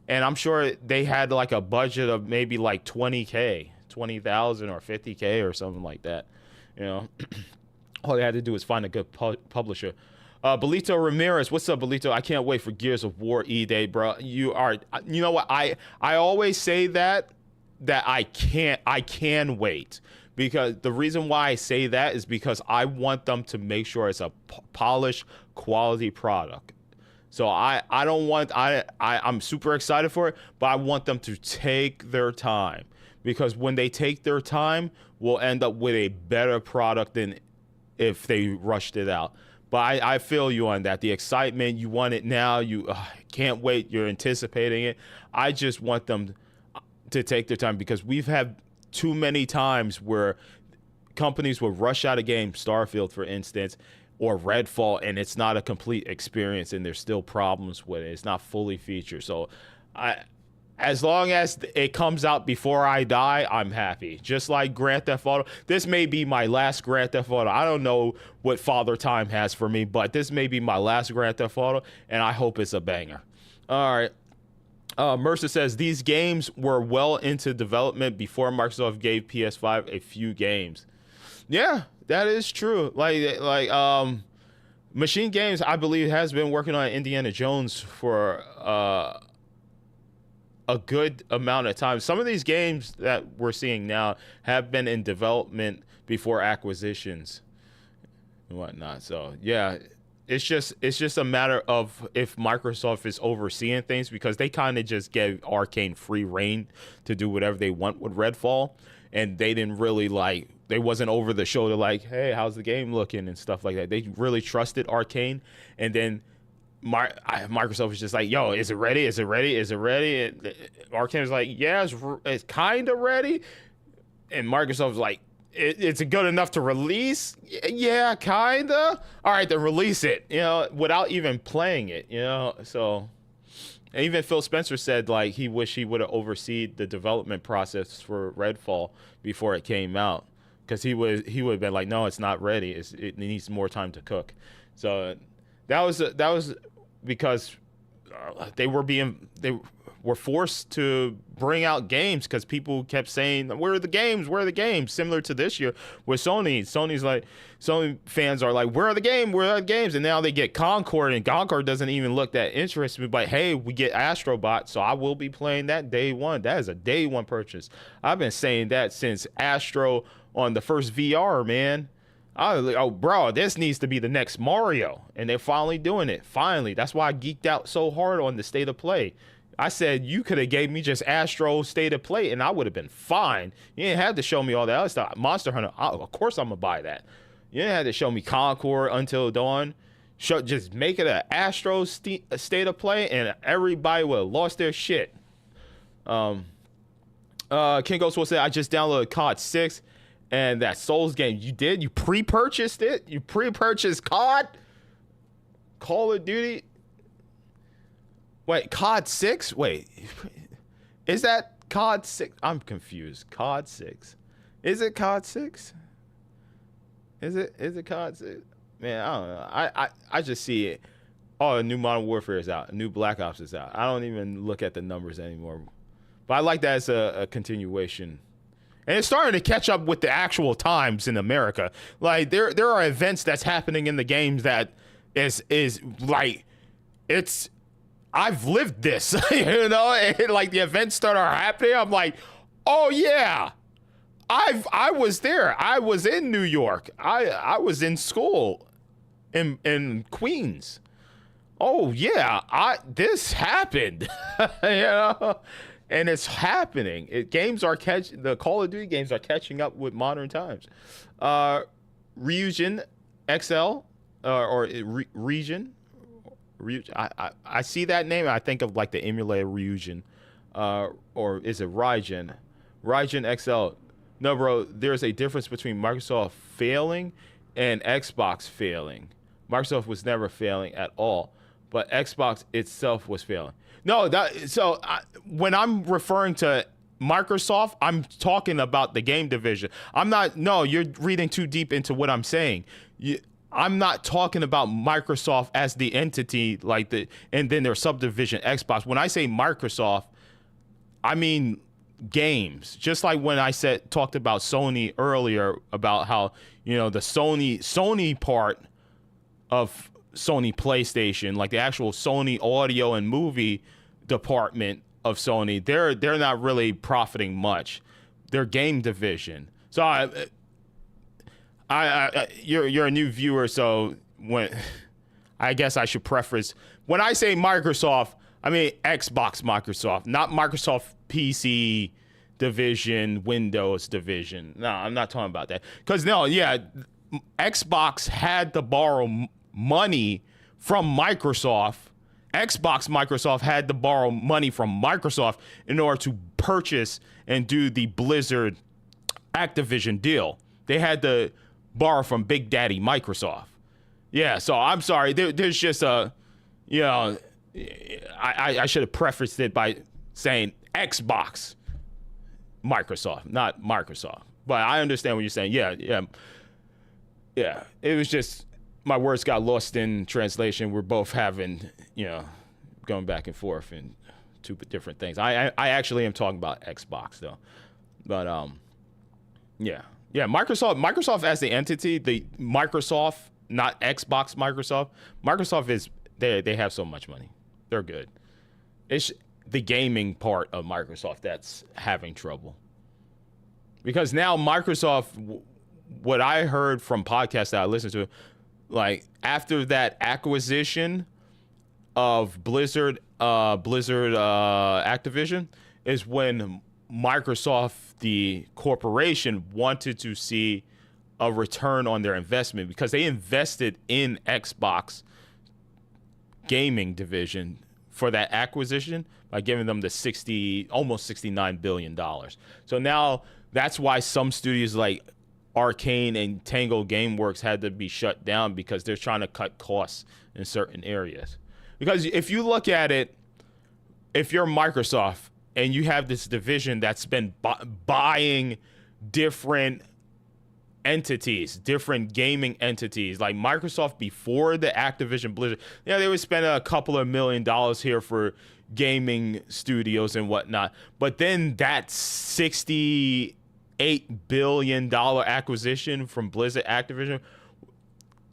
And I'm sure they had like a budget of maybe like 20K, 20,000 or 50K or something like that. All they had to do was find a good publisher. Belito Ramirez, what's up, Belito? I can't wait for Gears of War E-Day, bro. You know what? I always say that I can wait, because the reason why I say that is because I want them to make sure it's a polished, quality product. So I don't want, I'm super excited for it, but I want them to take their time, because when they take their time, we'll end up with a better product than if they rushed it out. But I feel you on that. The excitement, you want it now. You can't wait. You're anticipating it. I just want them to take their time, because we've had too many times where companies will rush out a game, Starfield, for instance, or Redfall, and it's not a complete experience, and there's still problems with it. It's not fully featured. So as long as it comes out before I die, I'm happy. Just like Grand Theft Auto. This may be my last Grand Theft Auto. I don't know what Father Time has for me, but this may be my last Grand Theft Auto, and I hope it's a banger. All right. Mercer says, these games were well into development before Microsoft gave PS5 a few games. Yeah, that is true. Like Machine Games, I believe, has been working on Indiana Jones for a good amount of time. Some of these games that we're seeing now have been in development before acquisitions and whatnot. So yeah, it's just a matter of if Microsoft is overseeing things, because they kind of just gave Arcane free reign to do whatever they want with Redfall, and they didn't really they wasn't over the shoulder like, hey, how's the game looking and stuff like that. They really trusted Arcane, and then Microsoft was just like, yo, is it ready? Is it ready? Is it ready? And Arcane was like, yeah, it's kind of ready. And Microsoft was like, it's good enough to release? Yeah, kind of. All right, then release it, without even playing it, So, and even Phil Spencer said, like, he wished he would have overseen the development process for Redfall before it came out, because he would have been like, no, it's not ready. It needs more time to cook. So that was because they were forced to bring out games because people kept saying, where are the games? Similar to this year with Sony. Sony fans are like, where are the games? And now they get Concord, and Concord doesn't even look that interesting. But hey, we get Astrobot, so I will be playing that day one. That is a day one purchase. I've been saying that since Astro on the first VR, man. I was like, oh, bro, this needs to be the next Mario. And they're finally doing it. Finally. That's why I geeked out so hard on the State of Play. I said, you could have gave me just Astro State of Play, and I would have been fine. You didn't have to show me all that other stuff. Monster Hunter, of course I'm going to buy that. You didn't have to show me Concord, Until Dawn. Just make it an Astro State of Play, and everybody would have lost their shit. King Ghost will say, I just downloaded COD 6. And that Souls game, you did? You pre-purchased it? You pre-purchased COD? Call of Duty? Wait, COD 6? Wait. Is that COD 6? I'm confused. COD 6. Is it COD 6? Is it COD 6? Man, I don't know. I just see it. Oh, a new Modern Warfare is out. A new Black Ops is out. I don't even look at the numbers anymore. But I like that as a continuation. And it's starting to catch up with the actual times in America. Like there are events that's happening in the games that is like, it's, I've lived this, and like the events that are happening. I'm like, oh yeah, I was there. I was in New York. I was in school in Queens. Oh yeah, this happened, And it's happening. The Call of Duty games are catching up with modern times. Ryujin XL Region. I see that name and I think of like the emulator Ryujin, or is it Raijin? Raijin XL. No, bro. There's a difference between Microsoft failing and Xbox failing. Microsoft was never failing at all, but Xbox itself was failing. No, when I'm referring to Microsoft, I'm talking about the game division. You're reading too deep into what I'm saying. I'm not talking about Microsoft as the entity, and then their subdivision Xbox. When I say Microsoft, I mean games. Just like when I talked about Sony earlier, about how, the Sony part of Sony PlayStation, like the actual Sony audio and movie department of Sony, they're not really profiting much. Their game division. So you're a new viewer, so I guess I should preface when I say Microsoft, I mean Xbox Microsoft, not Microsoft PC division, Windows division. No, I'm not talking about that. Because Xbox had to borrow money from Microsoft. Microsoft had to borrow money from Microsoft in order to purchase and do the Blizzard Activision deal. They had to borrow from Big Daddy Microsoft. Yeah, so I'm sorry. There's just I should have prefaced it by saying Xbox Microsoft, not Microsoft. But I understand what you're saying. Yeah. It was just my words got lost in translation. We're both having, going back and forth and two different things. I actually am talking about Xbox though. But yeah. Microsoft as the entity, the Microsoft, not Xbox Microsoft. Microsoft is they have so much money. They're good. the gaming part of Microsoft that's having trouble. Because now Microsoft, what I heard from podcasts that I listened to, like after that acquisition of Blizzard Activision, is when Microsoft, the corporation, wanted to see a return on their investment, because they invested in Xbox gaming division for that acquisition by giving them the almost $69 billion. So now that's why some studios like Arcane and Tango Gameworks had to be shut down, because they're trying to cut costs in certain areas. Because if you look at it, if you're Microsoft and you have this division that's been buying different entities, different gaming entities, like Microsoft before the Activision Blizzard, they would spend a couple of $1 million here for gaming studios and whatnot. But then that $68 billion acquisition from Blizzard Activision,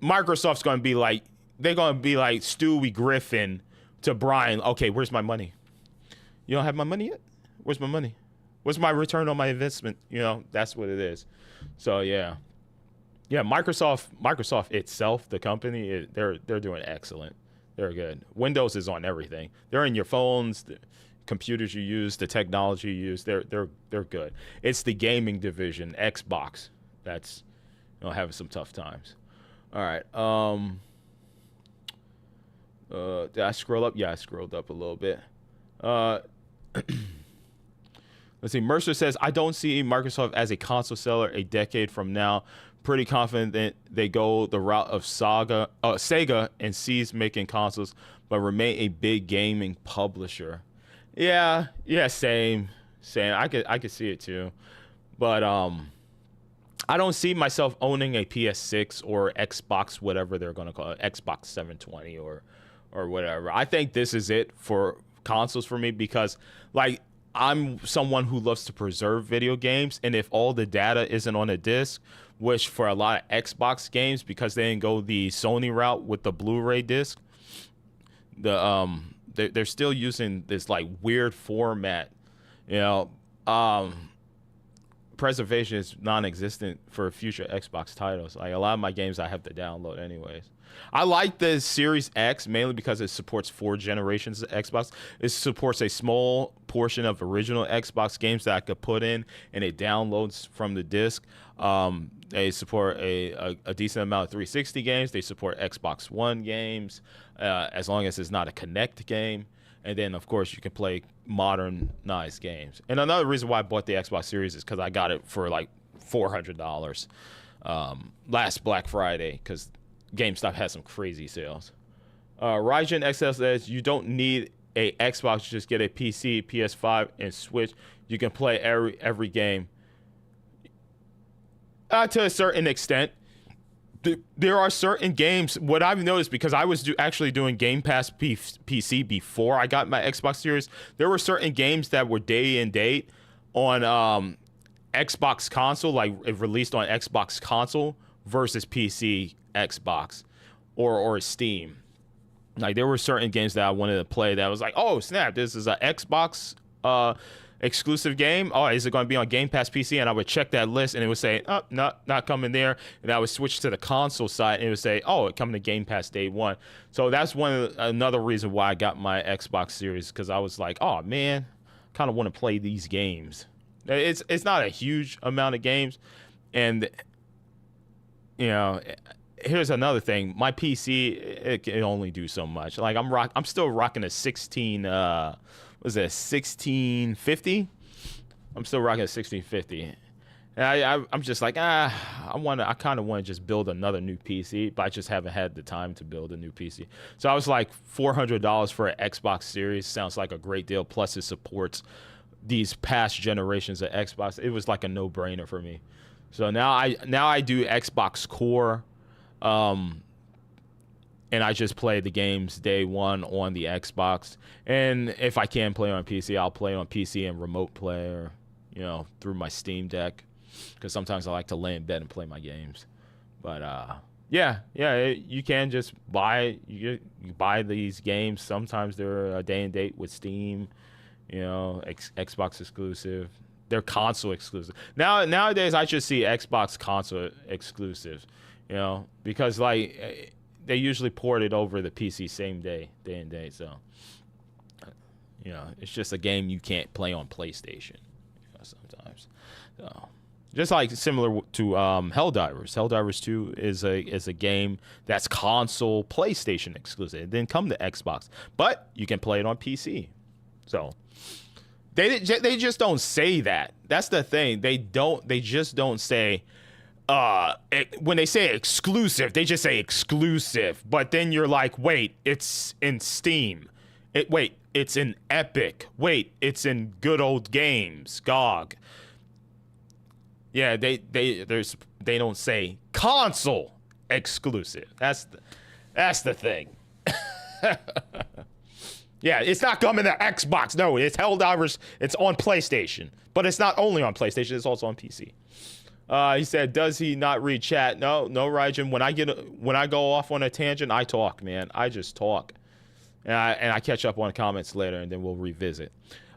Microsoft's going to be like, they're going to be like Stewie Griffin to Brian. Okay, where's my money? You don't have my money yet? Where's my money? What's my return on my investment? That's what it is. So yeah, Microsoft itself, the company, they're doing excellent. They're good. Windows is on everything. They're in your phones, the computers you use, the technology you use. They're good. It's the gaming division, Xbox, that's having some tough times. All right. Did I scroll up? Yeah, I scrolled up a little bit. Let's see. Mercer says, I don't see Microsoft as a console seller a decade from now. Pretty confident that they go the route of Sega and cease making consoles, but remain a big gaming publisher. Yeah, same. I could see it too, but I don't see myself owning a PS6 or Xbox, whatever they're gonna call it, Xbox 720 or whatever. I think this is it for consoles for me, because like I'm someone who loves to preserve video games, and if all the data isn't on a disc, which for a lot of Xbox games, because they didn't go the Sony route with the Blu-ray disc, they're still using this like weird format. Preservation is non-existent for future Xbox titles. Like a lot of my games I have to download anyways. I like the Series X mainly because it supports 4 generations of Xbox. It supports a small portion of original Xbox games that I could put in, and it downloads from the disc. They support a decent amount of 360 games. They support Xbox One games, as long as it's not a Kinect game. And then, of course, you can play modernized games. And another reason why I bought the Xbox Series is because I got it for like $400 last Black Friday, because GameStop has some crazy sales. Rygen XL says, you don't need a Xbox, just get a PC, PS5, and Switch. You can play every game. To a certain extent. There are certain games, what I've noticed, because I was actually doing Game Pass PC before I got my Xbox Series, there were certain games that were day and date on Xbox console, like it released on Xbox console versus PC, Xbox, or Steam. Like there were certain games that I wanted to play that I was like, oh snap, this is an Xbox exclusive game. Oh, is it going to be on Game Pass PC? And I would check that list, and it would say, oh, not coming there. And I would switch to the console side, and it would say, oh, it coming to Game Pass day one. So that's another reason why I got my Xbox Series, because I was like, oh man, kind of want to play these games. It's not a huge amount of games, and here's another thing. My PC, it can only do so much. Like I'm still rocking a 1650? I'm still rocking a 1650. And I'm just like, I kind of want to just build another new PC, but I just haven't had the time to build a new PC. So I was like, $400 for an Xbox Series sounds like a great deal. Plus it supports these past generations of Xbox. It was like a no-brainer for me. So now I do Xbox Core, and I just play the games day one on the Xbox. And if I can play on PC, I'll play on PC and remote play, or through my Steam Deck, because sometimes I like to lay in bed and play my games. But you can just buy these games. Sometimes they're a day and date with Steam You know, Xbox exclusive. They're console exclusive. Nowadays, I just see Xbox console exclusive. You know, because like they usually port it over the PC same day and day. So, you know, it's just a game you can't play on PlayStation, you know, sometimes. So, just like similar to Helldivers. Helldivers 2 is a game that's console PlayStation exclusive. It didn't come to Xbox, but you can play it on PC. So they just don't say that. That's the thing. They just don't say when they say exclusive, they just say exclusive. But then you're like, wait, it's in Steam. Wait, it's in Epic. Wait, it's in Good Old Games, GOG. Yeah, they don't say console exclusive. That's the thing. Yeah, it's not coming to Xbox. No, it's Helldivers. It's on PlayStation, but it's not only on PlayStation. It's also on PC. He said, "Does he not read chat?" No, Raijin. When I go off on a tangent, I talk, man. I just talk, and I catch up on comments later, and then we'll revisit.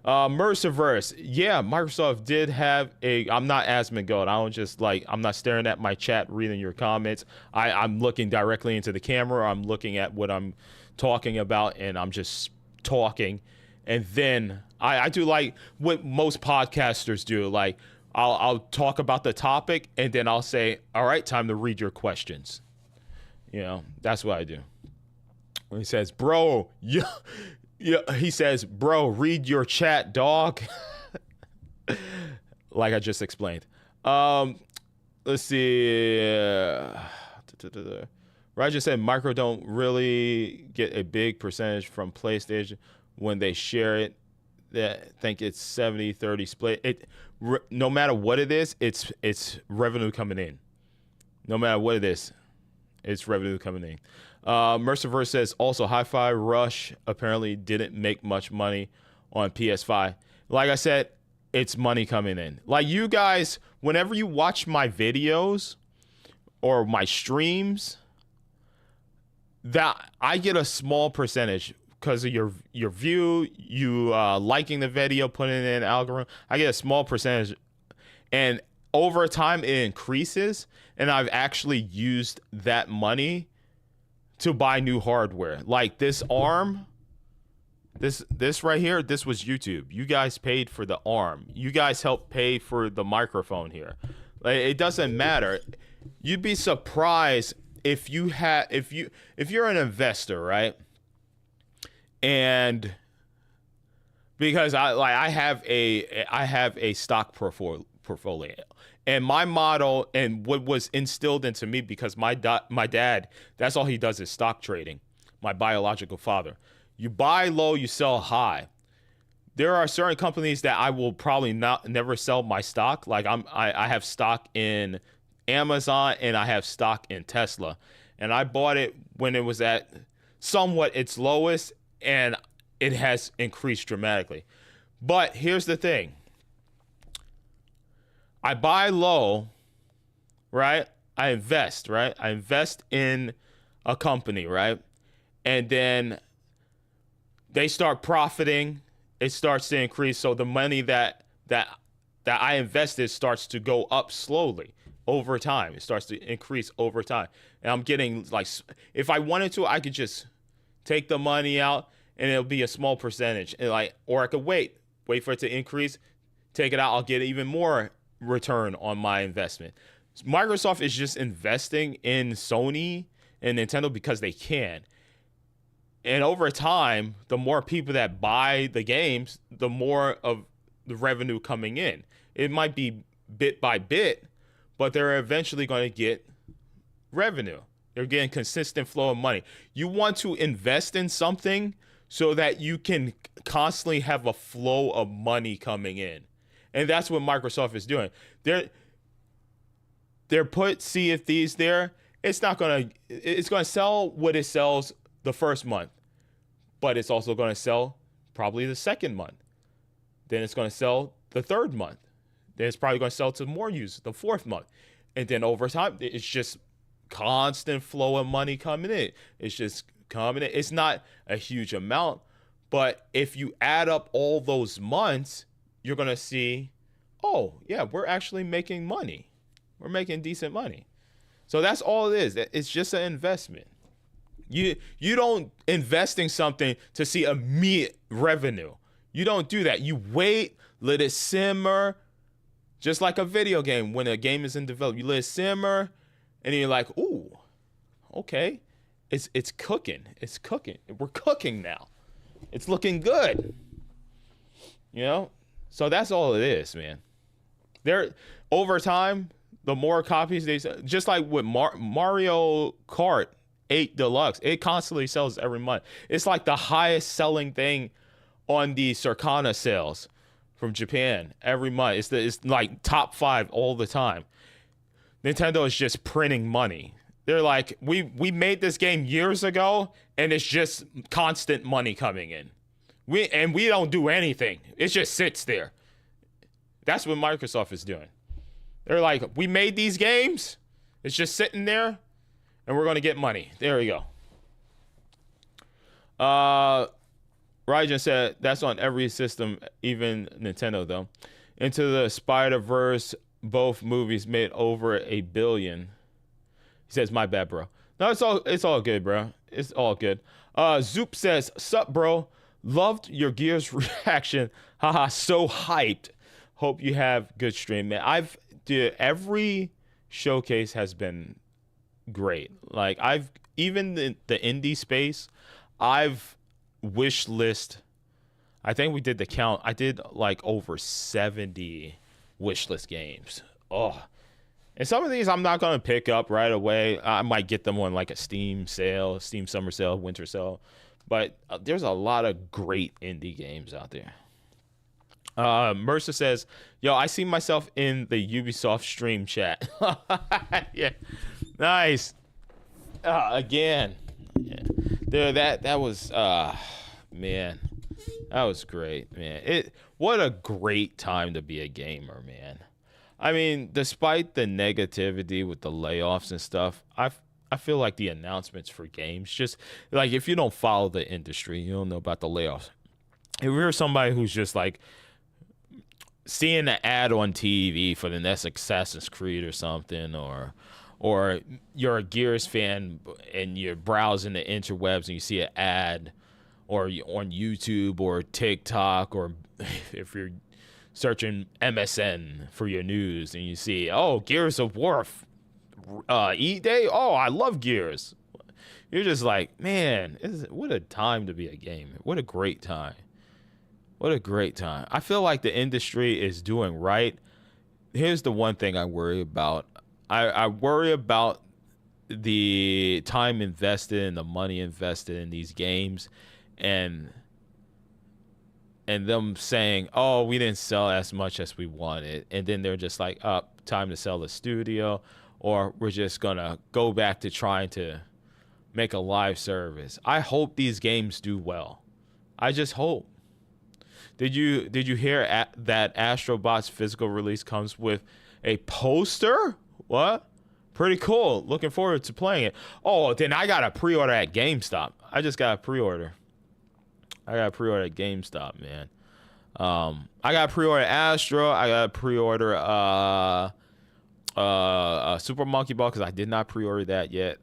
Merciverse, yeah, Microsoft did have I'm not Asmongold. I'm not staring at my chat, reading your comments. I'm looking directly into the camera. I'm looking at what I'm talking about, and I'm just talking. And then I do like what most podcasters do. Like, I'll talk about the topic, and then I'll say, all right, time to read your questions. You know, that's what I do. When he says, bro, yeah, he says, bro, read your chat, dog. Like I just explained. Let's see. Roger said Micro don't really get a big percentage from PlayStation when they share it. I think it's 70-30 split. No matter what it is, it's revenue coming in. No matter what it is, it's revenue coming in. Merciverse says also Hi-Fi Rush apparently didn't make much money on PS5. Like I said, it's money coming in. Like you guys, whenever you watch my videos or my streams, that I get a small percentage because of your view, you liking the video, putting it in algorithm. I get a small percentage, and over time it increases, and I've actually used that money to buy new hardware. Like this arm, this right here, this was YouTube. You guys paid for the arm. You guys helped pay for the microphone here. Like, it doesn't matter. You'd be surprised if you're an investor, right? And because I have a stock portfolio. And my model and what was instilled into me, because my dad, that's all he does is stock trading, my biological father. You buy low, you sell high. There are certain companies that I will probably never sell my stock. Like I have stock in Amazon and I have stock in Tesla. And I bought it when it was at somewhat its lowest, and it has increased dramatically. But here's the thing. I buy low, right? I invest, right? I invest in a company, right? And then they start profiting. It starts to increase. So the money that I invested starts to go up slowly over time. It starts to increase over time. And I'm getting, like, if I wanted to, I could just take the money out and it'll be a small percentage. And or I could wait for it to increase, take it out. I'll get even more return on my investment. Microsoft is just investing in Sony and Nintendo because they can. And over time, the more people that buy the games, the more of the revenue coming in. It might be bit by bit, but they're eventually going to get revenue. They're getting consistent flow of money. You want to invest in something so that you can constantly have a flow of money coming in. And that's what Microsoft is doing. They're put Sea of Thieves there. It's going to sell what it sells the first month, but it's also going to sell probably the second month. Then it's going to sell the third month. Then it's probably going to sell to more users the fourth month. And then over time, it's just constant flow of money coming in. It's just coming in. It's not a huge amount, But if you add up all those months, you're going to see, oh, yeah, we're actually making money. We're making decent money. So that's all it is. It's just an investment. You don't invest in something to see immediate revenue. You don't do that. You wait, let it simmer, just like a video game. When a game is in development, you let it simmer, and then you're like, ooh, okay, it's cooking. It's cooking. We're cooking now. It's looking good. You know? So that's all it is, man. Over time, the more copies they sell, just like with Mario Kart 8 Deluxe, it constantly sells every month. It's like the highest selling thing on the Circana sales from Japan every month. It's like top 5 all the time. Nintendo is just printing money. They're like, we made this game years ago, and it's just constant money coming in. We don't do anything. It just sits there. That's what Microsoft is doing. They're like, we made these games. It's just sitting there, and we're going to get money. There we go. Raijin said, that's on every system, even Nintendo, though. Into the Spider-Verse, both movies made over $1 billion. He says, my bad, bro. No, it's all good, bro. It's all good. Zoop says, sup, bro. Loved your Gears reaction. Haha, so hyped. Hope you have good stream, man. Every showcase has been great. Like, even the indie space, I've wish list. I think we did the count. I did like over 70 wish list games. Oh, and some of these I'm not going to pick up right away. I might get them on like a Steam sale, Steam summer sale, winter sale. But there's a lot of great indie games out there. Mercer says, yo, I see myself in the Ubisoft stream chat. Yeah. Nice. Again. Yeah. Dude, that was, man. That was great, man. What a great time to be a gamer, man. I mean, despite the negativity with the layoffs and stuff, I feel like the announcements for games, just like if you don't follow the industry, you don't know about the layoffs. If you're somebody who's just like seeing an ad on TV for the next Assassin's Creed or something, or you're a Gears fan and you're browsing the interwebs and you see an ad, or on YouTube or TikTok, or if you're searching MSN for your news and you see, oh, Gears of War E-Day, oh, I love Gears. You're just like, man, what a time to be a gamer. What a great time. What a great time. I feel like the industry is doing right. Here's the one thing I worry about. I worry about the time invested and the money invested in these games, and them saying, oh, we didn't sell as much as we wanted. And then they're just like, time to sell the studio, or we're just going to go back to trying to make a live service. I hope these games do well. I just hope. Did you hear that Astro Bot's physical release comes with a poster? What? Pretty cool. Looking forward to playing it. Oh, then I got a pre-order at GameStop. I just got a pre-order. I got a pre-order at GameStop, man. I got a pre-order Astro. I got a pre-order Super Monkey Ball because I did not pre-order that yet.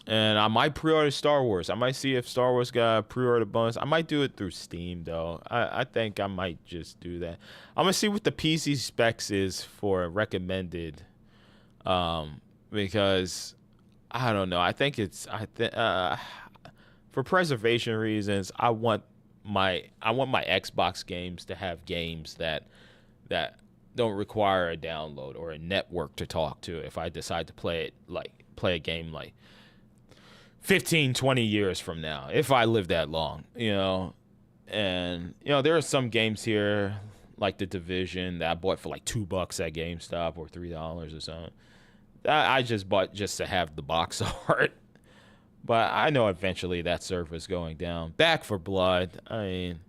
And I might pre-order Star Wars. I might see if Star Wars got a pre-order bonus. I might do it through Steam, though. I think I might just do that. I'm going to see what the PC specs is for recommended. Because, I don't know. I think it's... for preservation reasons, I want my Xbox games to have games that don't require a download or a network to talk to if I decide to play a game like 15, 20 years from now, if I live that long, you know. And, you know, there are some games here, like The Division, that I bought for like $2 at GameStop or $3 or something. I just bought just to have the box art. But I know eventually that server is going down. Back for Blood, I mean,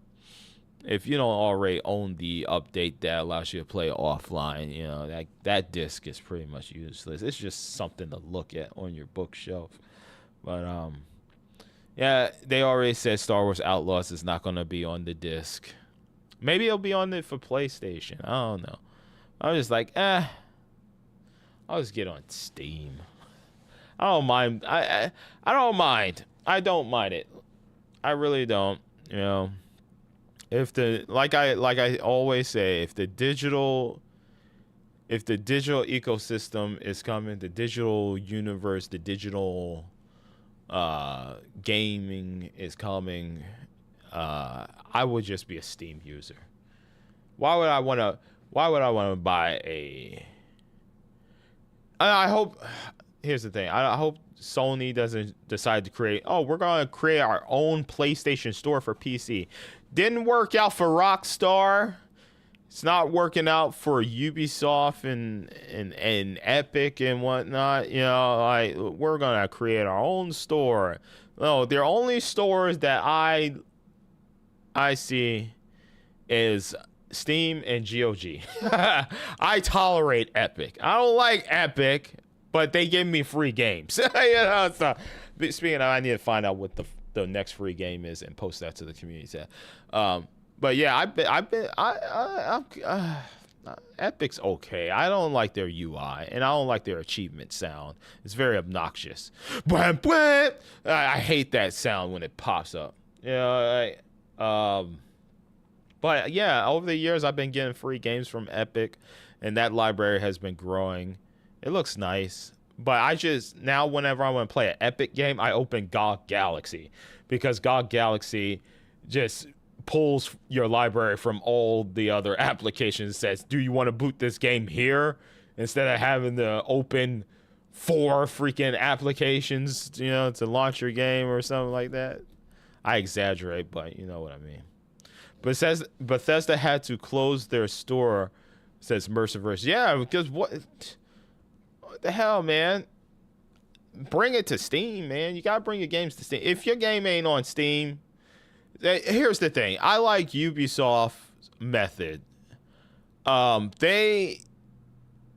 if you don't already own the update that allows you to play offline, you know, that disc is pretty much useless. It's just something to look at on your bookshelf. But Yeah, they already said Star Wars Outlaws is not going to be on the disc. Maybe it'll be on it for PlayStation. I don't know. I was just like, I'll just get on Steam. I don't mind. I don't mind. I don't mind it. I really don't. You know, if the like I always say, if the digital ecosystem is coming, the digital universe, the digital gaming is coming, I would just be a Steam user. Why would I want to buy a? I hope. Here's the thing. I hope Sony doesn't decide to create. Oh, we're gonna create our own PlayStation Store for PC. Didn't work out for Rockstar. It's not working out for Ubisoft and Epic and whatnot. You know, like, we're gonna create our own store. No, the only stores that I see is Steam and GOG. I tolerate Epic. I don't like Epic, but they give me free games. You know, so speaking of, I need to find out what the next free game is and post that to the community tab. But yeah, Epic's okay. I don't like their UI, and I don't like their achievement sound. It's very obnoxious. I hate that sound when it pops up. You know, but yeah, over the years, I've been getting free games from Epic, and that library has been growing. It looks nice. But now whenever I want to play an Epic game, I open GOG Galaxy, because GOG Galaxy just pulls your library from all the other applications. Says, do you want to boot this game here, instead of having to open 4 freaking applications, you know, to launch your game or something like that. I exaggerate, but you know what I mean. But it says Bethesda had to close their store, says Merciverse. Yeah, because what the hell, man? Bring it to Steam, man. You gotta bring your games to Steam. If your game ain't on Steam, here's the thing. I like Ubisoft's method. They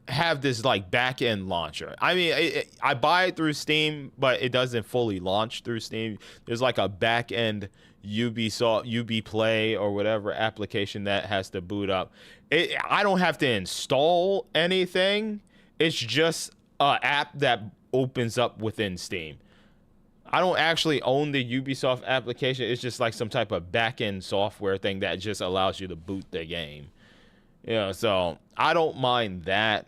have this like back-end launcher. I mean, I buy it through Steam, but it doesn't fully launch through Steam. There's like a back-end Ubisoft, Ubiplay or whatever application that has to boot up. I don't have to install anything. It's just an app that opens up within Steam. I don't actually own the Ubisoft application. It's just like some type of back-end software thing that just allows you to boot the game. You know, so I don't mind that.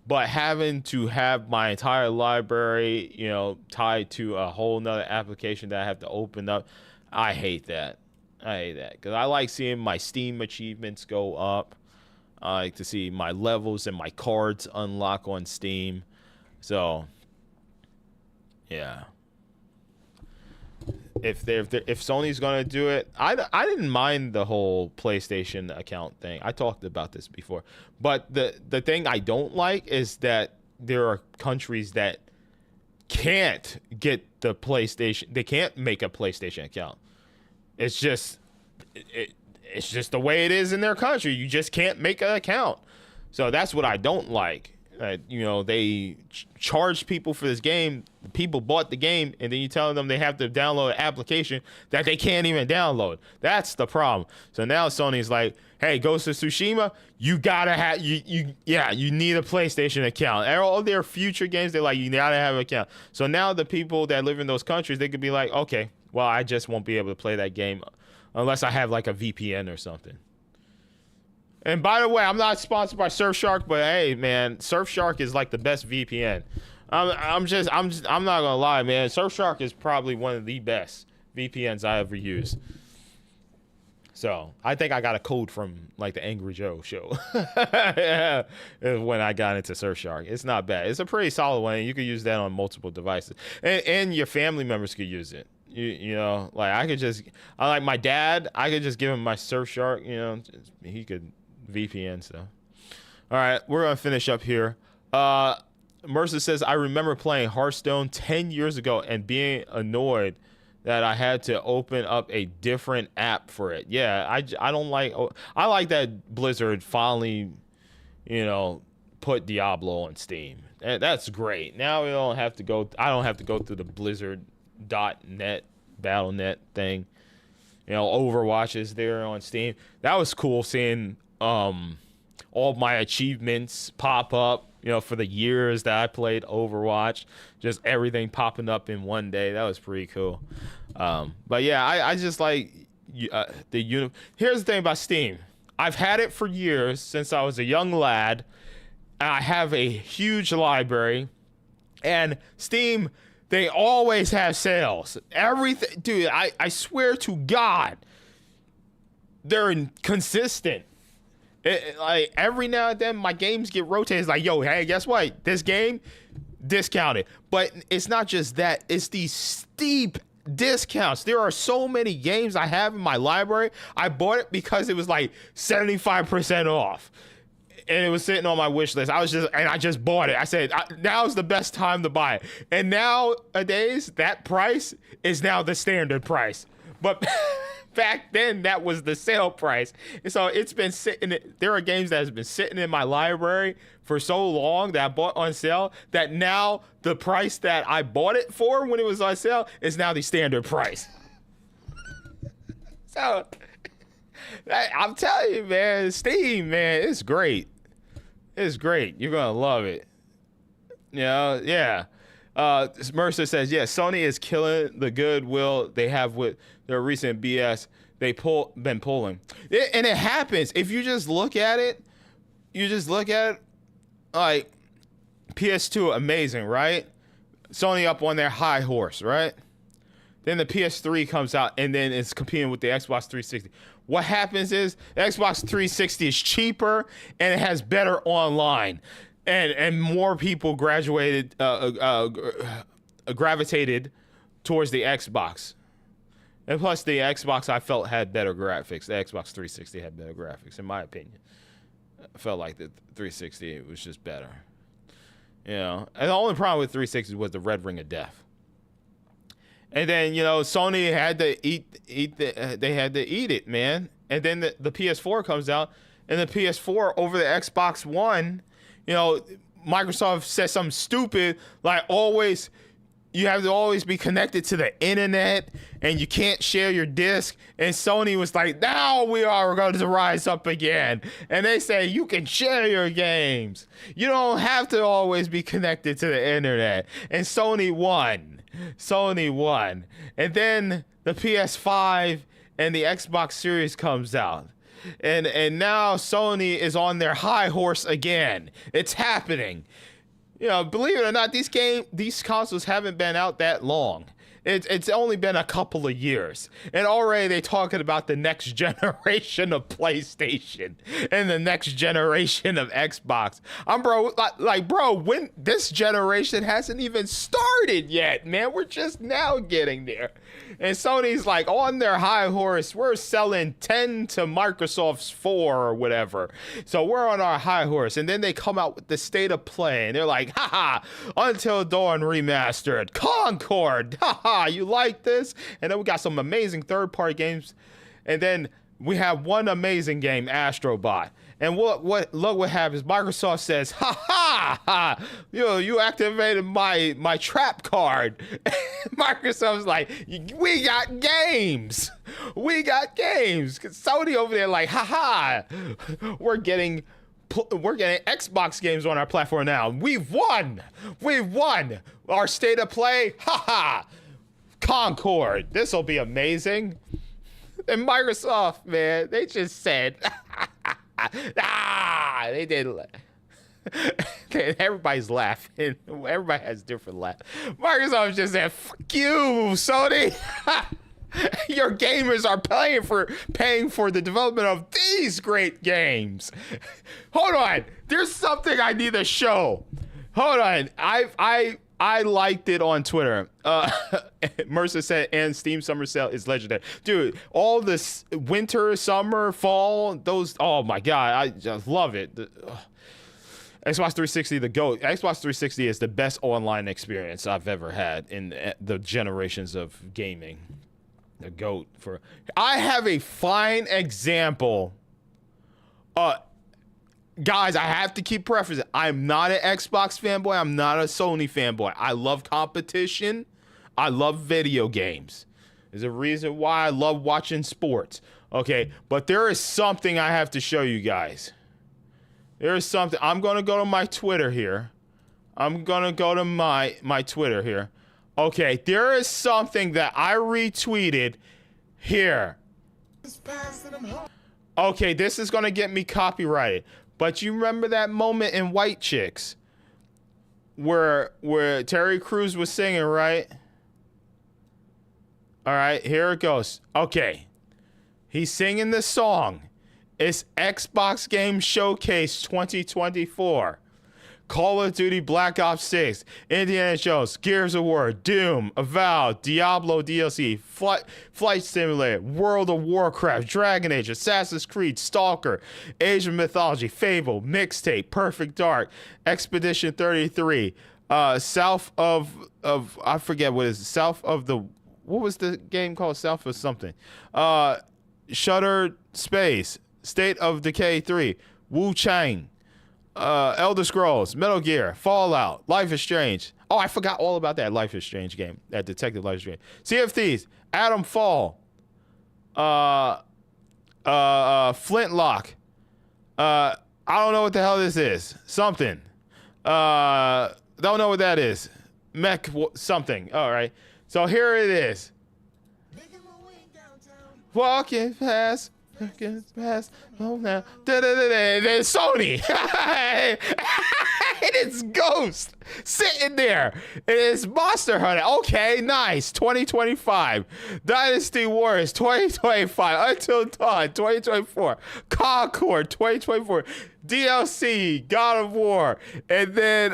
But having to have my entire library, you know, tied to a whole nother application that I have to open up, I hate that. I hate that. Because I like seeing my Steam achievements go up. I like to see my levels and my cards unlock on Steam. So, yeah. If Sony's gonna do it, I didn't mind the whole PlayStation account thing. I talked about this before, but the thing I don't like is that there are countries that can't get the PlayStation. They can't make a PlayStation account. It's just the way it is in their country. You just can't make an account. So that's what I don't like. You know, they charge people for this game. People bought the game, and then you tell them they have to download an application that they can't even download. That's the problem. So now Sony's like, hey, Ghost of Tsushima, you gotta have you need a PlayStation account. All their future games, they're like, you gotta have an account. So now the people that live in those countries, they could be like, okay, well, I just won't be able to play that game unless I have like a VPN or something. And by the way, I'm not sponsored by Surfshark, but hey, man, Surfshark is like the best VPN. I'm not gonna lie, man. Surfshark is probably one of the best VPNs I ever used. So I think I got a code from like the Angry Joe show when I got into Surfshark. It's not bad. It's a pretty solid one. You could use that on multiple devices, and your family members could use it. You know, like I like my dad. I could just give him my Surfshark. You know, he could VPN stuff. All right, we're gonna finish up here. Mercer says, I remember playing Hearthstone 10 years ago and being annoyed that I had to open up a different app for it. Yeah, I don't like. I like that Blizzard finally, you know, put Diablo on Steam. And that's great. Now we don't have to go. I don't have to go through the Blizzard.net Battle.net thing. You know, Overwatch is there on Steam. That was cool seeing all my achievements pop up, you know, for the years that I played Overwatch. Just everything popping up in one day. That was pretty cool. But yeah, I just like the Here's the thing about Steam. I've had it for years, since I was a young lad. And I have a huge library. And Steam, they always have sales. Everything, dude, I swear to God, they're consistent. Like every now and then, my games get rotated. It's like, yo, hey, guess what? This game discounted. But it's not just that. It's these steep discounts. There are so many games I have in my library. I bought it because it was like 75% off. And it was sitting on my wish list. I just bought it. I said, now's the best time to buy it. And nowadays, that price is now the standard price. But back then, that was the sale price. And so it's been sitting. There are games that has been sitting in my library for so long that I bought on sale that now the price that I bought it for when it was on sale is now the standard price. So I'm telling you, man, Steam, man, it's great. It's great. You're gonna love it. You know, yeah. Mercer says, yeah, Sony is killing the goodwill they have with their recent BS been pulling. And it happens. If you just look at it, like PS2, amazing, right? Sony up on their high horse, right? Then the PS3 comes out, and then it's competing with the Xbox 360. What happens is the Xbox 360 is cheaper, and it has better online, and more people gravitated towards the Xbox. And plus, the Xbox I felt had better graphics. The Xbox 360 had better graphics, in my opinion. I felt like the 360 was just better. You know, and the only problem with 360 was the red ring of death. And then, you know, Sony had to they had to eat it, man. And then the PS4 comes out, and the PS4 over the Xbox One, you know, Microsoft says something stupid like you have to always be connected to the internet, and you can't share your disc. And Sony was like, now we are going to rise up again. And they say you can share your games. You don't have to always be connected to the internet. And Sony won. And then the PS5 and the Xbox Series comes out. And now Sony is on their high horse again. It's happening. You know, believe it or not, these consoles haven't been out that long. It's only been a couple of years, and already they talking about the next generation of PlayStation and the next generation of Xbox. Bro, when this generation hasn't even started yet, man. We're just now getting there. And Sony's like on their high horse. We're selling 10 to Microsoft's 4 or whatever. So we're on our high horse. And then they come out with the state of play, and they're like, haha, Until Dawn remastered, Concord, haha, you like this? And then we got some amazing third-party games. And then we have one amazing game, Astrobot. And look what happens. Microsoft says, ha, you activated my trap card. Microsoft's like, we got games. Sony over there like, we're getting Xbox games on our platform now. We've won. Our state of play, Concord. This will be amazing. And Microsoft, man, they just said, they didn't. Everybody's laughing. Everybody has different laughs. Microsoft just said, fuck you, Sony. Your gamers are paying for the development of these great games. Hold on. There's something I need to show. Hold on. I liked it on Twitter. Mercer said, and Steam Summer Sale is legendary. Dude, all this winter, summer, fall, those, oh my God, I just love it. Xbox 360, the GOAT. Xbox 360 is the best online experience I've ever had in the generations of gaming. The GOAT for. I have a fine example. Guys, I have to keep preferencing. I'm not an Xbox fanboy. I'm not a Sony fanboy. I love competition. I love video games. There's a reason why I love watching sports. Okay, but there is something I have to show you guys. There is something. I'm going to go to my Twitter here. I'm going to go to my Twitter here. Okay, there is something that I retweeted here. Okay, this is going to get me copyrighted. But you remember that moment in White Chicks where Terry Crews was singing, right? All right, here it goes. Okay. He's singing this song. It's Xbox Game Showcase 2024. Call of Duty Black Ops 6, Indiana Jones, Gears of War, Doom, Avowed, Diablo DLC, Flight Simulator, World of Warcraft, Dragon Age, Assassin's Creed, Stalker, Asian Mythology, Fable, Mixtape, Perfect Dark, Expedition 33, South of I forget what is it, South of the, what was the game called? South of something. Shuttered Space, State of Decay 3, Wu Chang, Elder Scrolls, Metal Gear, Fallout, Life is Strange. Oh, I forgot all about that Life is Strange game, that Detective Life is Strange. Sea of Thieves, Atom Fall, Flintlock. I don't know what the hell this is. Something. Don't know what that is. Mech something. All right. So here it is. Walking past. Oh now, there's Sony. It's Ghost sitting there. It is Monster Hunter. Okay, nice. 2025, Dynasty Warriors 2025, Until Dawn 2024, Concord 2024, DLC, God of War, and then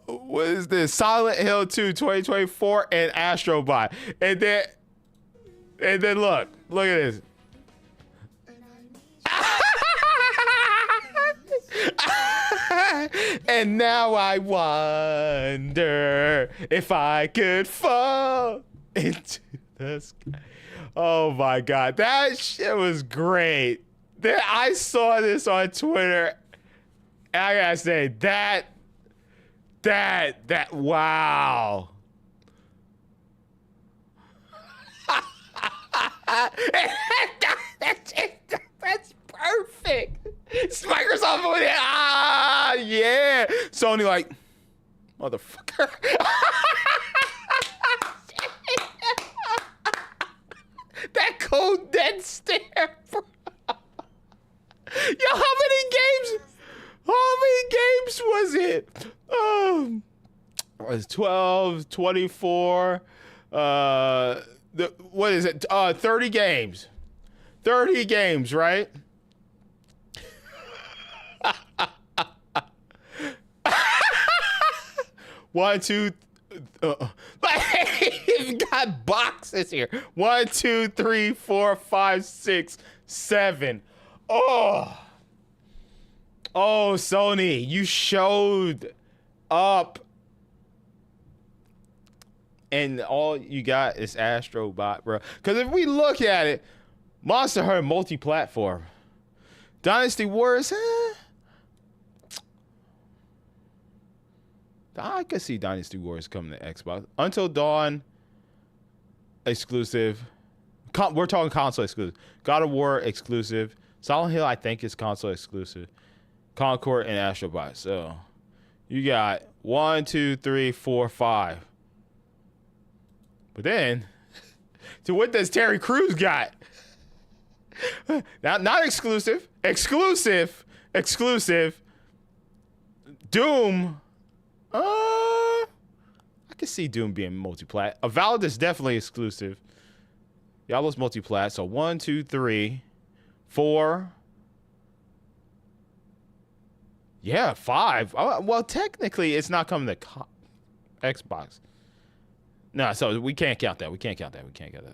what is this? Silent Hill 2 2024 and Astrobot, and then look at this. And now I wonder if I could fall into the sky. Oh my God, that shit was great. I saw this on Twitter. And I gotta say that wow. That's perfect. It's Microsoft with it. Ah, yeah. Sony like, motherfucker. That cold dead stare. Yo, how many games was it? It was 12, 24. What is it? 30 games. 30 games, right? One, two. You've got boxes here. 1, 2, 3, 4, 5, 6, 7. Oh, Sony, you showed up, and all you got is Astrobot, bro. Because if we look at it, Monster Hunter multi-platform, Dynasty Warriors. I could see Dynasty Warriors coming to Xbox. Until Dawn, exclusive. We're talking console exclusive. God of War exclusive. Silent Hill, I think, is console exclusive. Concord and Astrobot. So you got 1, 2, 3, 4, 5. But then, so what does Terry Crews got? Not exclusive. Exclusive. Doom. I can see Doom being multi-plat. Avowed is definitely exclusive. Diablo's multi-plat. So 1, 2, 3, 4. Yeah, 5. Well, technically, it's not coming to Xbox. No, so we can't count that.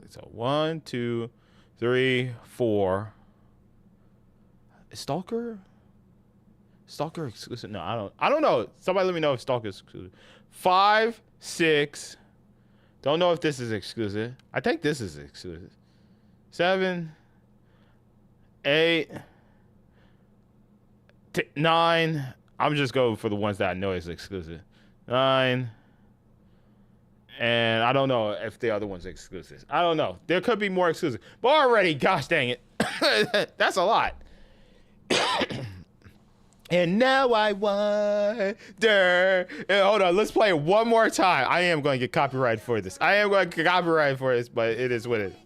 So 1, 2, 3, 4. Is Stalker exclusive? No, I don't know. Somebody let me know if Stalker is exclusive. 5, 6. Don't know if this is exclusive. I think this is exclusive. 7, 8, 9. I'm just going for the ones that I know is exclusive. 9, And I don't know if the other one's exclusive. I don't know. There could be more exclusive. But already, gosh dang it. That's a lot. And now I wonder. Hold on, let's play it one more time. I am going to get copyrighted for this. I am going to get copyrighted for this, but it is what it is.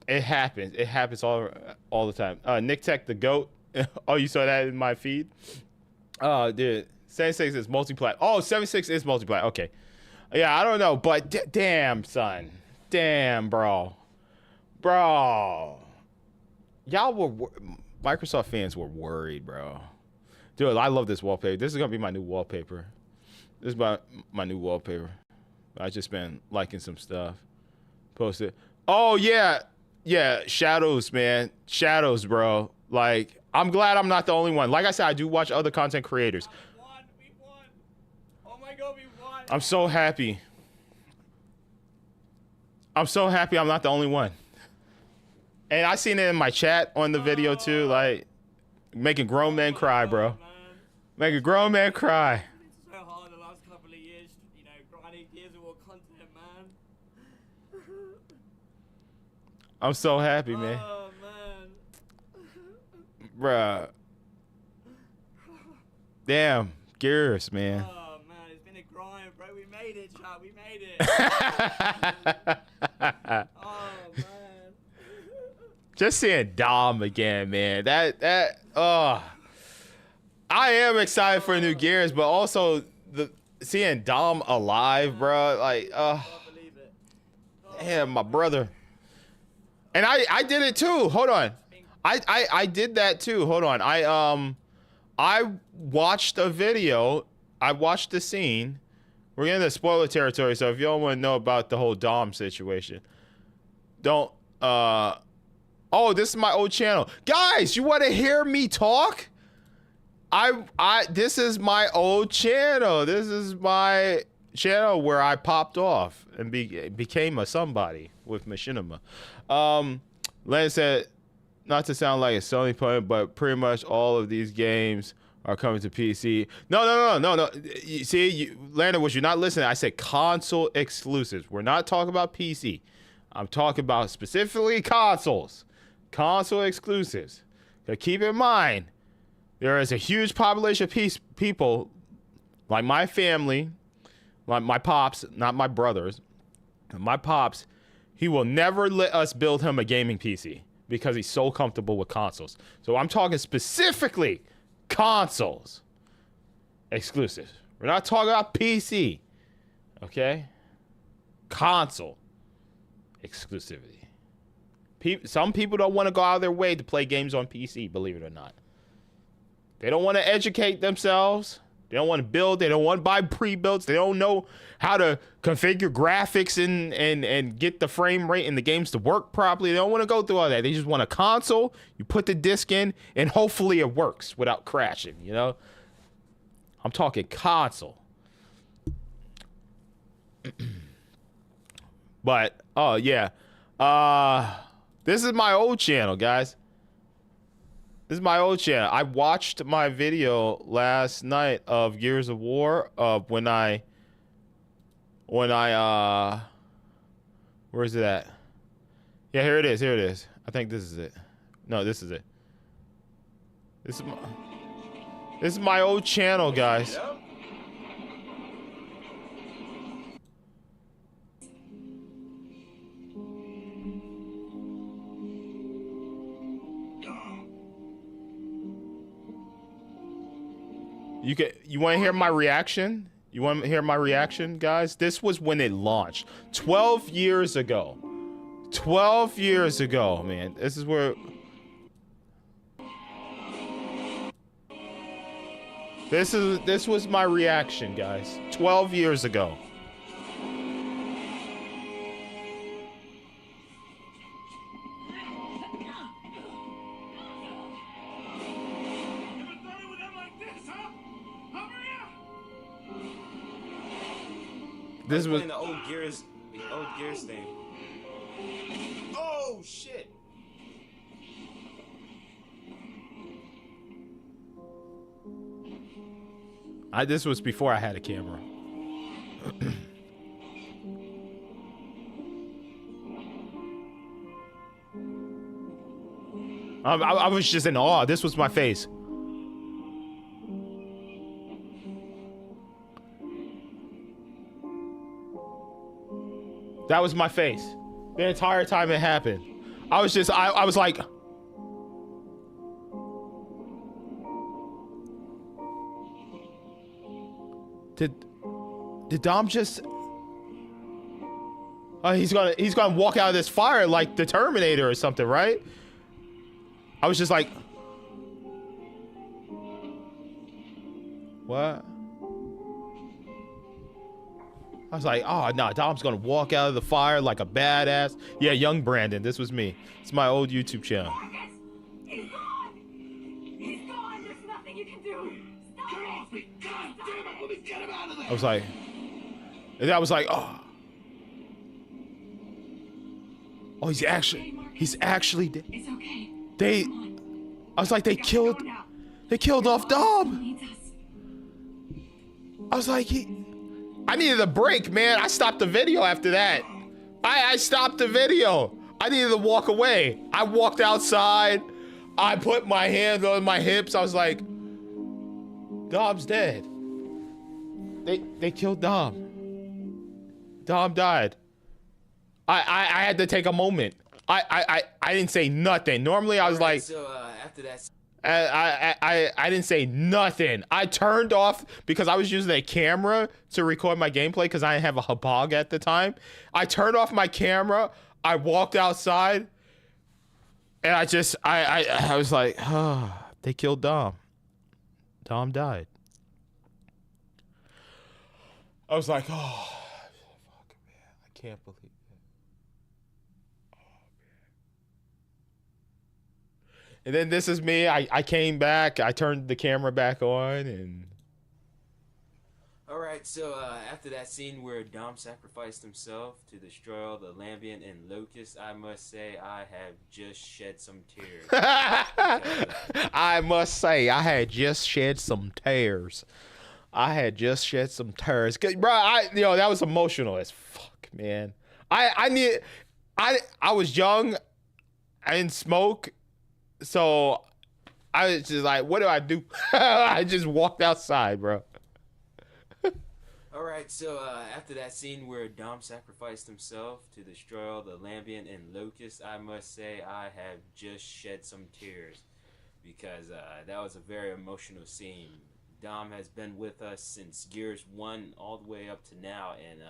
It happens. It happens all the time. Nick Tech the GOAT. Oh, you saw that in my feed? Oh, dude. 76 is multi-plat. Oh, 76 is multi-plat. Okay. Yeah, I don't know, but damn, son. Damn, bro. Bro. Y'all were... Microsoft fans were worried, bro. Dude, I love this wallpaper. This is going to be my new wallpaper. This is my new wallpaper. I just been liking some stuff. Posted. Oh, yeah. Yeah, Shadows, man. Shadows, bro. Like, I'm glad I'm not the only one. Like I said, I do watch other content creators. We won. Oh my god, we won. I'm so happy. I'm so happy I'm not the only one. And I seen it in my chat on the video too, like making grown men cry, bro. Making grown men cry. It's so hard the last couple of years, you know, grinding Gears of War content, man. I'm so happy, man. Oh man. Bruh. Damn, Gears, man. Oh man, it's been a grind, bro. We made it, chat. We made it. Oh man. Just seeing Dom again, man. I am excited for new Gears, but also seeing Dom alive, bro. Like, damn, my brother. And I did it too. Hold on. I did that too. Hold on. I watched a video. I watched the scene. We're in the spoiler territory, so if y'all want to know about the whole Dom situation, don't oh, this is my old channel. Guys, you want to hear me talk? This is my old channel. This is my channel where I popped off and became a somebody with Machinima. Len said, not to sound like a Sony point, but pretty much all of these games are coming to PC. No. You see, Landon, was you not listening? I said console exclusives. We're not talking about PC. I'm talking about specifically consoles. Console exclusives. Now keep in mind, there is a huge population of people, like my family, like my pops, not my brothers, my pops. He will never let us build him a gaming PC because he's so comfortable with consoles. So I'm talking specifically consoles exclusives. We're not talking about PC. Okay? Console exclusivity. Some people don't want to go out of their way to play games on PC, believe it or not. They don't want to educate themselves. They don't want to build. They don't want to buy pre-builts. They don't know how to configure graphics and get the frame rate in the games to work properly. They don't want to go through all that. They just want a console. You put the disc in, and hopefully it works without crashing, you know? I'm talking console. But, oh, yeah. This is my old channel, guys. This is my old channel. I watched my video last night of Gears of War when I where is it at? Yeah, here it is. I think this is it. No, this is it. This is my old channel, guys. You want to hear my reaction? You want to hear my reaction, guys? This was when it launched 12 years ago. 12 years ago, man. This is where this was my reaction, guys. 12 years ago. This was playing the old Gears thing. Oh shit! This was before I had a camera. I was just in awe. This was my face. That was my face. The entire time it happened. I was just, I was like. Did Dom just? Oh, he's gonna walk out of this fire like the Terminator or something, right? I was just like, what? I was like, oh no, Dom's gonna walk out of the fire like a badass. Yeah, young Brandon, this was me. It's my old YouTube channel. He's gone! He's gone! There's nothing you can do! Stop it! Off me! God damn it! Let me get him out of there! I was like, and I was like, oh. Oh, he's actually dead. It's okay. I was like, they killed off Dom. I was like, I needed a break, man. I stopped the video after that. I stopped the video. I needed to walk away. I walked outside. I put my hands on my hips. I was like, Dom's dead. They killed Dom. Dom died. I had to take a moment. I didn't say nothing. Normally I was like, so after that, I didn't say nothing. I turned off because I was using a camera to record my gameplay because I didn't have a Habog at the time. I turned off my camera. I walked outside, and I was like, oh, they killed Dom. Dom died. I was like, oh, fuck, man, I can't believe it. And then this is me. I came back. I turned the camera back on, and all right. So after that scene where Dom sacrificed himself to destroy all the Lambient and Locust, I must say I have just shed some tears. I must say I had just shed some tears. I had just shed some tears, bro. That was emotional as fuck, man. I was young. I didn't smoke. So I was just like, what do I do? I just walked outside, bro. All right, so after that scene where Dom sacrificed himself to destroy all the Lambient and Locust, I must say I have just shed some tears because that was a very emotional scene. Dom has been with us since Gears 1 all the way up to now, and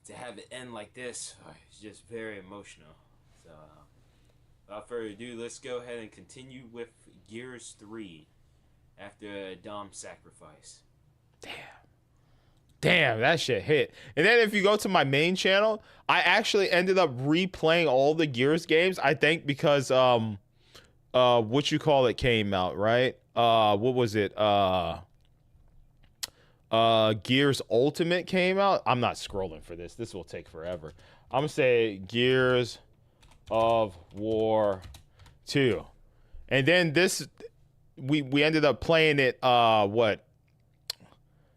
to have it end like this, it's just very emotional. So without further ado, let's go ahead and continue with Gears 3 after Dom's sacrifice. Damn, that shit hit. And then if you go to my main channel, I actually ended up replaying all the Gears games, I think because what you call it came out, right? What was it? Gears Ultimate came out. I'm not scrolling for this. This will take forever. I'm gonna say Gears of War 2. And then this we ended up playing it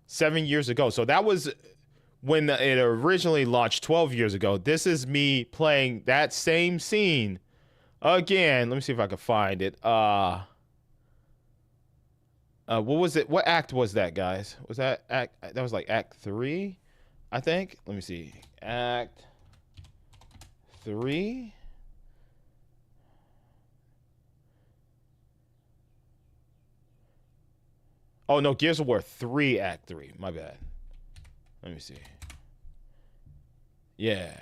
7 years ago. So that was when it originally launched 12 years ago. This is me playing that same scene again. Let me see if I can find it. What was it? What act was that, guys? Was that act? That was like Act 3, I think. Let me see. Act 3. Oh no, Gears of War 3, Act 3. My bad. Let me see. Yeah.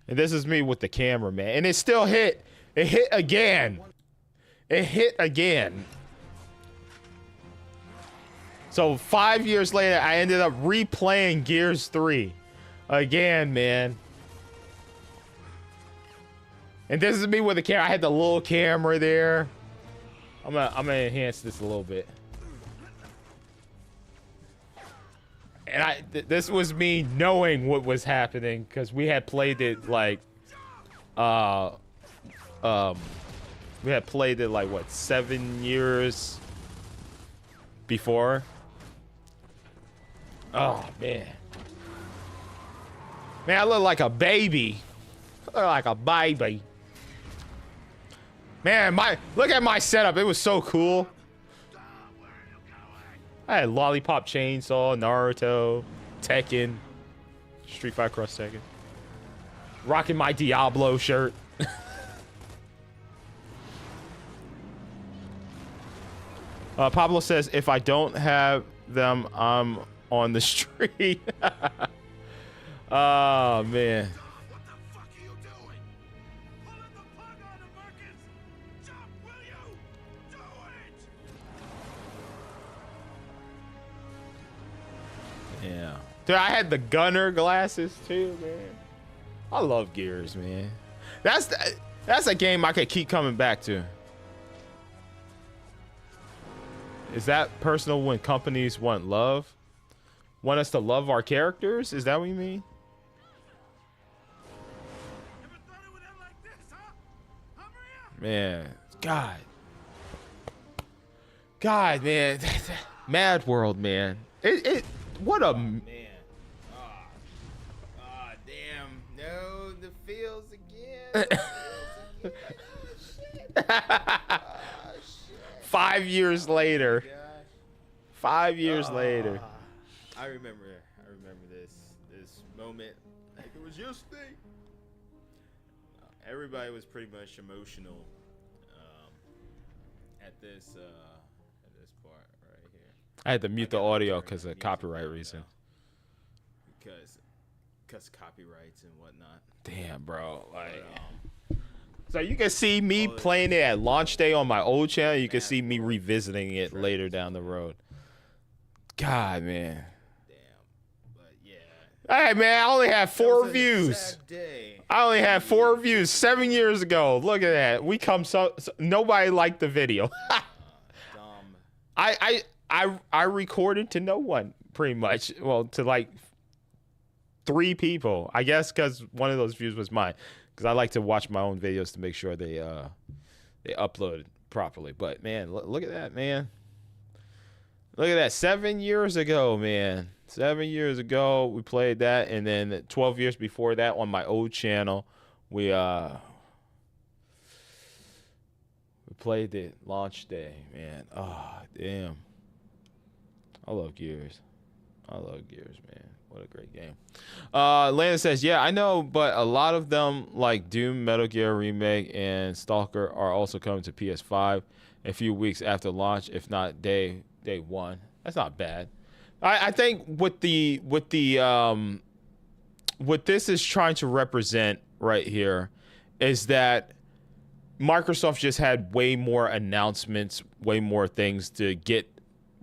And this is me with the camera, man. And it still hit. It hit again. It hit again. So 5 years later, I ended up replaying Gears 3 again, man. And this is me with the camera. I had the little camera there. I'm gonna enhance this a little bit. And this was me knowing what was happening because we had played it like, what, 7 years before. Oh man, I look like a baby. I look like a baby. Man, look at my setup. It was so cool. I had Lollipop Chainsaw, Naruto, Tekken, Street Fighter Cross Tekken. Rocking my Diablo shirt. Pablo says, if I don't have them, I'm on the street. Oh, man. Yeah. Dude, I had the gunner glasses too, man. I love Gears, man. That's a game I could keep coming back to. Is that personal when companies want love? Want us to love our characters? Is that what you mean? Man, God, man, Mad World, man. What a man. Damn. No, the feels again. 5 years later. 5 years later. I remember this moment like it was yesterday. Everybody was pretty much emotional at this part right here. I had to mute the audio because of copyright reasons. Because copyrights and whatnot. Damn, bro. Like, so you can see me playing it at launch day on my old channel. You can see me revisiting it later down the road. God, man. Hey, man, I only have 4 views. I only had 4 views 7 years ago. Look at that. We come so nobody liked the video. I recorded to no one, pretty much. Well, to like 3 people. I guess because one of those views was mine. Because I like to watch my own videos to make sure they upload properly. But, man, look at that, man. Look at that. 7 years ago, man. 7 years ago, we played that, and then 12 years before that on my old channel, we played it launch day, man. Oh, damn. I love Gears. I love Gears, man. What a great game. Landon says, yeah, I know, but a lot of them, like Doom, Metal Gear Remake, and Stalker, are also coming to PS5 a few weeks after launch, if not day one. That's not bad. I think what this is trying to represent right here is that Microsoft just had way more announcements, way more things to get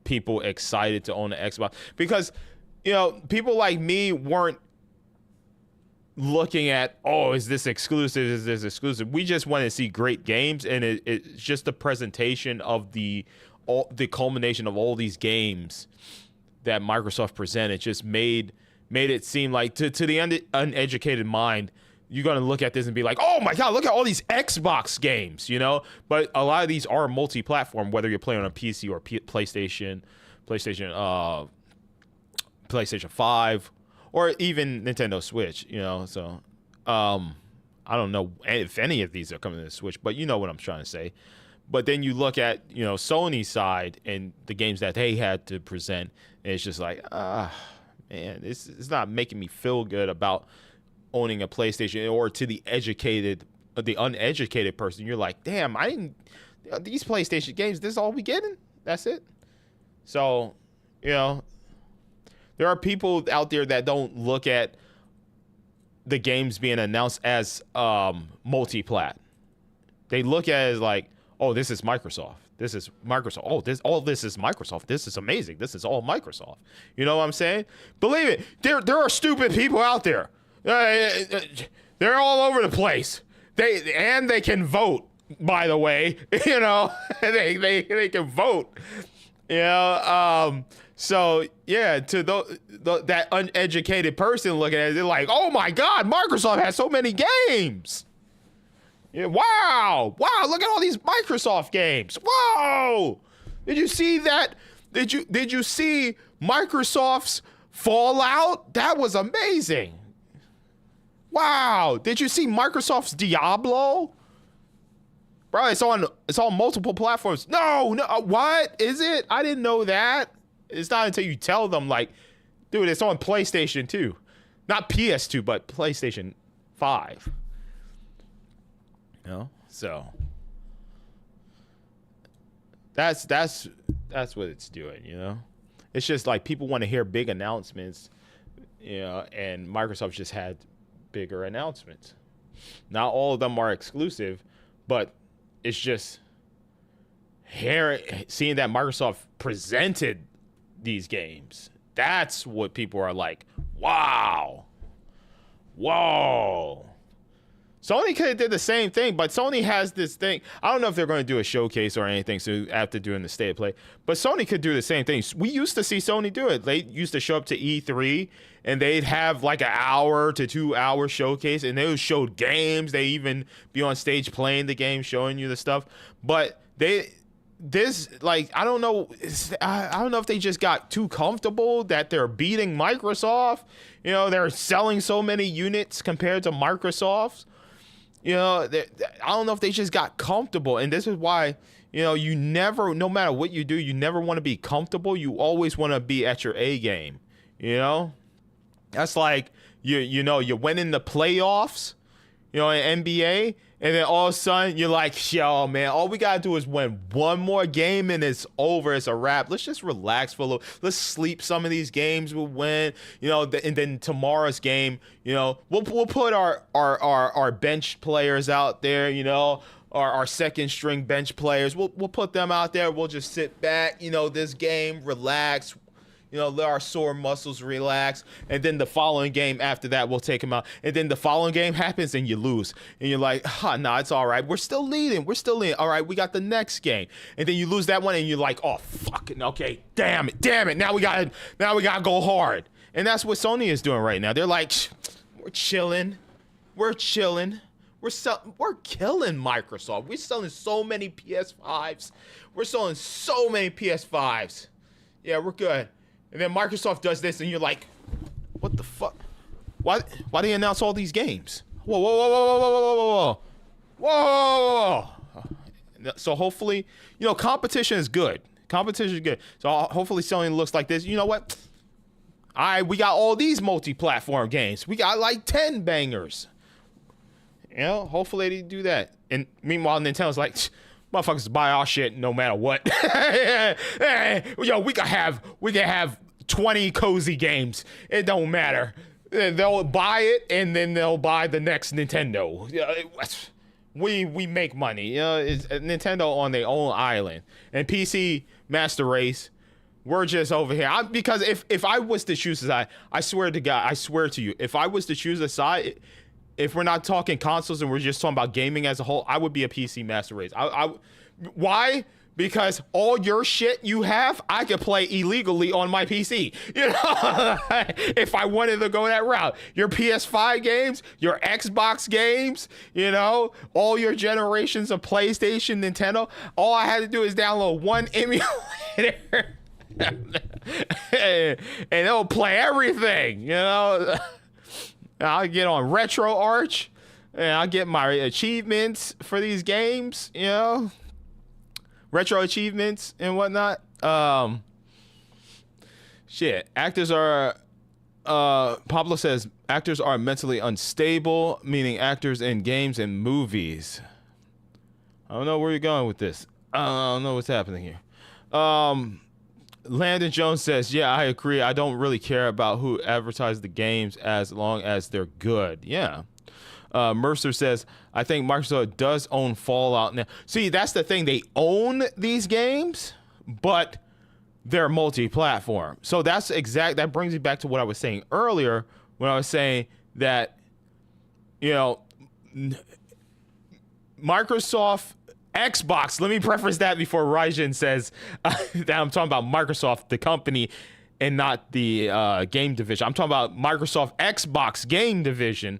people excited to own an Xbox. Because, you know, people like me weren't looking at, oh, is this exclusive? Is this exclusive? We just want to see great games, and it's just a presentation of the culmination of all these games that Microsoft presented. Just made it seem like to the uneducated mind, you're going to look at this and be like, oh my God, look at all these Xbox games, you know? But a lot of these are multi-platform, whether you're playing on a PC or PlayStation 5, or even Nintendo Switch, you know? So, I don't know if any of these are coming to the Switch, but you know what I'm trying to say. But then you look at, you know, Sony's side and the games that they had to present, and it's just like, man, it's not making me feel good about owning a PlayStation. Or to the uneducated person, you're like, damn, these PlayStation games, this is all we getting? That's it? So, you know, there are people out there that don't look at the games being announced as multi-plat. They look at it as like, oh, this is Microsoft. This is Microsoft. Oh, this is Microsoft. This is amazing. This is all Microsoft. You know what I'm saying? Believe it, there are stupid people out there. They're all over the place. They can vote, by the way. You know, they can vote. So yeah, to that uneducated person looking at it, they're like, oh my God, Microsoft has so many games. Yeah, wow, look at all these Microsoft games. Whoa, did you see that? Did you see Microsoft's Fallout? That was amazing. Wow, did you see Microsoft's Diablo? Bro, it's on multiple platforms. No, what is it? I didn't know that. It's not until you tell them, like, dude, it's on PlayStation 2. Not PS2, but PlayStation 5. You know? So that's what it's doing, you know? It's just like people want to hear big announcements, you know, and Microsoft just had bigger announcements. Not all of them are exclusive, but it's just seeing that Microsoft presented these games. That's what people are like, wow. Whoa. Sony could have did the same thing, but Sony has this thing. I don't know if they're going to do a showcase or anything soon after doing the state of play, but Sony could do the same thing. We used to see Sony do it. They used to show up to E3 and they'd have like an hour to 2 hour showcase, and they would show games. They even be on stage playing the game, showing you the stuff. But I don't know if they just got too comfortable that they're beating Microsoft. You know, they're selling so many units compared to Microsoft's. You know, I don't know if they just got comfortable. And this is why, you know, you never, no matter what you do, you never want to be comfortable. You always want to be at your A game. You know, that's like, you're winning the playoffs, you know, in NBA. And then all of a sudden you're like, yo, man, all we got to do is win one more game and it's over. It's a wrap. Let's just relax for a little. Let's sleep some of these games. We'll win, you know, and then tomorrow's game, you know, we'll put our bench players out there, you know, our second string bench players. We'll put them out there. We'll just sit back, you know, this game, relax. You know, let our sore muscles relax. And then the following game after that, we'll take them out. And then the following game happens and you lose. And you're like, nah, it's all right. We're still leading. All right, we got the next game. And then you lose that one and you're like, oh, fucking, okay, damn it. Now we gotta go hard. And that's what Sony is doing right now. They're like, we're chilling. We're killing Microsoft. We're selling so many PS5s. Yeah, we're good. And then Microsoft does this, and you're like, what the fuck? Why they announce all these games? Whoa. So hopefully, you know, competition is good. So hopefully Sony looks like this. You know what? We got all these multi-platform games. We got like 10 bangers. You know, hopefully they do that. And meanwhile, Nintendo's like, motherfuckers buy our shit no matter what. Yo, we can have 20 cozy games. It don't matter. They'll buy it and then they'll buy the next Nintendo. We make money. You know, it's Nintendo on their own island. And PC Master Race, we're just over here. Because if I was to choose a side, I swear to you, if I was to choose a side, if we're not talking consoles and we're just talking about gaming as a whole, I would be a PC Master Race. Why? Because all your shit you have, I could play illegally on my PC. You know, if I wanted to go that route. Your PS5 games, your Xbox games, you know, all your generations of PlayStation, Nintendo, all I had to do is download one emulator and it'll play everything, you know. I'll get on RetroArch and I'll get my achievements for these games, you know, retro achievements and whatnot. Actors are, Pablo says, actors are mentally unstable, meaning actors in games and movies. I don't know where you're going with this. I don't know what's happening here. Landon Jones says, yeah, I agree. I don't really care about who advertises the games as long as they're good. Yeah. Mercer says, I think Microsoft does own Fallout now. See, that's the thing. They own these games, but they're multi-platform. So that brings me back to what I was saying earlier when I was saying that, you know, Microsoft Xbox. Let me preface that before Raijin says that I'm talking about Microsoft, the company, and not the game division. I'm talking about Microsoft Xbox game division.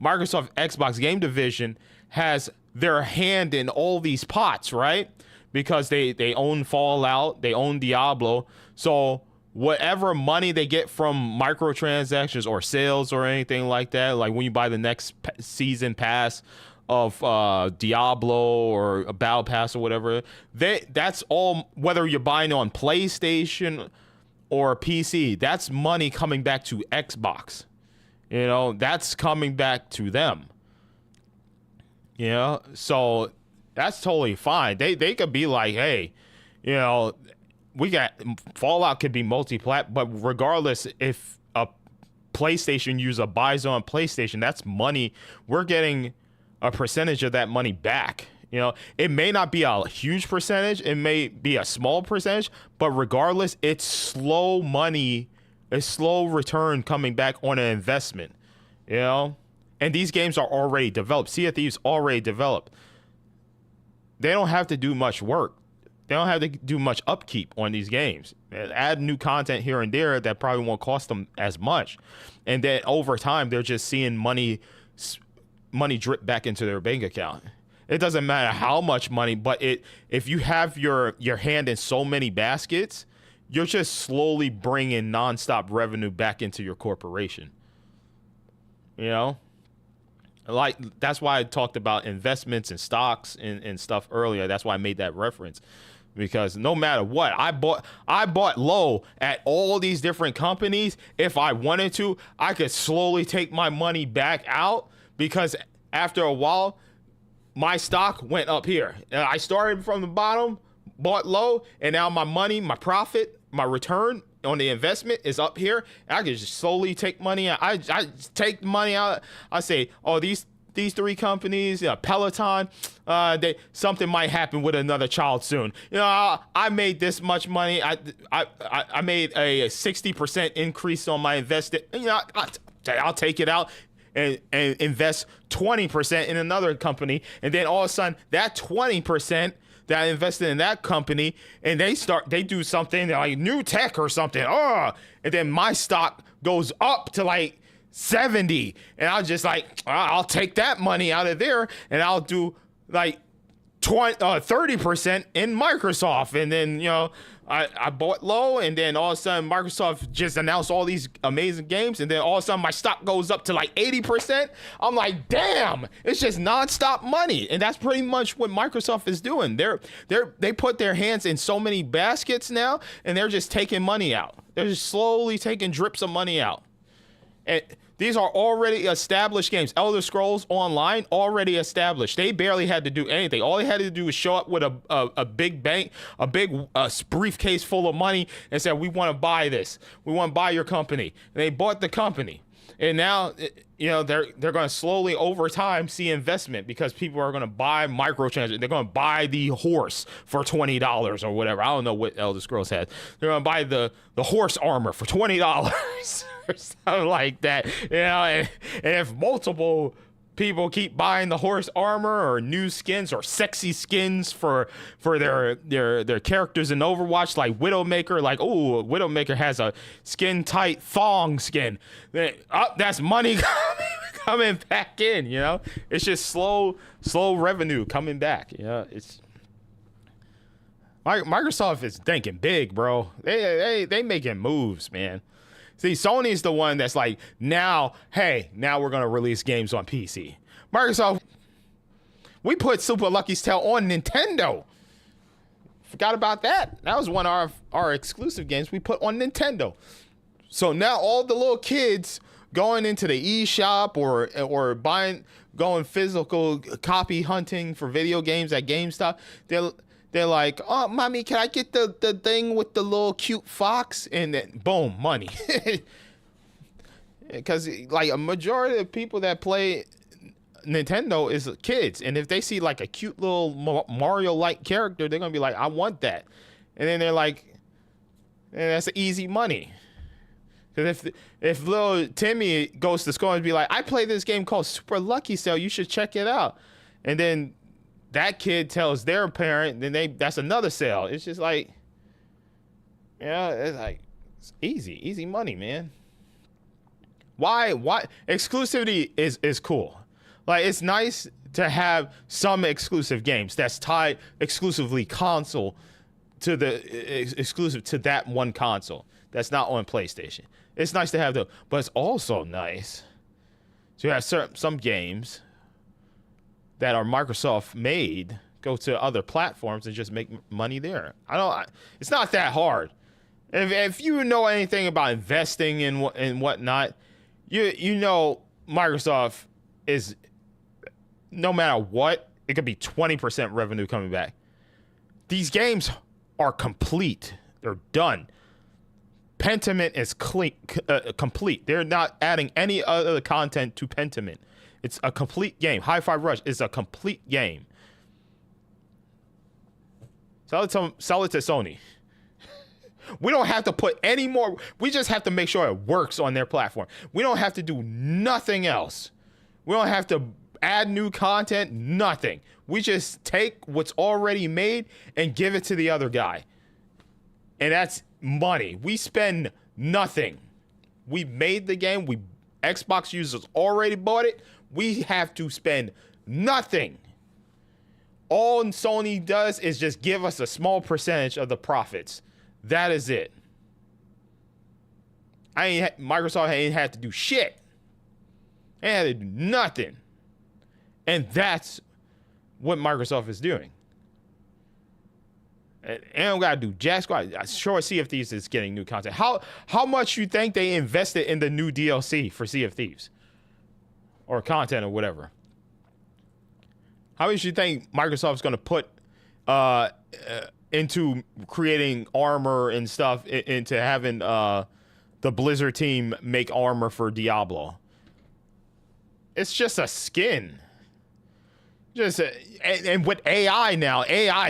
Microsoft Xbox game division has their hand in all these pots, right? Because they own Fallout, they own Diablo. So whatever money they get from microtransactions or sales or anything like that, like when you buy the next season pass of Diablo or a Battle Pass or whatever, that's all, whether you're buying on PlayStation or PC, that's money coming back to Xbox. You know, that's coming back to them. You know, so that's totally fine. They could be like, hey, you know, we got Fallout could be multi-plat, but regardless, if a PlayStation user buys on PlayStation, that's money. We're getting a percentage of that money back. You know, it may not be a huge percentage, it may be a small percentage, but regardless, it's slow money, a slow return coming back on an investment. You know, and these games are already developed. Sea of Thieves already developed. They don't have to do much work. They don't have to do much upkeep on these games. Add new content here and there that probably won't cost them as much. And then over time, they're just seeing money drip back into their bank account. It doesn't matter how much money, but if you have your hand in so many baskets, you're just slowly bringing nonstop revenue back into your corporation. You know? Like, that's why I talked about investments and stocks and stuff earlier. That's why I made that reference. Because no matter what, I bought low at all these different companies. If I wanted to, I could slowly take my money back out, because after a while, my stock went up here. I started from the bottom, bought low, and now my money, my profit, my return on the investment is up here. I can just slowly take money out. I take money out. I say, oh, these three companies, Peloton, something might happen with another child soon. You know, I made this much money. I made a 60% increase on my invested. You know, I'll take it out and invest 20% in another company, and then all of a sudden that 20% that I invested in that company, and they do something like new tech or something. And then my stock goes up to like 70, and I'll just like, I'll take that money out of there, and I'll do like 30% in Microsoft. And then, you know, I bought low, and then all of a sudden Microsoft just announced all these amazing games, and then all of a sudden my stock goes up to like 80%. I'm like, damn, it's just nonstop money. And that's pretty much what Microsoft is doing. They put their hands in so many baskets now, and they're just taking money out. They're just slowly taking drips of money out. And these are already established games. Elder Scrolls Online, already established. They barely had to do anything. All they had to do was show up with a big bank, a big briefcase full of money, and said, we want to buy this. We want to buy your company. And they bought the company. And now, you know, they're going to slowly over time see investment, because people are going to buy microtransactions. They're going to buy the horse for $20 or whatever. I don't know what Elder Scrolls has. They're going to buy the horse armor for $20 or something like that. You know, and if multiple people keep buying the horse armor or new skins or sexy skins for their characters in Overwatch, like Widowmaker, like, oh, Widowmaker has a skin tight thong skin. That's money coming back in, you know? It's just slow revenue coming back. You know, it's Microsoft is thinking big, bro. They making moves, man. See, Sony's the one that's like, now we're going to release games on PC. Microsoft, we put Super Lucky's Tale on Nintendo. Forgot about that. That was one of our exclusive games we put on Nintendo. So now all the little kids going into the eShop or going physical copy hunting for video games at GameStop, they're like, oh, mommy, can I get the thing with the little cute fox? And then, boom, money. Because, like, a majority of people that play Nintendo is kids. And if they see, like, a cute little Mario-like character, they're going to be like, I want that. And then they're like, that's easy money. Because if little Timmy goes to school and be like, I play this game called Super Lucky Cell, you should check it out. And then that kid tells their parent, then that's another sale. It's just like, yeah, it's like it's easy money, man. Why exclusivity is cool. Like, it's nice to have some exclusive games that's tied exclusively console to the exclusive to that one console that's not on PlayStation. It's nice to have those, but it's also nice to have some games that are Microsoft made go to other platforms and just make money there. It's not that hard. If you know anything about investing and whatnot, you know Microsoft is, no matter what, it could be 20% revenue coming back. These games are complete. They're done. Pentiment is complete. They're not adding any other content to Pentiment. It's a complete game. Hi-Fi Rush is a complete game. Sell it to Sony. We don't have to put any more. We just have to make sure it works on their platform. We don't have to do nothing else. We don't have to add new content, nothing. We just take what's already made and give it to the other guy. And that's money. We spend nothing. We made the game. Xbox users already bought it. We have to spend nothing. All Sony does is just give us a small percentage of the profits. That is it. Microsoft ain't had to do shit. They had to do nothing. And that's what Microsoft is doing. And they don't gotta do jack squat. I sure Sea of Thieves is getting new content. How much you think they invested in the new DLC for Sea of Thieves? Or content or whatever? How much you think Microsoft's gonna put into creating armor and stuff, into having the Blizzard team make armor for Diablo? It's just a skin. And with AI now,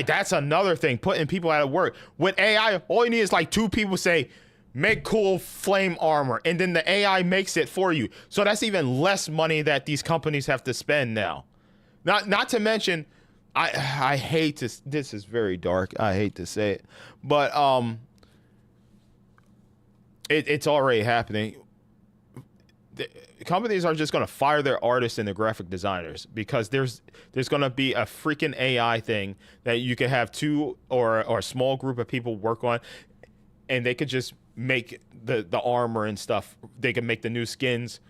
that's another thing, putting people out of work. With AI, all you need is like 2 people say, make cool flame armor, and then the AI makes it for you. So that's even less money that these companies have to spend now. Not to mention, I hate this is very dark. I hate to say it, but it's already happening. Companies are just going to fire their artists and their graphic designers because there's going to be a freaking AI thing that you could have 2 or a small group of people work on, and they could just make the armor and stuff. They can make the new skins,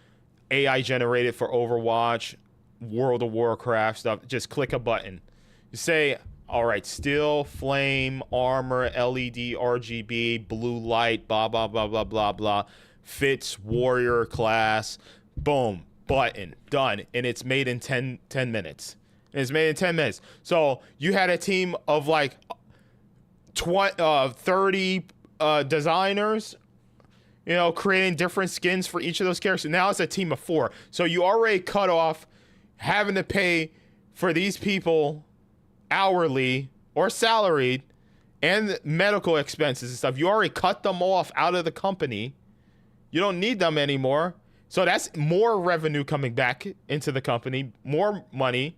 AI generated for Overwatch, World of Warcraft stuff. Just click a button. You say, all right, steel, flame, armor, LED, RGB, blue light, blah, blah, blah, blah, blah, blah. Fits warrior class, boom, button, done. And it's made in 10 minutes. It's made in 10 minutes. So you had a team of like 30 designers, creating different skins for each of those characters. Now it's a team of 4. So you already cut off having to pay for these people hourly or salaried and medical expenses and stuff. You already cut them off out of the company. You don't need them anymore. So that's more revenue coming back into the company, more money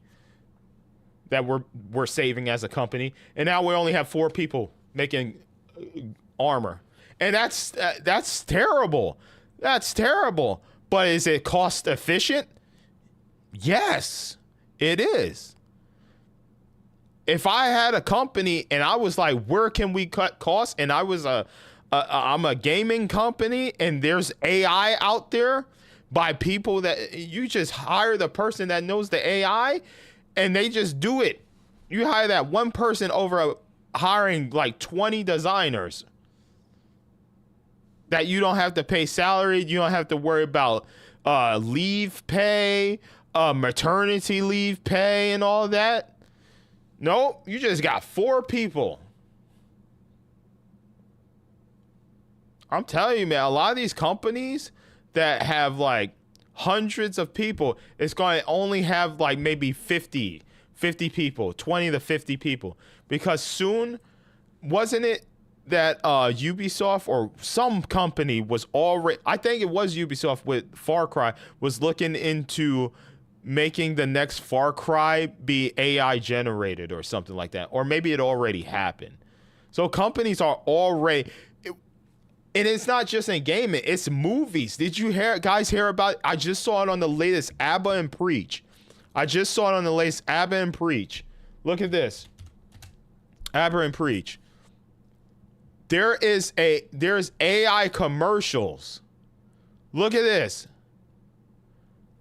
that we're saving as a company. And now we only have 4 people making armor. And that's terrible. That's terrible. But is it cost efficient? Yes, it is. If I had a company and I was like, where can we cut costs? And I was I'm a gaming company and there's AI out there by people that you just hire the person that knows the AI and they just do it. You hire that one person over hiring like 20 designers that you don't have to pay salary. You don't have to worry about leave pay, maternity leave pay and all that. Nope, you just got 4 people. I'm telling you, man, a lot of these companies that have like hundreds of people, it's going to only have like maybe 50 people, 20 to 50 people. Because soon, wasn't it that Ubisoft or some company was already, I think it was Ubisoft with Far Cry, was looking into making the next Far Cry be AI generated or something like that. Or maybe it already happened. So companies are already... And it's not just in gaming, it's movies. Did you guys hear about it? I just saw it on the latest ABBA and Preach. Look at this. ABBA and Preach. There's AI commercials. Look at this.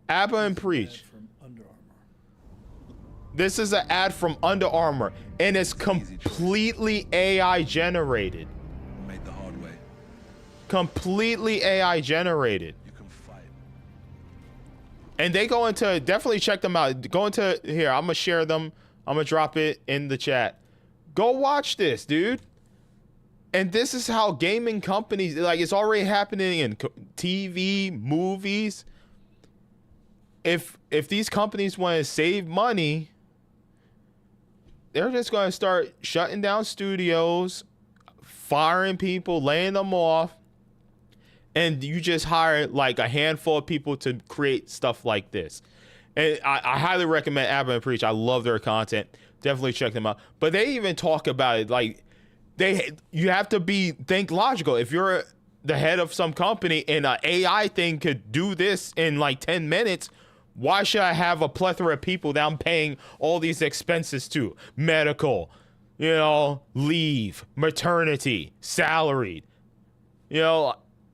ABBA and Preach. This is an ad from Under Armour, and it's completely AI generated. Made the hard way. Completely AI generated. You can fight. And they go into, definitely check them out. Go into here. I'm gonna share them. I'm gonna drop it in the chat. Go watch this, dude. And this is how gaming companies, like, it's already happening in TV, movies. If these companies want to save money, they're just going to start shutting down studios, firing people, laying them off, and you just hire like a handful of people to create stuff like this. And I highly recommend ABBA and Preach. I love their content. Definitely check them out. But they even talk about it like you have to think logical. If you're the head of some company and an AI thing could do this in like 10 minutes, why should I have a plethora of people that I'm paying all these expenses to? Medical, leave, maternity, salaried,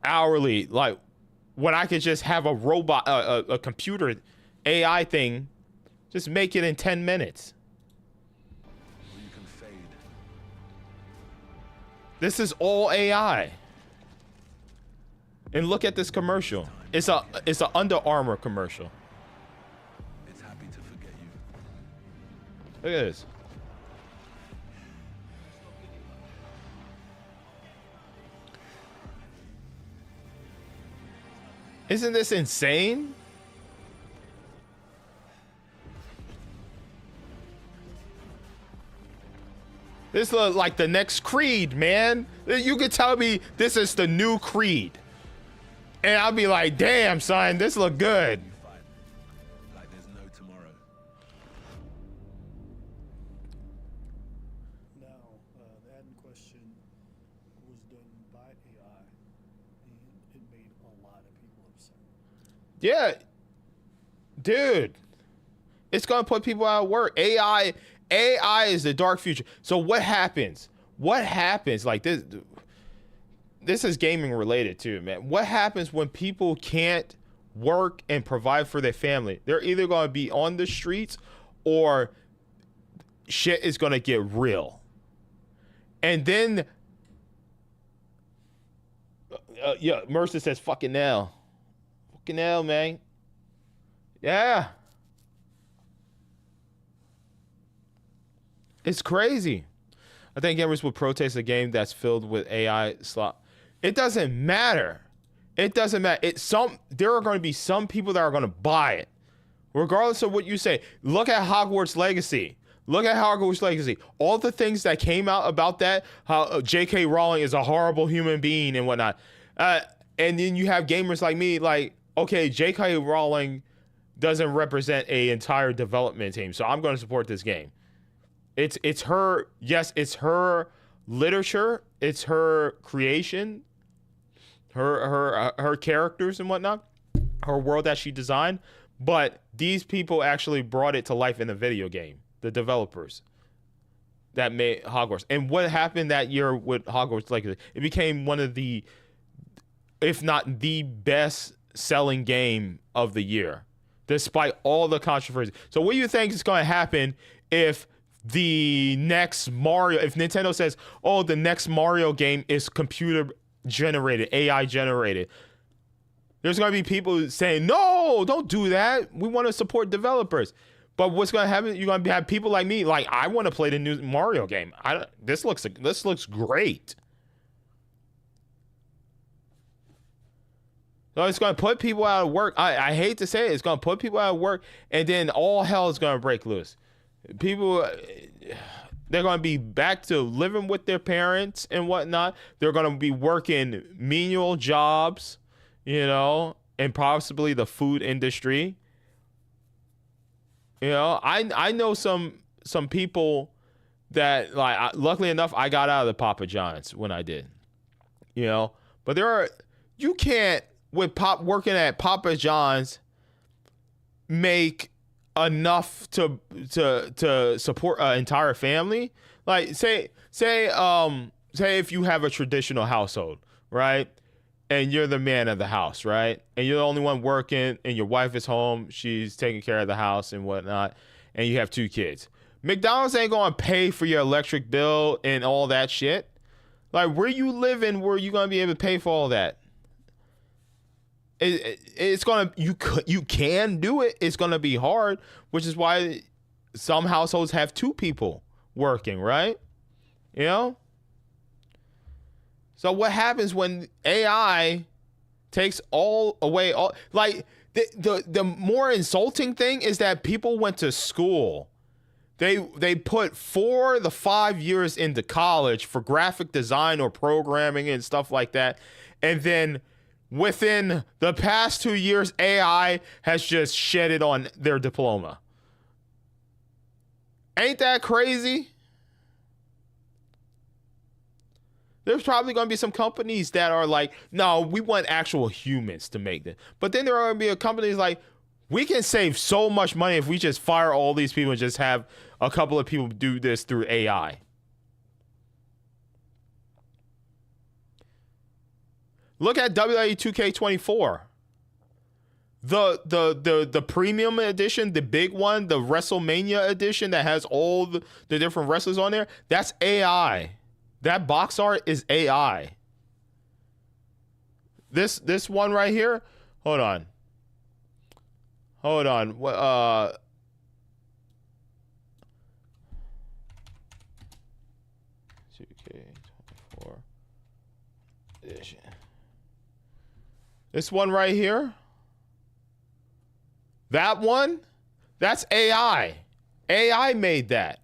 hourly. Like, when I could just have a robot, a computer AI thing, just make it in 10 minutes. You can fade. This is all AI. And look at this commercial. It's a Under Armour commercial. It's happy to forget you. Look at this. Isn't this insane? This looks like the next Creed, man. You could tell me this is the new Creed. And I'll be like, damn, son, this look good. Like there's no tomorrow. Now, the ad in question was done by AI, and it made a lot of people upset. Yeah. Dude. It's going to put people out of work. AI is the dark future. So what happens? Like this is gaming related too, man. What happens when people can't work and provide for their family? They're either going to be on the streets or shit is going to get real. And then Mercer says fucking hell. Fucking hell, man. Yeah. It's crazy. I think gamers will protest a game that's filled with AI slop. It doesn't matter. It doesn't matter. There are going to be some people that are going to buy it, regardless of what you say. Look at Hogwarts Legacy. All the things that came out about that, how J.K. Rowling is a horrible human being and whatnot. And then you have gamers like me, like, okay, J.K. Rowling doesn't represent an entire development team, so I'm going to support this game. It's her, yes, it's her literature, it's her creation, her characters and whatnot, her world that she designed, but these people actually brought it to life in the video game, the developers that made Hogwarts. And what happened that year with Hogwarts Legacy? It became one of the, if not the best selling game of the year, despite all the controversy. So what do you think is going to happen if the next Mario, if Nintendo says, oh, the next Mario game is computer generated, AI generated? There's going to be people saying, no, don't do that. We want to support developers. But what's going to happen? You're going to have people like me, like, I want to play the new Mario game. This looks great. So it's going to put people out of work. I hate to say it. It's going to put people out of work, and then all hell is going to break loose. People, they're going to be back to living with their parents and whatnot. They're going to be working menial jobs, and possibly the food industry. You know, I know some people that like. Luckily enough, I got out of the Papa John's when I did. You know, but you can't working at Papa John's make enough to support an entire family. Like say if you have a traditional household, right? And you're the man of the house, right? And you're the only one working, and your wife is home. She's taking care of the house and whatnot, and you have 2 kids. McDonald's ain't going to pay for your electric bill and all that shit. Like, where you living, where you going to be able to pay for all that? It's going to, you can do it. It's going to be hard, which is why some households have 2 people working, right? You know? So what happens when AI takes away like the more insulting thing is that people went to school. They put 4 to 5 years into college for graphic design or programming and stuff like that. And then within the past 2 years, AI has just shedded on their diploma. Ain't that crazy? There's probably going to be some companies that are like, no, we want actual humans to make it. But then there are going to be companies like, we can save so much money if we just fire all these people and just have a couple of people do this through AI. Look at WWE 2K24. The premium edition, the big one, the WrestleMania edition that has all the different wrestlers on there, that's AI. That box art is AI. This one right here, hold on. 2K24 edition. This one right here. That one, that's AI. AI made that.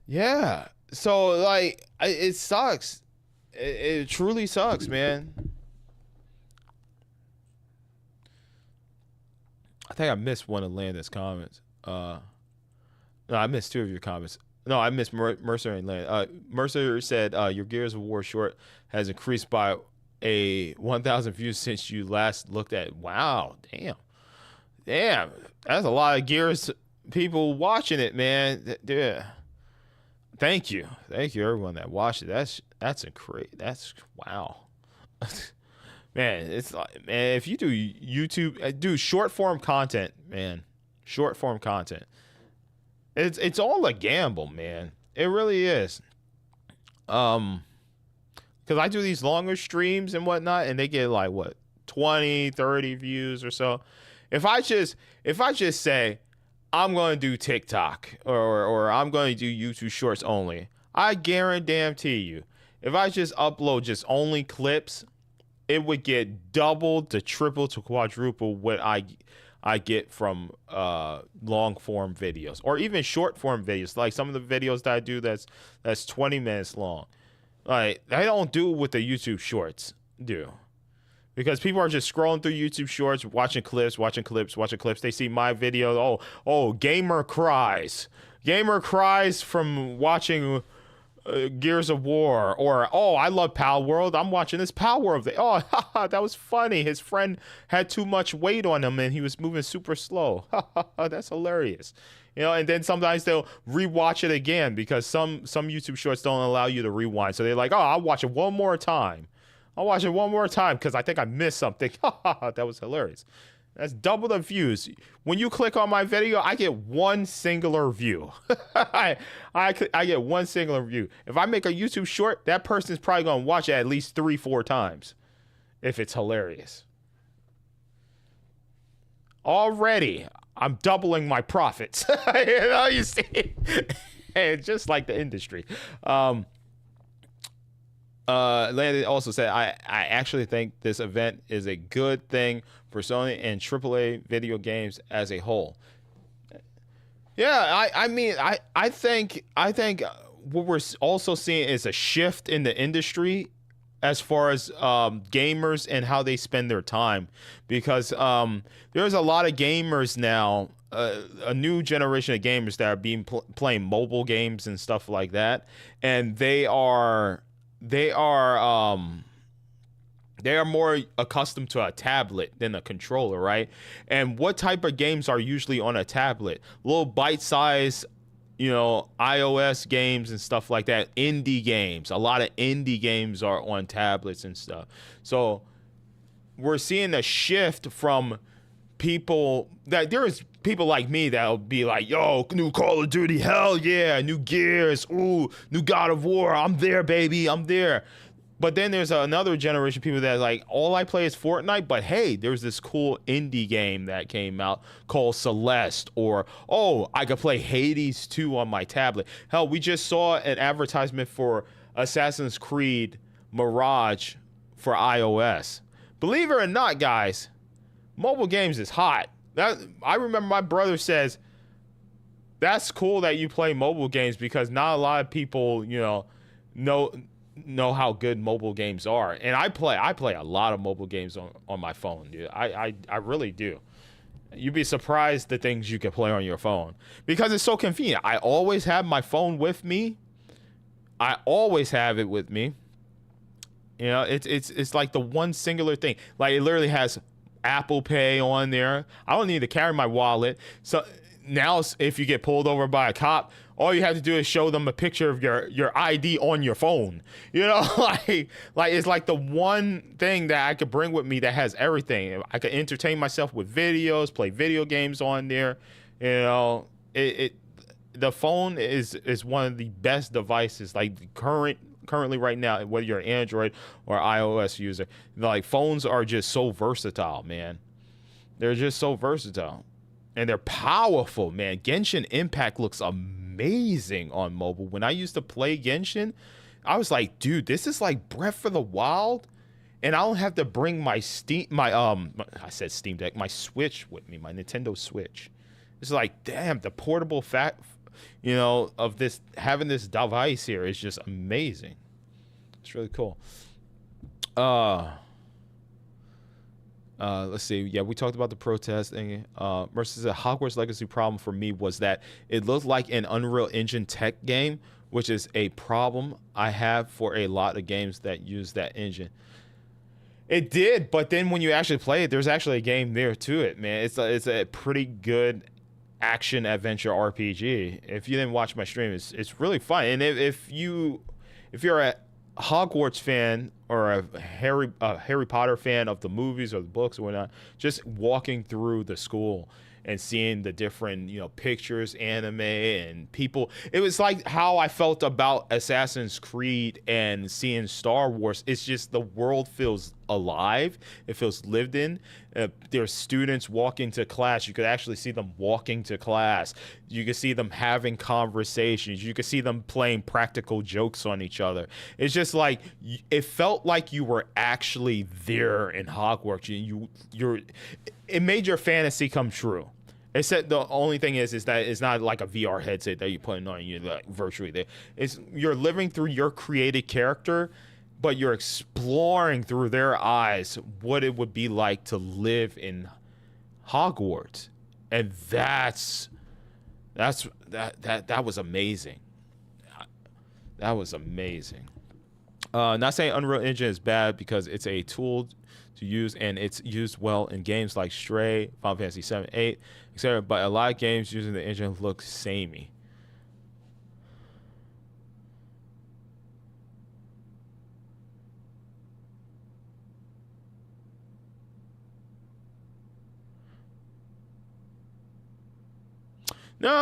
Yeah. So like it sucks. It truly sucks, man. I think I missed one of Landon's comments. No, I missed 2 of your comments. No, I missed Mercer and Landon. Mercer said your Gears of War short has increased by 1,000 views since you last looked at. Wow, damn, that's a lot of Gears people watching it, man. Yeah. Thank you everyone that watched it. That's wow. Man, it's like, man, if you do YouTube, do short form content, man. Short form content. It's all a gamble, man. It really is. Because I do these longer streams and whatnot, and they get like what 20, 30 views or so. If I just say I'm going to do TikTok or I'm going to do YouTube Shorts only, I guarantee you, if I just upload just only clips, it would get double to triple to quadruple what I get from long form videos or even short form videos. Like some of the videos that I do that's 20 minutes long. Like I don't do what the YouTube Shorts do. Because people are just scrolling through YouTube Shorts, watching clips. They see my video. Oh, gamer cries from watching Gears of War. Or, oh, I love Pal World. I'm watching this Pal World. Oh, that was funny. His friend had too much weight on him and he was moving super slow. That's hilarious. You know, and then sometimes they'll rewatch it again because some YouTube Shorts don't allow you to rewind. So they're like, oh, I'll watch it one more time. Because I think I missed something. That was hilarious. That's double the views. When you click on my video, I get one singular view. I get one singular view. If I make a YouTube short, that person's probably going to watch it at least 3-4 times if it's hilarious. Already, I'm doubling my profits. You see? Just like the industry. Landon also said, I actually think this event is a good thing for Sony and AAA video games as a whole. Yeah, I think what we're also seeing is a shift in the industry as far as gamers and how they spend their time, because there's a lot of gamers now, a new generation of gamers that are playing mobile games and stuff like that, and they are more accustomed to a tablet than a controller, right? And what type of games are usually on a tablet? Little bite-sized, iOS games and stuff like that. Indie games. A lot of indie games are on tablets and stuff. So we're seeing a shift from people that there's people like me that'll be like, yo, new Call of Duty, hell yeah, new Gears, ooh, new God of War, I'm there, baby, I'm there. But then there's another generation of people that like, all I play is Fortnite, but hey, there's this cool indie game that came out called Celeste, or, oh, I could play Hades 2 on my tablet. Hell, we just saw an advertisement for Assassin's Creed Mirage for iOS. Believe it or not, guys, mobile games is hot. I remember my brother says, that's cool that you play mobile games because not a lot of people, know how good mobile games are. And I play a lot of mobile games on my phone, dude. I really do. You'd be surprised the things you can play on your phone because it's so convenient. I always have my phone with me. I always have it with me. It's like the one singular thing. Like it literally has Apple Pay on there. I don't need to carry my wallet. So now if you get pulled over by a cop, all you have to do is show them a picture of your ID on your phone. Like it's like the one thing that I could bring with me that has everything. I could entertain myself with videos, play video games on there. The phone is one of the best devices, like currently right now, whether you're an Android or iOS user. Like phones are just so versatile, man. They're just so versatile. And they're powerful, man. Genshin Impact looks amazing on mobile. When I used to play Genshin, I was like, dude, this is like Breath of the Wild. And I don't have to bring my Steam Deck, my Switch with me, my Nintendo Switch. It's like, damn, the portable fact, of this, having this device here is just amazing. It's really cool. Let's see. Yeah, we talked about the protest thing. Mercer said Hogwarts Legacy problem for me was that it looked like an Unreal Engine tech game, which is a problem I have for a lot of games that use that engine. It did, but then when you actually play it, there's actually a game there to it, man. It's a pretty good action adventure RPG. If you didn't watch my stream, it's really fun. And if you're a Hogwarts fan or a Harry Potter fan of the movies or the books or whatnot, just walking through the school and seeing the different, pictures, anime, and people. It was like how I felt about Assassin's Creed and seeing Star Wars. It's just the world feels alive. It feels lived in. There's students walking to class. You could actually see them walking to class. You could see them having conversations. You could see them playing practical jokes on each other. It's just like, it felt like you were actually there in Hogwarts. It made your fantasy come true. Except the only thing is that it's not like a VR headset that you're putting on, you're like virtually there. You're living through your created character, but you're exploring through their eyes what it would be like to live in Hogwarts. And that was amazing. That was amazing. Not saying Unreal Engine is bad because it's a tool to use and it's used well in games like Stray, Final Fantasy 7, 8, etc. But a lot of games using the engine look samey. No,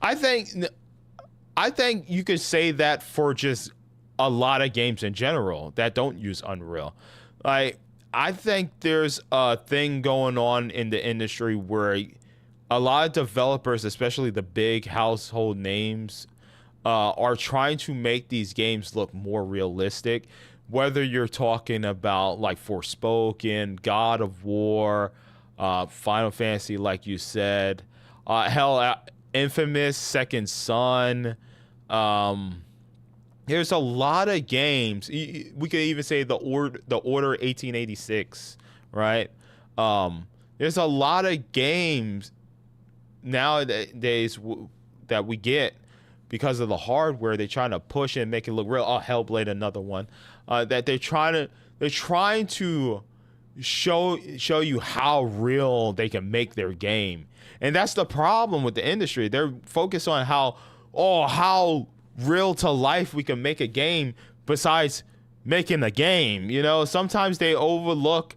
I think you could say that for just a lot of games in general that don't use Unreal. Like, I think there's a thing going on in the industry where a lot of developers, especially the big household names, are trying to make these games look more realistic. Whether you're talking about like Forspoken, God of War, Final Fantasy, like you said, Infamous, Second Son, there's a lot of games. We could even say the Order 1886, right? There's a lot of games nowadays that we get because of the hardware. They're trying to push it and make it look real. Oh, Hellblade, another one. That they're trying to show you how real they can make their game. And that's the problem with the industry. They're focused on how real to life we can make a game besides making a game. You know, sometimes they overlook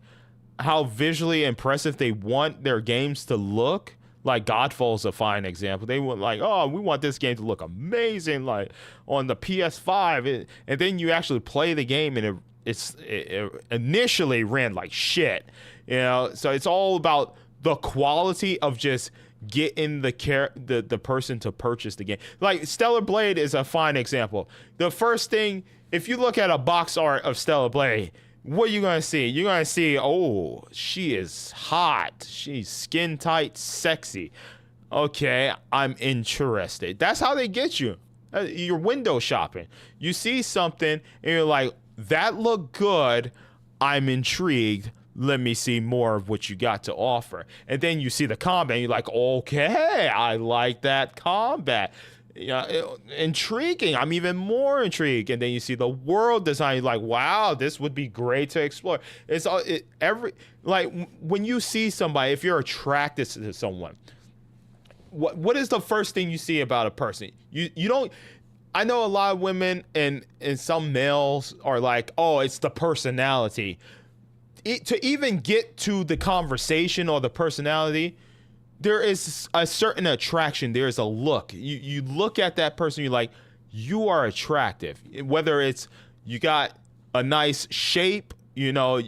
how visually impressive they want their games to look. Like Godfall's a fine example. They want like, oh, we want this game to look amazing, like on the PS5, and then you actually play the game and it initially ran like shit. You know, so it's all about the quality of just getting the person to purchase the game. Like Stellar Blade is a fine example. The first thing, if you look at a box art of Stellar Blade, what are you going to see? You're going to see, oh, she is hot. She's skin tight, sexy. Okay, I'm interested. That's how they get you. You're window shopping. You see something and you're like, that looked good. I'm intrigued. Let me see more of what you got to offer. And then you see the combat and you're like, okay, I like that combat. Intriguing. I'm even more intrigued. And then you see the world design. You're like, wow, this would be great to explore. It's when you see somebody, if you're attracted to someone, what is the first thing you see about a person? You don't. I know a lot of women and some males are like, oh, it's the personality. To even get to the conversation or the personality, there is a certain attraction. There is a look. You look at that person, you're like, you are attractive. Whether it's you got a nice shape, you know,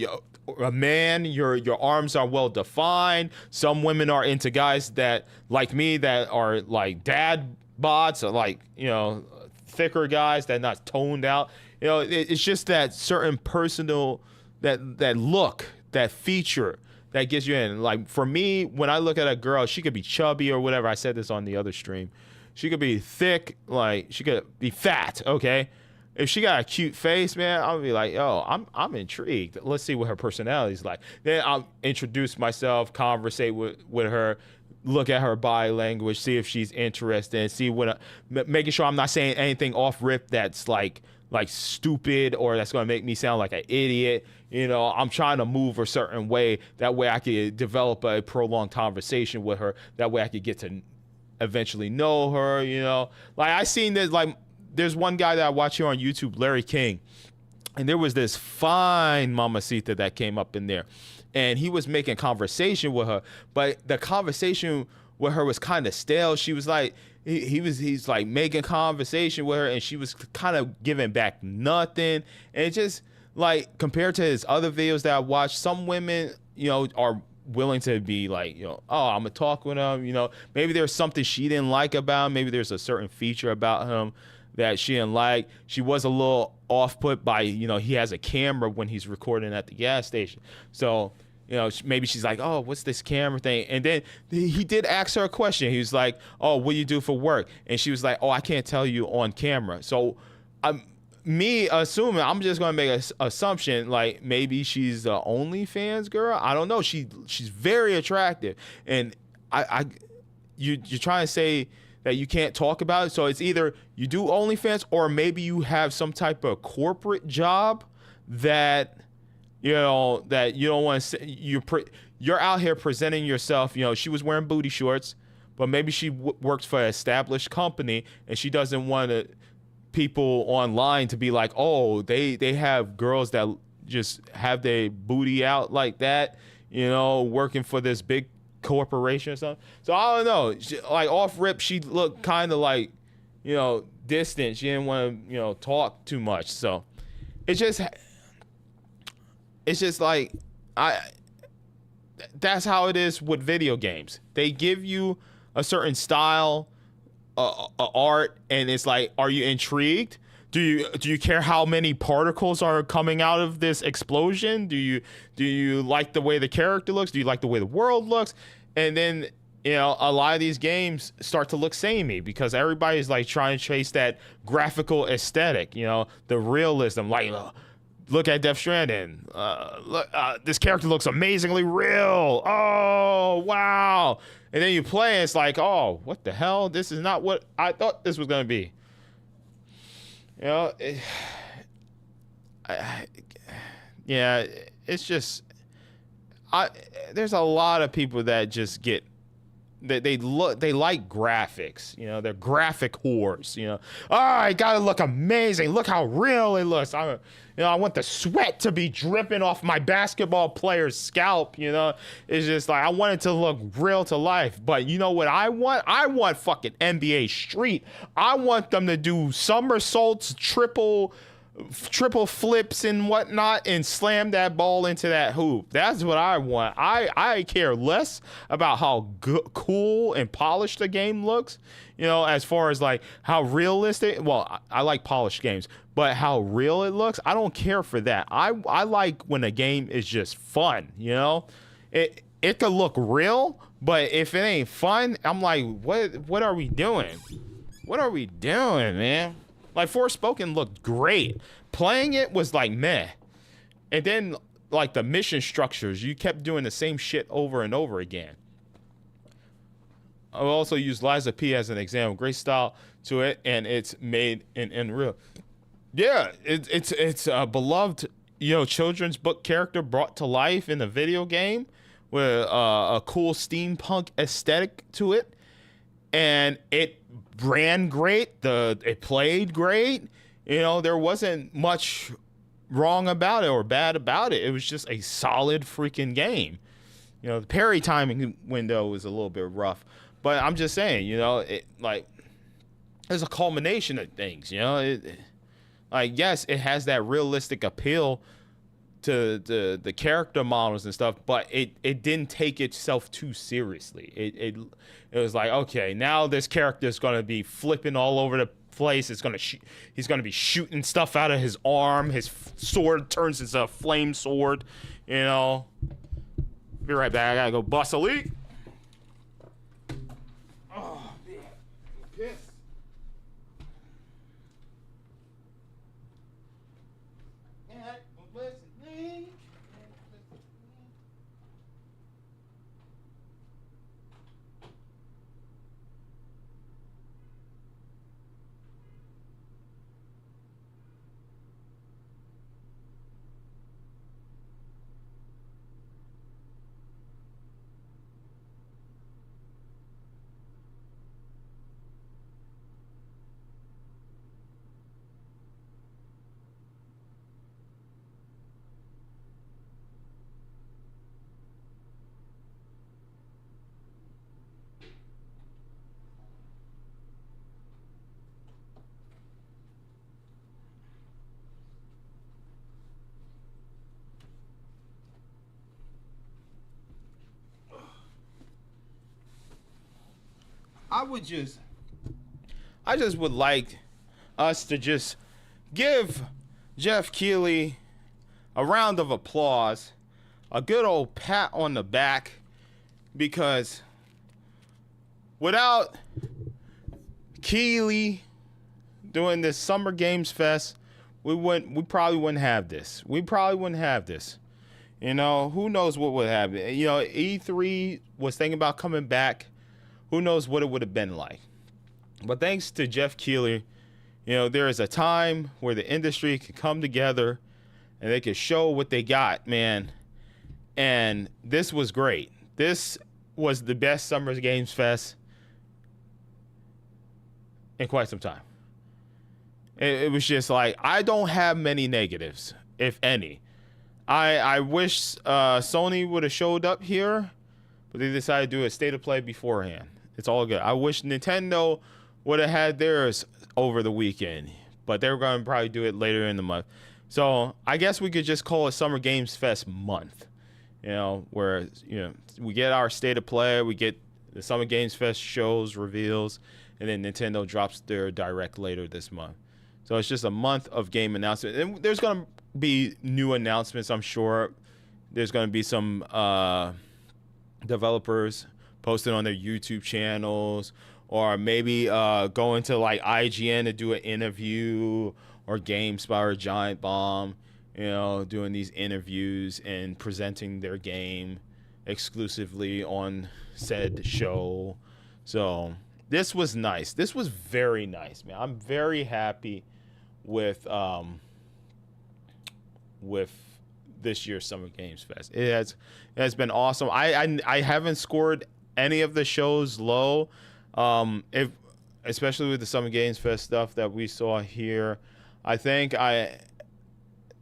a man, your arms are well defined. Some women are into guys that, like me, that are like dad bods, or like, you know, thicker guys that not toned out. You know, it's just that certain personal, that look, that feature that gets you in. Like for me, when I look at a girl, she could be chubby or whatever. I said this on the other stream. She could be thick, like she could be fat. Okay, if she got a cute face, man, I'll be like, oh, I'm intrigued. Let's see what her personality is like. Then I'll introduce myself, conversate with her, look at her body language, see if she's interested, see making sure I'm not saying anything off rip that's like stupid or that's going to make me sound like an idiot. You know, I'm trying to move a certain way. That way I could develop a prolonged conversation with her. That way I could get to eventually know her, you know. Like I seen this, like there's one guy that I watch here on YouTube, Larry King. And there was this fine mamacita that came up in there. And he was making conversation with her. But the conversation with her was kind of stale. She was like, he's like making conversation with her and she was kind of giving back nothing. And it just like compared to his other videos that I watched, some women, you know, are willing to be like, you know, oh, I'm gonna talk with him. You know, maybe there's something she didn't like about him. Maybe there's a certain feature about him that she didn't like. She was a little off put by, you know, he has a camera when he's recording at the gas station. So, you know, maybe she's like, oh, what's this camera thing? And then he did ask her a question. He was like, oh, what do you do for work? And she was like, oh, I can't tell you on camera. So me assuming, I'm just going to make an assumption, like maybe she's a OnlyFans girl. I don't know. She's very attractive. And you're trying to say that you can't talk about it. So it's either you do OnlyFans or maybe you have some type of corporate job that, you know, that you don't want to you're out here presenting yourself. You know, she was wearing booty shorts, but maybe she works for an established company and she doesn't want people online to be like, oh, they have girls that just have their booty out like that, you know, working for this big corporation or something. So I don't know. Like off rip, she looked kind of like, you know, distant. She didn't want to, you know, talk too much. So it's just like that's how it is with video games. They give you a certain style, art, and it's like, are you intrigued? Do you care how many particles are coming out of this explosion? Do you like the way the character looks? Do you like the way the world looks? And then you know, a lot of these games start to look samey because everybody's like trying to chase that graphical aesthetic, you know, the realism. Like, look at Death Stranding. Look, this character looks amazingly real. Oh, wow. And then you play and it's like, oh, what the hell? This is not what I thought this was going to be. You know, yeah, it's just, there's a lot of people that just get, they like graphics, you know, they're graphic whores, you know. Oh, I gotta look amazing. Look how real it looks. I want the sweat to be dripping off my basketball player's scalp, you know. It's just like, I want it to look real to life. But you know what I want? I want fucking NBA Street. I want them to do somersaults, triple flips and whatnot and slam that ball into that hoop. That's what I want. I care less about how cool and polished the game looks, you know, as far as like how realistic. Well, I like polished games, but how real it looks, I don't care for that. I like when a game is just fun, you know. It could look real, but if it ain't fun, I'm like, what are we doing? What are we doing, man? Like, Forspoken looked great. Playing it was like meh. And then, like, the mission structures, you kept doing the same shit over and over again. I'll also use Liza P as an example. Great style to it, and it's made in real. Yeah, it's a beloved, you know, children's book character brought to life in a video game with a cool steampunk aesthetic to it. And it ran great. It played great. You know, there wasn't much wrong about it or bad about it. It was just a solid freaking game. You know, the parry timing window was a little bit rough, but I'm just saying, you know, there's a culmination of things. You know, like, yes, it has that realistic appeal to the character models and stuff, but it didn't take itself too seriously. It was like, okay, now this character is gonna be flipping all over the place. He's gonna be shooting stuff out of his arm. His sword turns into a flame sword. You know. Be right back. I gotta go bust a leak. Oh man, piss. I just would like us to just give Jeff Keighley a round of applause, a good old pat on the back, because without Keighley doing this Summer Games Fest, we probably wouldn't have this. You know, who knows what would happen? You know, E3 was thinking about coming back. Who knows what it would have been like. But thanks to Jeff Keighley, you know, there is a time where the industry can come together and they can show what they got, man. And this was great. This was the best Summer Games Fest in quite some time. It was just like, I don't have many negatives, if any. I wish Sony would have showed up here, but they decided to do a state of play beforehand. It's all good. I wish Nintendo would have had theirs over the weekend, but they were going to probably do it later in the month. So I guess we could just call it Summer Games Fest month, you know, where, you know, we get our state of play, we get the Summer Games Fest shows, reveals, and then Nintendo drops their direct later this month. So it's just a month of game announcements. And there's going to be new announcements, I'm sure. There's going to be some developers post it on their YouTube channels, or maybe go into like IGN to do an interview, or GameSpot or Giant Bomb, doing these interviews and presenting their game exclusively on said show. So this was nice. This was very nice, man. I'm very happy with this year's Summer Games Fest. It has been awesome. I haven't scored any of the shows low, especially with the Summer Games Fest stuff that we saw here. I think I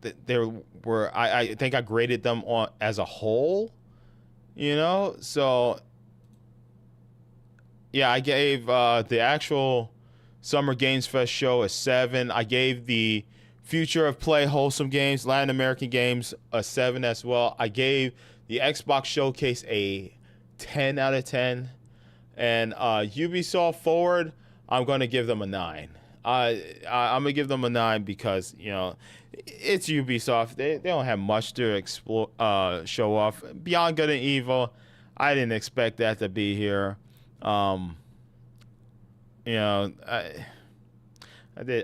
think I graded them on as a whole, so yeah, I gave the actual Summer Games Fest show a 7. I gave the Future of Play Wholesome Games, Latin American Games, a 7 as well. I gave the Xbox Showcase a 10 out of 10. And Ubisoft Forward, I'm going to give them a 9. I'm going to give them a 9 because, it's Ubisoft. They don't have much to show off. Beyond Good and Evil, I didn't expect that to be here. I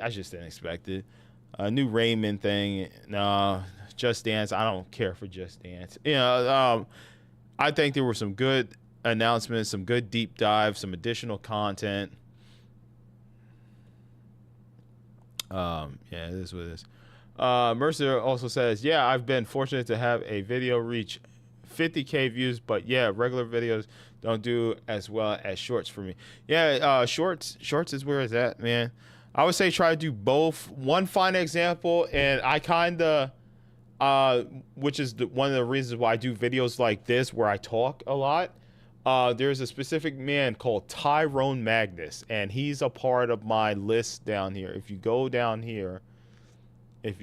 just didn't expect it. A new Rayman thing, no. Just Dance, I don't care for Just Dance. I think there were some good announcements, some good deep dives, some additional content. It is what it is. Mercer also says, yeah, I've been fortunate to have a video reach 50K views, but yeah, regular videos don't do as well as shorts for me. Yeah, shorts is where it's at, man. I would say try to do both. One fine example, and I kind of, which is one of the reasons why I do videos like this where I talk a lot. There's a specific man called Tyrone Magnus, and he's a part of my list down here. If you go down here and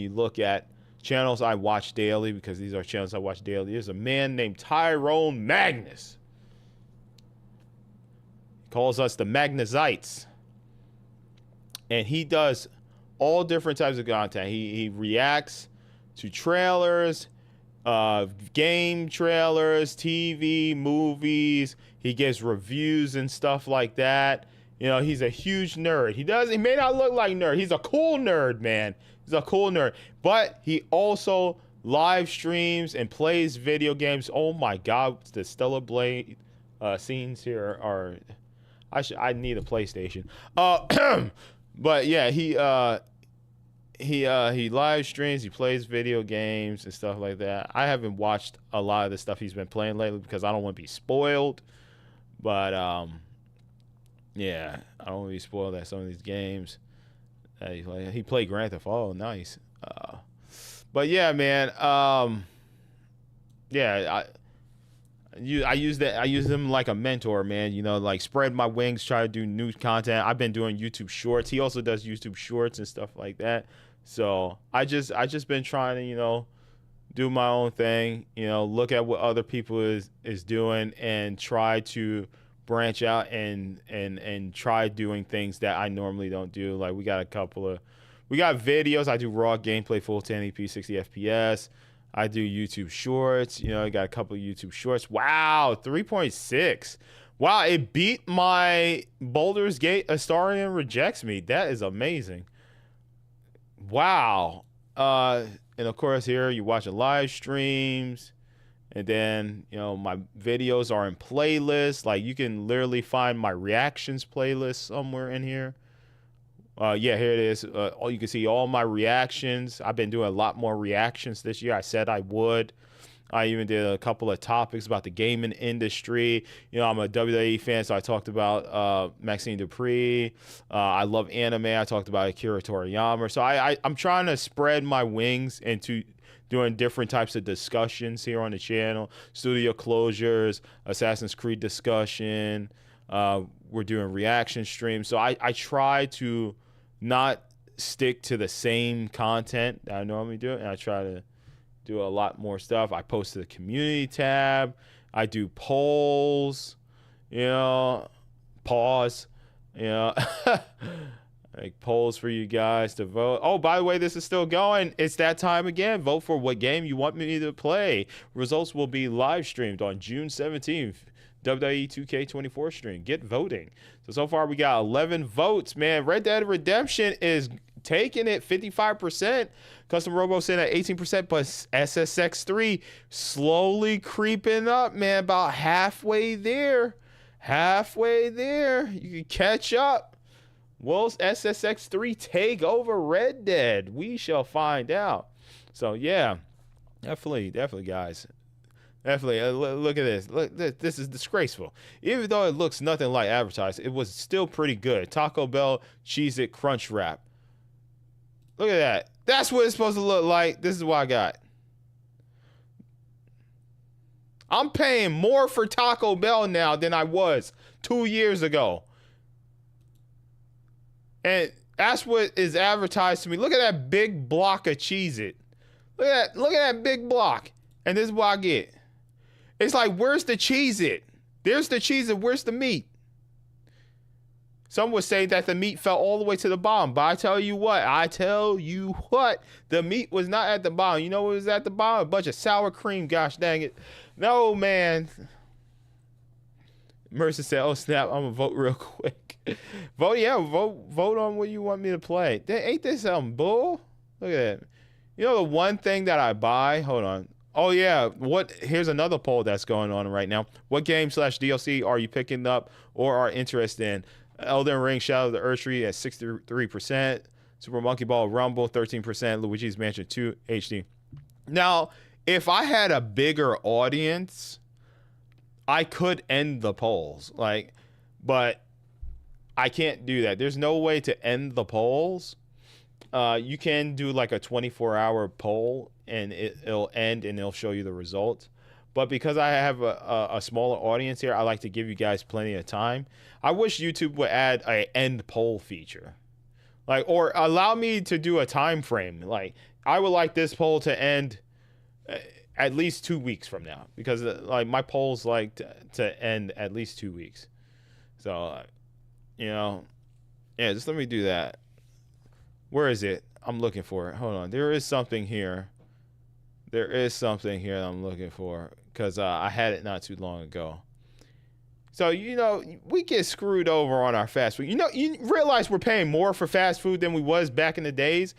you look at channels I watch daily, because these are channels I watch daily, there's a man named Tyrone Magnus. He calls us the Magnazites. And he does all different types of content. He reacts to trailers, game trailers, TV, movies. He gives reviews and stuff like that. He's a huge nerd. He may not look like nerd. He's a cool nerd, man. He's a cool nerd. But he also live streams and plays video games. Oh my God, the Stellar Blade scenes here are. I need a PlayStation. But yeah, he live streams, he plays video games and stuff like that. I haven't watched a lot of the stuff he's been playing lately because I don't want to be spoiled. But yeah, I don't want to be spoiled at some of these games. He played Grand Theft Auto, nice. But yeah, man, yeah, I use him like a mentor, man. Like spread my wings, try to do new content. I've been doing YouTube Shorts. He also does YouTube Shorts and stuff like that. So I just been trying to do my own thing. Look at what other people is doing and try to branch out and try doing things that I normally don't do. Like we got videos. I do raw gameplay, full 1080p, 60 FPS. I do YouTube Shorts. I got a couple of YouTube Shorts. Wow, 3.6. Wow, it beat my Baldur's Gate Astarion Rejects Me. That is amazing. Wow. And of course here you watch live streams. And then, my videos are in playlists. Like you can literally find my reactions playlist somewhere in here. Yeah, here it is. You can see all my reactions. I've been doing a lot more reactions this year. I said I would. I even did a couple of topics about the gaming industry. I'm a WWE fan, so I talked about Maxine Dupree. I love anime. I talked about Akira Toriyama. So I'm trying to spread my wings into doing different types of discussions here on the channel. Studio closures, Assassin's Creed discussion. We're doing reaction streams. So I try to not stick to the same content that I normally do, and I try to do a lot more stuff. I post to the community tab. I do polls, pause, Make polls for you guys to vote. Oh, by the way, this is still going. It's that time again. Vote for what game you want me to play. Results will be live streamed on June 17th. WWE 2K24 stream. Get voting. So far we got 11 votes, man. Red Dead Redemption is taking it 55%. Custom Robo sitting at 18%, but SSX3 slowly creeping up, man. About halfway there. Halfway there. You can catch up. Will SSX3 take over Red Dead? We shall find out. So yeah, definitely, guys. Definitely. Look at this. Look, this is disgraceful. Even though it looks nothing like advertised, it was still pretty good. Taco Bell Cheez-It Crunch Wrap. Look at that. That's what it's supposed to look like. This is what I got. I'm paying more for Taco Bell now than I was 2 years ago. And that's what is advertised to me. Look at that big block of Cheez-It. Look at that big block. And this is what I get. It's like, where's the Cheez-It? There's the Cheez-It. Where's the meat? Some would say that the meat fell all the way to the bottom. But I tell you what. The meat was not at the bottom. You know what was at the bottom? A bunch of sour cream. Gosh dang it. No, man. Mercer said, oh, snap. I'm going to vote real quick. Vote on what you want me to play. Ain't this something bull? Look at that. You know the one thing that I buy? Hold on. Oh, yeah. Here's another poll that's going on right now. What game/DLC are you picking up or are interested in? Elden Ring Shadow of the Erdtree at 63%. Super Monkey Ball Rumble, 13%. Luigi's Mansion 2 HD. Now, if I had a bigger audience, I could end the polls. But I can't do that. There's no way to end the polls. You can do like a 24-hour poll and it'll end and it'll show you the results. But because I have a smaller audience here, I like to give you guys plenty of time. I wish YouTube would add a end poll feature. Or allow me to do a time frame. I would like this poll to end at least 2 weeks from now. Because my polls to end at least 2 weeks. So, yeah, just let me do that. Where is it? I'm looking for it. Hold on. There is something here. There is something here that I'm looking for. Because I had it not too long ago. So, we get screwed over on our fast food. You realize we're paying more for fast food than we was back in the days,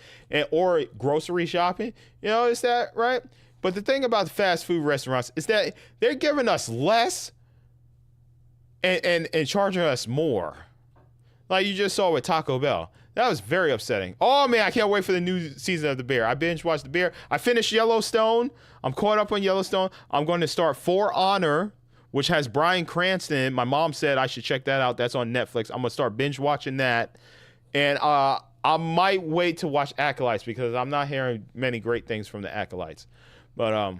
or grocery shopping. Is that right? But the thing about the fast food restaurants is that they're giving us less and charging us more. Like you just saw with Taco Bell. That was very upsetting. Oh, man, I can't wait for the new season of The Bear. I binge watched The Bear. I finished Yellowstone. I'm caught up on Yellowstone. I'm going to start For Honor, which has Bryan Cranston. My mom said I should check that out. That's on Netflix. I'm going to start binge watching that. And I might wait to watch Acolytes because I'm not hearing many great things from the Acolytes. But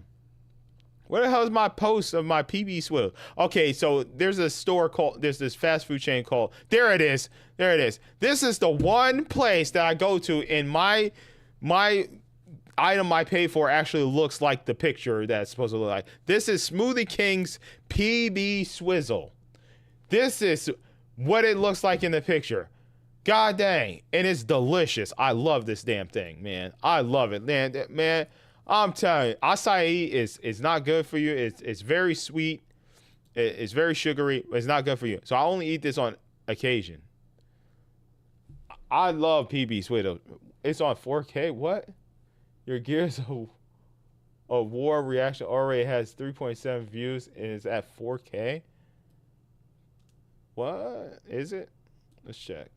where the hell is my post of my PB Swill? Okay, so there's a store there's this fast food chain called, there it is. This is the one place that I go to and my item I pay for actually looks like the picture that it's supposed to look like. This is Smoothie King's PB Swizzle. This is what it looks like in the picture. God dang. And it's delicious. I love this damn thing, man. I love it, man. I'm telling you, acai is not good for you. It's very sweet. It's very sugary. It's not good for you. So I only eat this on occasion. I love PB Swizzle. It's on 4K. What? Your Gears of War reaction already has 3.7 views and is at 4K. What is it? Let's check.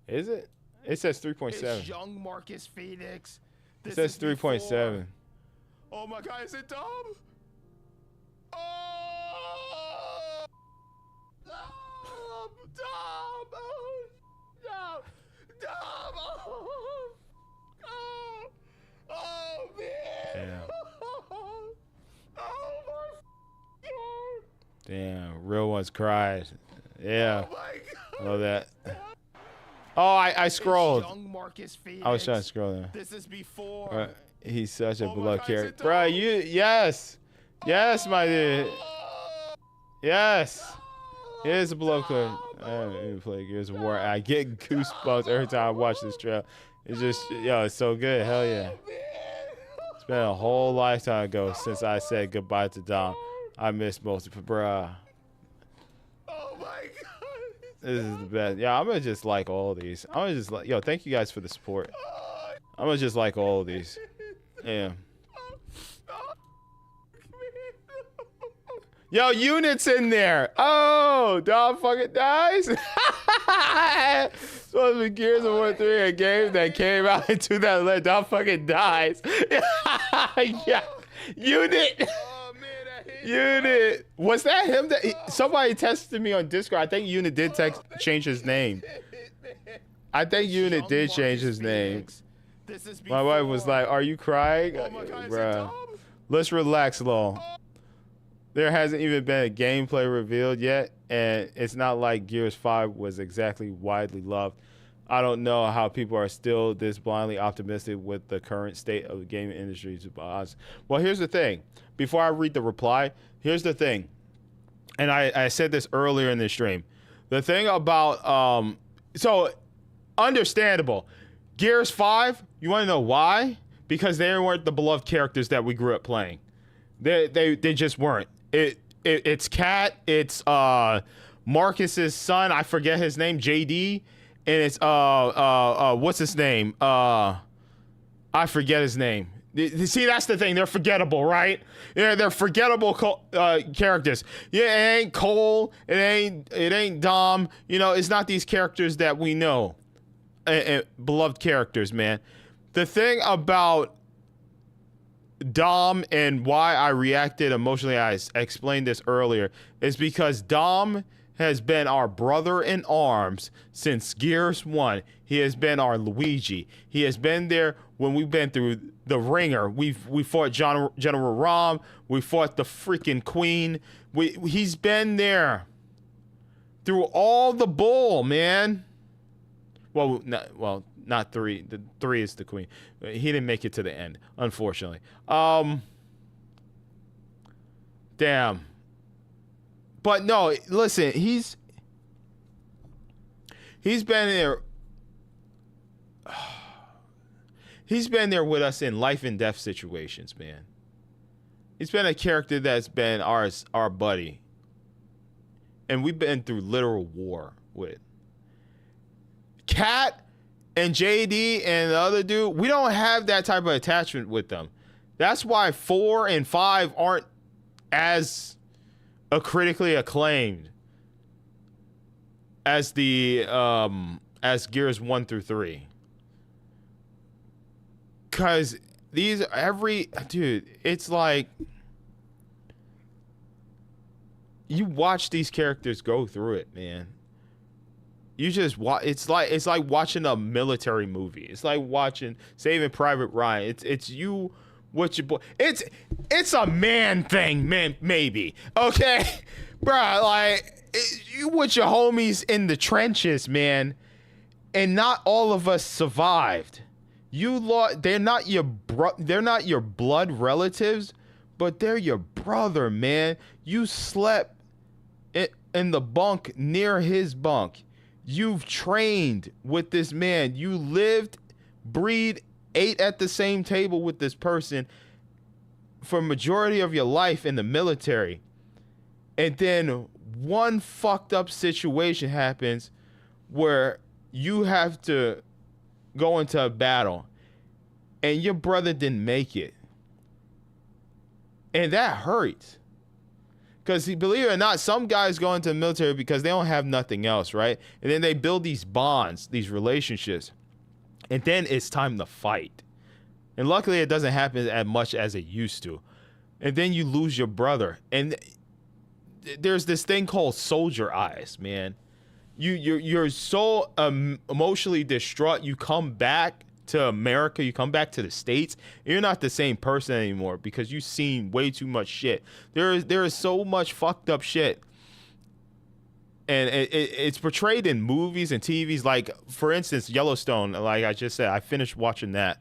Is it? It says 3.7. It's young Marcus Phoenix. It says 3.7. Oh my God, is it Dom? Oh! Dom! Oh, no! Dom! Oh, man! Damn. Oh, my God! Damn, real ones cried. Yeah. Oh, my God! Love that. Oh, I scrolled. Young Marcus Phoenix. I was trying to scroll there. This is before. He's such a beloved character. Bro, yes, my dude. Yes. Here's a below clip. Play Gears of War. I get goosebumps every time I watch this trailer. It's just, yo, it's so good. Hell yeah. It's been a whole lifetime ago since I said goodbye to Dom. I miss most of it, bruh. Oh my god. This is the best. Yeah, I'm gonna just like all of these. I'm gonna just like, yo, thank you guys for the support. I'm gonna just like all of these. Yeah. Yo, Unit's in there. Oh, Dom fucking dies. Supposed to be Gears of War 3, a game that came out in 2011. Dom fucking dies. Yeah. Unit. Unit. Was that him? Somebody texted me on Discord. I think Unit did change his name. I think Unit did change his name. My wife was like, "Are you crying?" Bruh. Let's relax, lol. There hasn't even been a gameplay revealed yet, and it's not like Gears 5 was exactly widely loved. I don't know how people are still this blindly optimistic with the current state of the gaming industry. Well, here's the thing. Before I read the reply, here's the thing. And I said this earlier in the stream. The thing about, so understandable. Gears 5, you want to know why? Because they weren't the beloved characters that we grew up playing. They just weren't. It's Cat, it's Marcus's son, I forget his name, JD, and it's what's his name? I forget his name. See, that's the thing. They're forgettable, right? Yeah, they're forgettable characters. Yeah, it ain't Cole. It ain't Dom. You know, it's not these characters that we know. Beloved characters, man. The thing about Dom and why I reacted emotionally, I explained this earlier, is because Dom has been our brother in arms since Gears 1. He has been our Luigi. He has been there when we've been through the ringer. We fought General Rom. We fought the freaking Queen. He's been there through all the bull, man. Well, not 3. The 3 is the Queen. He didn't make it to the end, unfortunately. Damn. But no, listen, he's been there. He's been there with us in life and death situations, man. He's been a character that's been our buddy. And we've been through literal war with Cat and JD and the other dude. We don't have that type of attachment with them. That's why 4 and 5 aren't as critically acclaimed as the as Gears 1 through 3. Cause these dude, it's like you watch these characters go through it, man. You just watch. It's like watching a military movie. It's like watching Saving Private Ryan. It's you with your boy. It's a man thing, man. Maybe okay, bro. Like you with your homies in the trenches, man. And not all of us survived. They're not your blood relatives, but they're your brother, man. You slept in the bunk near his bunk. You've trained with this man. You lived, breathed, ate at the same table with this person for a majority of your life in the military. And then one fucked up situation happens where you have to go into a battle and your brother didn't make it. And that hurts. Because believe it or not, some guys go into the military because they don't have nothing else, right? And then they build these bonds, these relationships. And then it's time to fight. And luckily it doesn't happen as much as it used to. And then you lose your brother. And there's this thing called soldier eyes, man. You're so emotionally distraught. You come back to America, you come back to the States, you're not the same person anymore because you've seen way too much shit. There is so much fucked up shit. And it's portrayed in movies and TVs. Like, for instance, Yellowstone, like I just said, I finished watching that.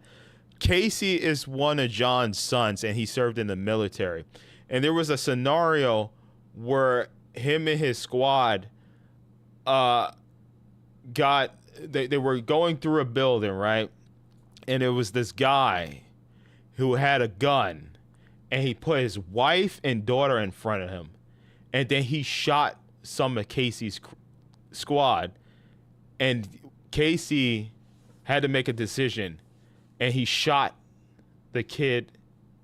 Casey is one of John's sons, and he served in the military. And there was a scenario where him and his squad they were going through a building, right? And it was this guy who had a gun, and he put his wife and daughter in front of him, and then he shot some of Casey's squad, and Casey had to make a decision, and he shot the kid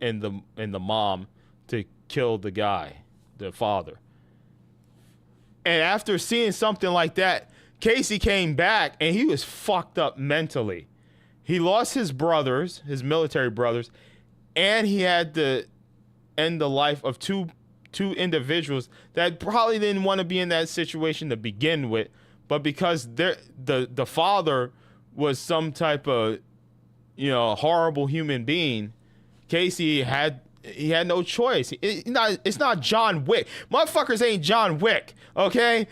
and the mom to kill the guy, the father. And after seeing something like that, Casey came back and he was fucked up mentally. He lost his brothers, his military brothers, and he had to end the life of two individuals that probably didn't want to be in that situation to begin with, but because the father was some type of, horrible human being, Casey had no choice. It's not John Wick. Motherfuckers ain't John Wick, okay?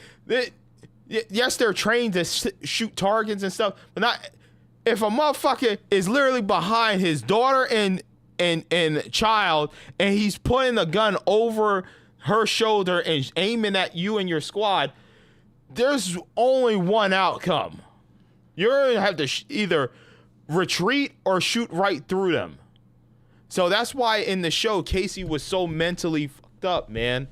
Yes, they're trained to shoot targets and stuff, but not if a motherfucker is literally behind his daughter and child, and he's putting a gun over her shoulder and aiming at you and your squad. There's only one outcome. You're gonna have to either retreat or shoot right through them. So that's why in the show, Casey was so mentally fucked up, man.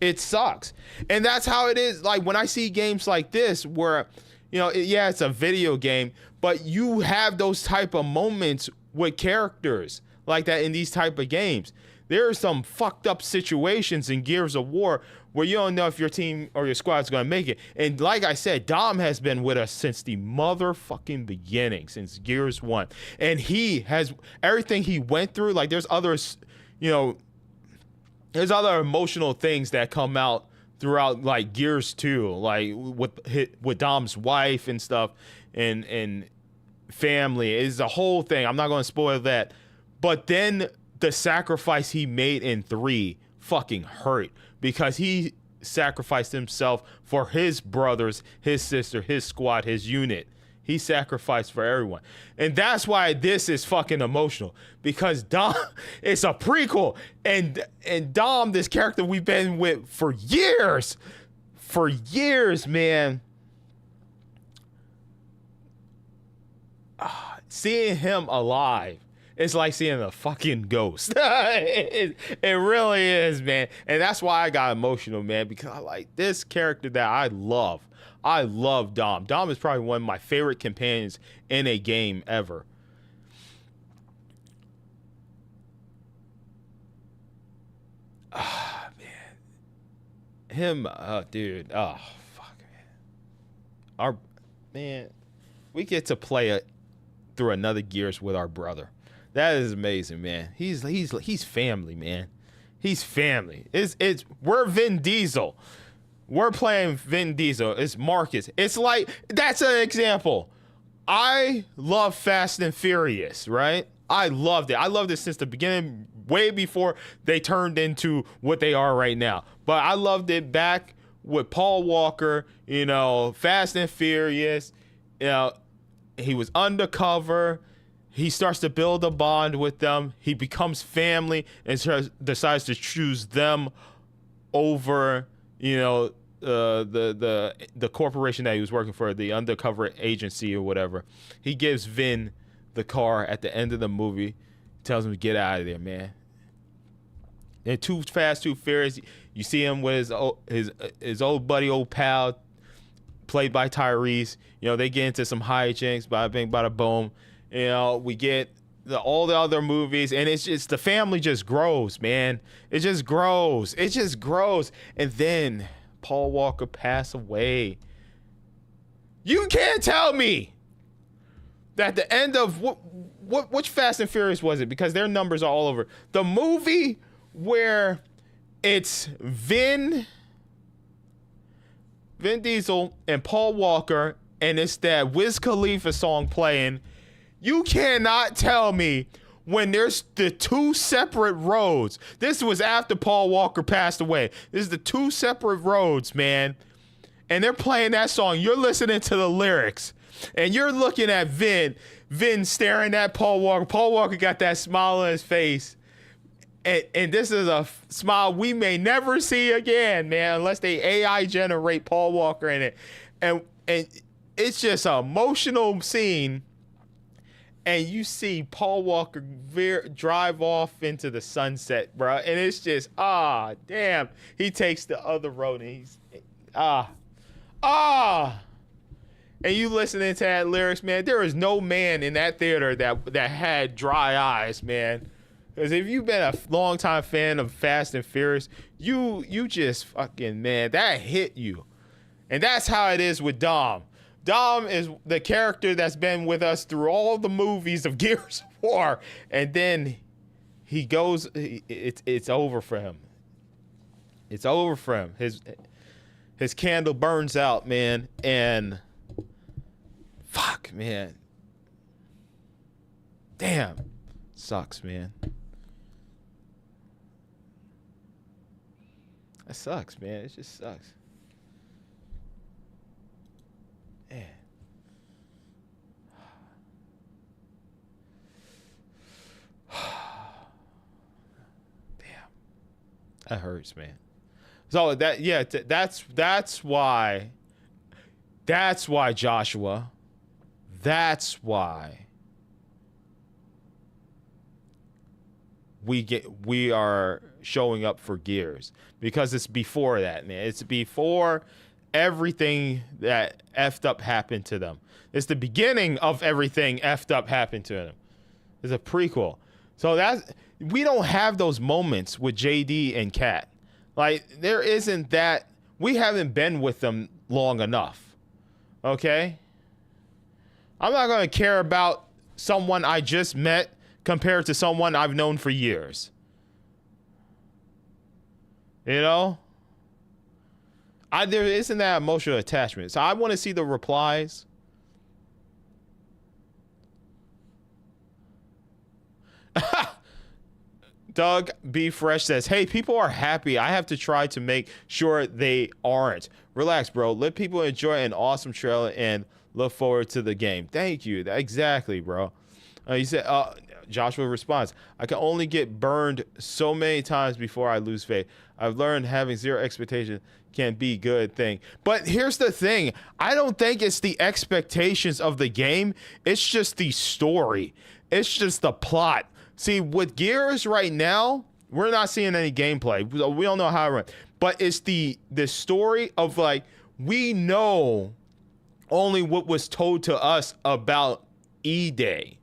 It sucks. And that's how it is. Like when I see games like this where, it's a video game, but you have those type of moments with characters like that in these type of games. There are some fucked up situations in Gears of War where you don't know if your team or your squad's going to make it. And like I said, Dom has been with us since the motherfucking beginning, since Gears 1. And he has everything he went through. Like there's others, there's other emotional things that come out throughout like Gears 2, like with Dom's wife and stuff and family. It's a whole thing. I'm not going to spoil that. But then the sacrifice he made in 3 fucking hurt because he sacrificed himself for his brothers, his sister, his squad, his unit. He sacrificed for everyone. And that's why this is fucking emotional, because Dom, it's a prequel, and Dom, this character we've been with for years, man. Seeing him alive, it's like seeing a fucking ghost. It really is, man. And that's why I got emotional, man, because I like this character that I love. I love Dom. Dom is probably one of my favorite companions in a game ever. Ah, man. Him, dude. Oh, fuck, man. We get to play through another Gears with our brother. That is amazing, man. He's family, man. He's family. We're Vin Diesel. We're playing Vin Diesel. It's Marcus. It's like, that's an example. I love Fast and Furious, right? I loved it. I loved it since the beginning, way before they turned into what they are right now. But I loved it back with Paul Walker, Fast and Furious. He was undercover. He starts to build a bond with them. He becomes family and decides to choose them over, the corporation that he was working for, the undercover agency or whatever. He gives Vin the car at the end of the movie, tells him to get out of there, man. And Too Fast, Too Furious, you see him with his old buddy, old pal, played by Tyrese. They get into some hijinks, bada bing, bada boom. We get all the other movies, and it's just, the family just grows, man. It just grows. And then Paul Walker passed away. You can't tell me that at the end of which Fast and Furious was it? Because their numbers are all over. The movie where it's Vin Diesel and Paul Walker, and it's that Wiz Khalifa song playing. You cannot tell me when there's the 2 separate roads. This was after Paul Walker passed away. This is the 2 separate roads, man. And they're playing that song. You're listening to the lyrics. And you're looking at Vin staring at Paul Walker. Paul Walker got that smile on his face. And this is a smile we may never see again, man, unless they AI generate Paul Walker in it. And it's just an emotional scene. And you see Paul Walker drive off into the sunset, bro. And it's just, damn. He takes the other road and he's, And you listening to that lyrics, man, there is no man in that theater that had dry eyes, man. Because if you've been a longtime fan of Fast and Furious, you just fucking, man, that hit you. And that's how it is with Dom. Dom is the character that's been with us through all the movies of Gears of War. And then he goes, it's over for him. It's over for him. His candle burns out, man. And fuck, man. Damn. Sucks, man. That sucks, man. It just sucks. Man. Damn. That hurts, man. So that's why Joshua. That's why we are showing up for Gears, because it's before that, man. It's before everything that effed up happened to them. It's the beginning of everything effed up happened to them. It's a prequel. So we don't have those moments with JD and Kat. Like, there isn't that. We haven't been with them long enough. Okay? I'm not going to care about someone I just met compared to someone I've known for years. You know? There isn't that emotional attachment. So I want to see the replies. Doug B. Fresh says, hey, people are happy. I have to try to make sure they aren't. Relax, bro. Let people enjoy an awesome trailer and look forward to the game. Thank you. Exactly, bro. He said, Joshua responds, I can only get burned so many times before I lose faith. I've learned having zero expectation can be a good thing. But here's the thing. I don't think it's the expectations of the game. It's just the story. It's just the plot. See, with Gears right now, we're not seeing any gameplay. We don't know how it runs. But it's the story of, like, we know only what was told to us about E-Day.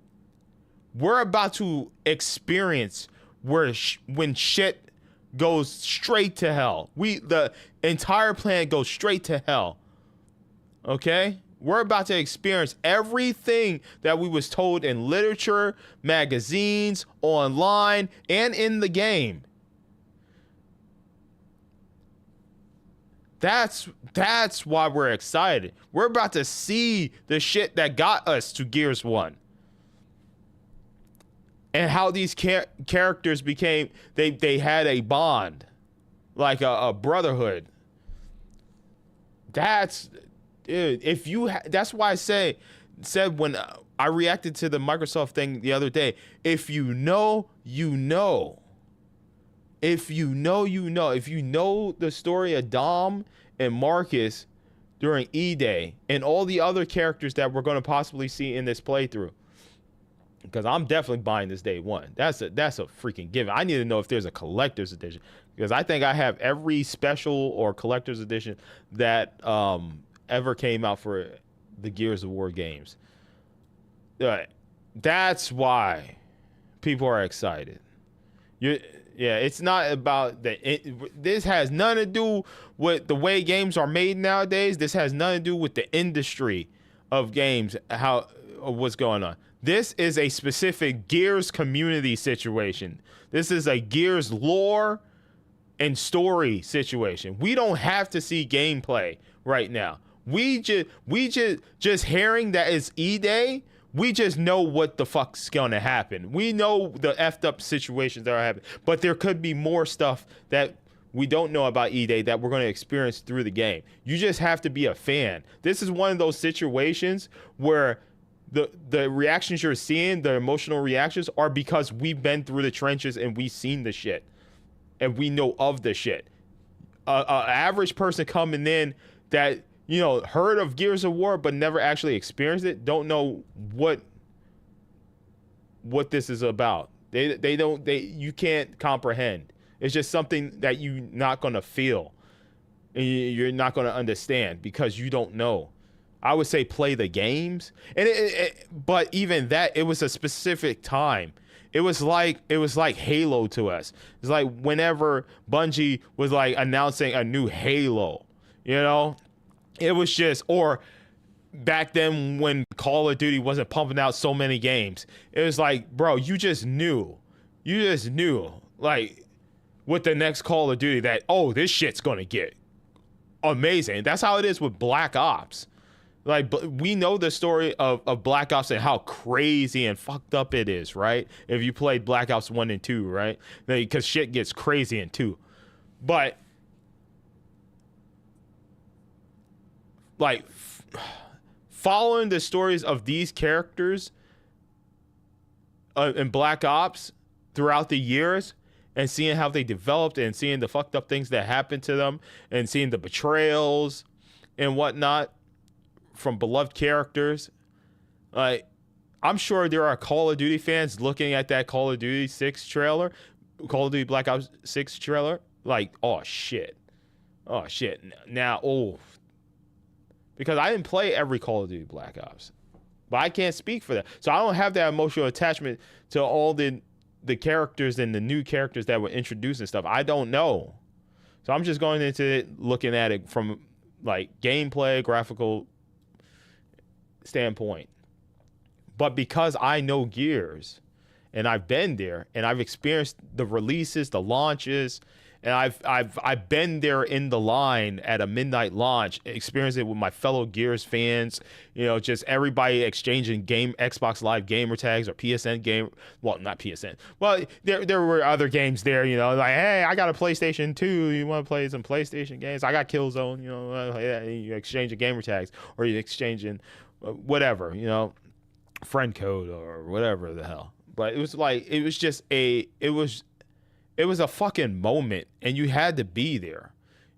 We're about to experience when shit goes straight to hell. The entire planet goes straight to hell. Okay? We're about to experience everything that we was told in literature, magazines, online, and in the game. That's why we're excited. We're about to see the shit that got us to Gears 1. And how these characters became, they had a bond, like a brotherhood. That's, dude, that's why I said when I reacted to the Microsoft thing the other day, if you know, you know. If you know, you know. If you know the story of Dom and Marcus during E-Day and all the other characters that we're going to possibly see in this playthrough, because I'm definitely buying this day one. That's a freaking given. I need to know if there's a collector's edition, because I think I have every special or collector's edition that ever came out for the Gears of War games. That's why people are excited. Yeah, it's not about this has nothing to do with the way games are made nowadays. This has nothing to do with the industry of games, what's going on. This is a specific Gears community situation. This is a Gears lore and story situation. We don't have to see gameplay right now. We just hearing that it's E-Day, we just know what the fuck's gonna happen. We know the effed up situations that are happening, but there could be more stuff that we don't know about E-Day that we're going to experience through the game. You just have to be a fan. This is one of those situations where the reactions you're seeing, the emotional reactions, are because we've been through the trenches and we've seen the shit, and we know of the shit. A average person coming in that, you know, heard of Gears of War but never actually experienced it, don't know what this is about. You can't comprehend. It's just something that you're not gonna feel, and you're not gonna understand because you don't know. I would say play the games, and but even that, it was a specific time. It was like Halo to us. It's like whenever Bungie was like announcing a new Halo, you know, it was just, or back then when Call of Duty wasn't pumping out so many games, it was like, bro, you just knew like with the next Call of Duty that, oh, this shit's gonna get amazing. That's how it is with Black Ops. Like, we know the story of Black Ops and how crazy and fucked up it is, right? If you played Black Ops 1 and 2, right? Because shit gets crazy in 2. But, like, following the stories of these characters in Black Ops throughout the years and seeing how they developed and seeing the fucked up things that happened to them and seeing the betrayals and whatnot from beloved characters, like, I'm sure there are Call of Duty fans looking at that Call of Duty 6 trailer, Call of Duty Black Ops 6 trailer, like, oh shit. Now, because I didn't play every Call of Duty Black Ops, but I can't speak for that, so I don't have that emotional attachment to all the characters and the new characters that were introduced and stuff. I don't know, so I'm just going into it looking at it from like gameplay, graphical standpoint. But because I know Gears and I've been there and I've experienced the releases, the launches, and I've been there in the line at a midnight launch, experienced it with my fellow Gears fans, you know, just everybody exchanging Xbox Live gamer tags or PSN game. Well, not PSN. Well, there were other games there, you know, like, hey, I got a PlayStation 2. You want to play some PlayStation games? I got Killzone, you know, you exchanging gamer tags, or you exchanging whatever, you know, friend code or whatever the hell. But it was like, it was a fucking moment, and you had to be there.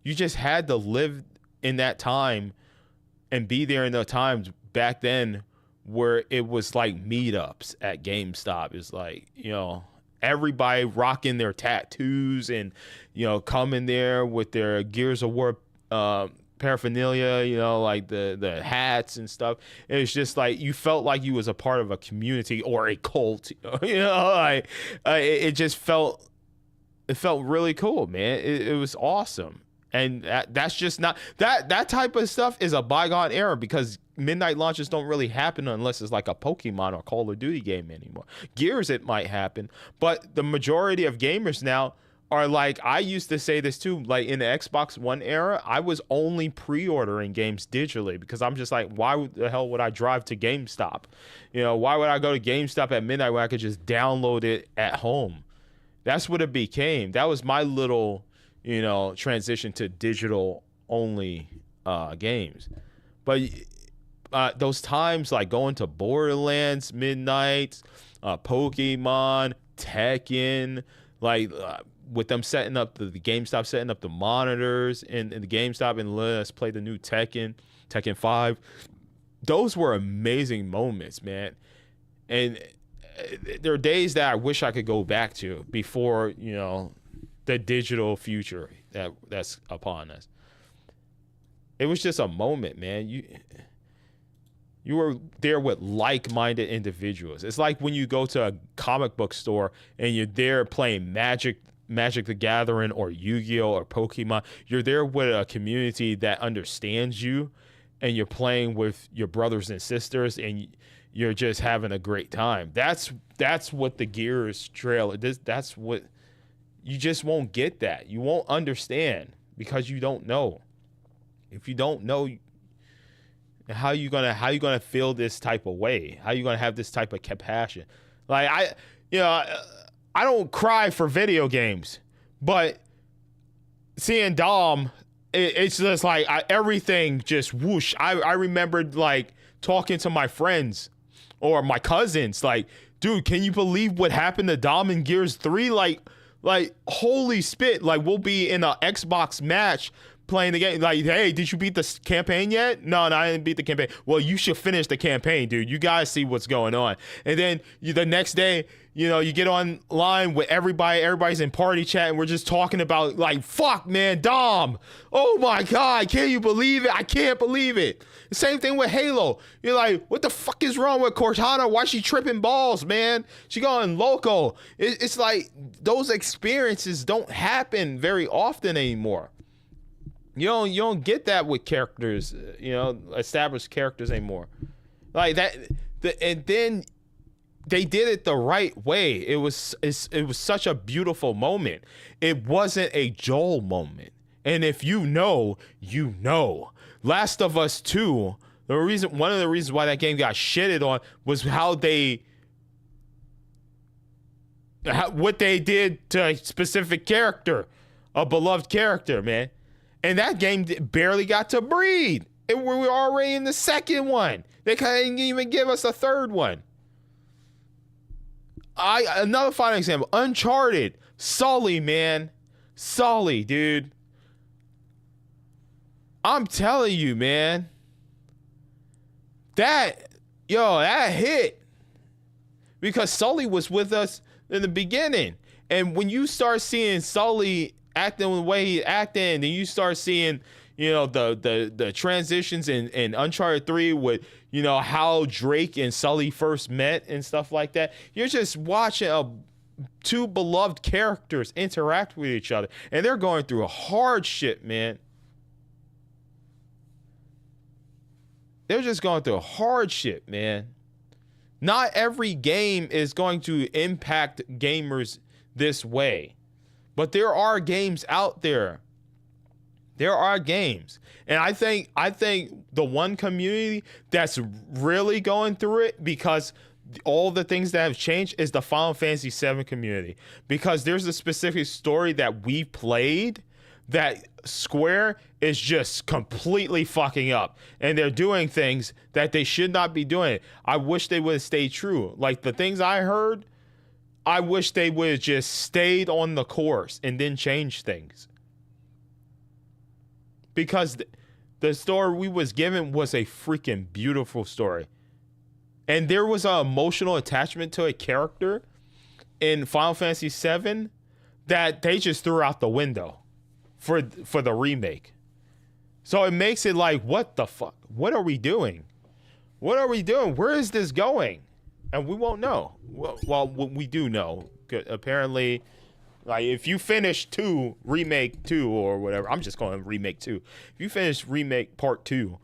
You just had to live in that time and be there in the times back then where it was like meetups at GameStop. It's like, you know, everybody rocking their tattoos and, you know, coming there with their Gears of War paraphernalia, you know, like the hats and stuff. It was just like you felt like you was a part of a community or a cult, you know, like it just felt really cool, man. It was awesome. And that's just not that type of stuff is a bygone era, because midnight launches don't really happen unless it's like a Pokemon or Call of Duty game anymore. Gears, it might happen, but the majority of gamers now are like, I used to say this too, like in the Xbox One era, I was only pre-ordering games digitally because I'm just like, why the hell would I drive to GameStop? You know, why would I go to GameStop at midnight when I could just download it at home? That's what it became. That was my little, you know, transition to digital only games. But those times like going to Borderlands midnights, Pokemon, Tekken, like with them setting up the GameStop, setting up the monitors in the GameStop and let us play the new Tekken 5. Those were amazing moments, man. And there are days that I wish I could go back to before, you know, the digital future that's upon us. It was just a moment, man. You were there with like-minded individuals. It's like when you go to a comic book store and you're there playing Magic the Gathering or Yu-Gi-Oh or Pokemon. You're there with a community that understands you, and you're playing with your brothers and sisters, and you're just having a great time. That's what the Gears trailer. That's what you just won't get. That you won't understand because you don't know. If you don't know, how you gonna feel this type of way? How you gonna have this type of compassion? Like I don't cry for video games, but seeing Dom, it's just like everything just whoosh. I remembered like talking to my friends or my cousins, like, dude, can you believe what happened to Dom in Gears 3? Like holy spit. Like, we'll be in an Xbox match playing the game. Like, hey, did you beat the campaign yet? No, I didn't beat the campaign. Well, you should finish the campaign, dude. You guys see what's going on. And then the next day, you know, you get online with everybody's in party chat, and we're just talking about, like, fuck, man, Dom. Oh my God, can you believe it? I can't believe it. The same thing with Halo. You're like, what the fuck is wrong with Cortana? Why she tripping balls, man? She going loco. It's like those experiences don't happen very often anymore. You don't get that with characters, established characters anymore. Like that, and then they did it the right way. It was such a beautiful moment. It wasn't a Joel moment. And if you know, you know. Last of Us 2, one of the reasons why that game got shitted on was what they did to a specific character, a beloved character, man. And that game barely got to breathe. We were already in the second one. They couldn't even give us a third one. Another final example, Uncharted, Sully, man. Sully, dude. I'm telling you, man. That hit. Because Sully was with us in the beginning. And when you start seeing Sully acting the way he acting, then you start seeing, the transitions in Uncharted 3 with, how Drake and Sully first met and stuff like that. You're just watching two beloved characters interact with each other. And they're going through a hard shit, man. They're just going through hardship, man. Not every game is going to impact gamers this way. But there are games out there. There are games. And I think the one community that's really going through it, because all the things that have changed, is the Final Fantasy VII community. Because there's a specific story that we played that Square is just completely fucking up, and they're doing things that they should not be doing. I wish they would have stayed true. Like the things I heard, I wish they would have just stayed on the course and then changed things. Because the story we was given was a freaking beautiful story. And there was an emotional attachment to a character in Final Fantasy VII that they just threw out the window for the remake. So it makes it like, what the fuck? What are we doing? What are we doing? Where is this going? And we won't know. Well, we do know. Apparently, like, if you finish remake 2 or whatever, I'm just calling it remake 2. If you finish remake part 2,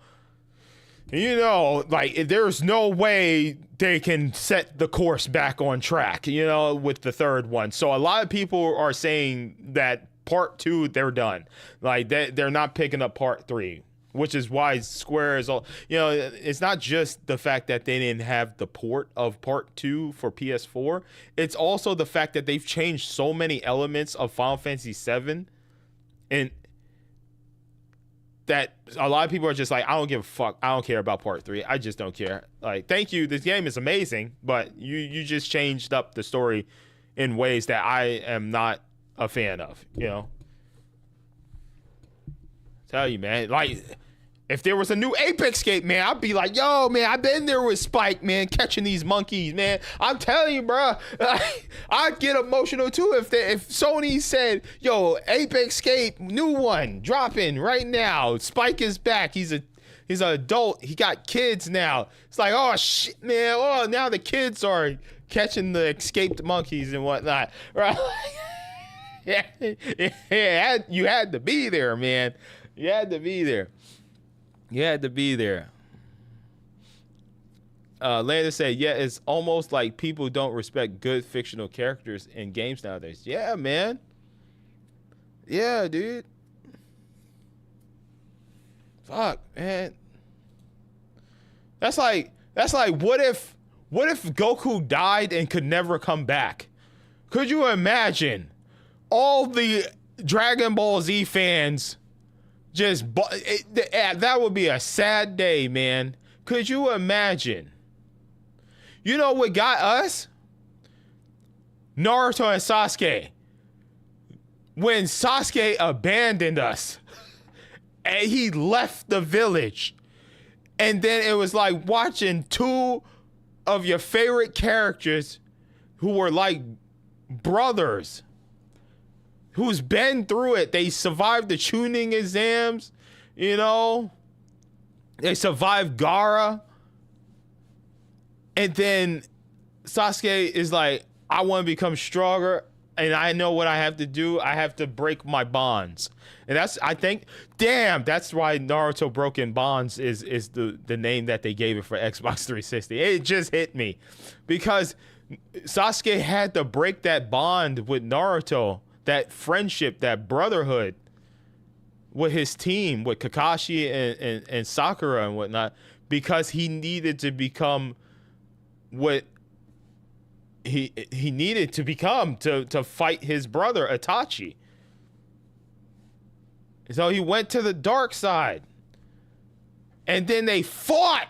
like, there's no way they can set the course back on track, with the third one. So a lot of people are saying that part 2, they're done. Like, they're not picking up part 3, which is why Square is all, it's not just the fact that they didn't have the port of part 2 for PS4. It's also the fact that they've changed so many elements of Final Fantasy VII, and that a lot of people are just like, I don't give a fuck. I don't care about part 3. I just don't care. Like, thank you. This game is amazing, but you just changed up the story in ways that I am not a fan of, Tell you, man, like, if there was a new Apex game, man, I'd be like, yo, man, I've been there with Spike, man, catching these monkeys, man. I'm telling you, bro, I'd get emotional too if Sony said, yo, Apex Escape, new one, dropping right now. Spike is back. He's an adult. He got kids now. It's like, oh shit, man. Oh, now the kids are catching the escaped monkeys and whatnot, right? Yeah, you had to be there, man. You had to be there. You had to be there. Landon said, yeah, it's almost like people don't respect good fictional characters in games nowadays. Yeah, man. Yeah, dude. Fuck, man. That's like what if Goku died and could never come back? Could you imagine all the Dragon Ball Z fans that would be a sad day, man. Could you imagine You know what got us? Naruto and Sasuke. When Sasuke abandoned us and he left the village. And then it was like watching two of your favorite characters who were like brothers, who's been through it. They survived the tuning exams, you know. They survived Gaara. And then Sasuke is like, I want to become stronger, and I know what I have to do. I have to break my bonds. And that's, I think, damn, that's why Naruto Broken Bonds is the name that they gave it for Xbox 360. It just hit me. Because Sasuke had to break that bond with Naruto, that friendship, that brotherhood with his team, with Kakashi and Sakura and whatnot, because he needed to become what he needed to become to fight his brother Itachi. So he went to the dark side. And then they fought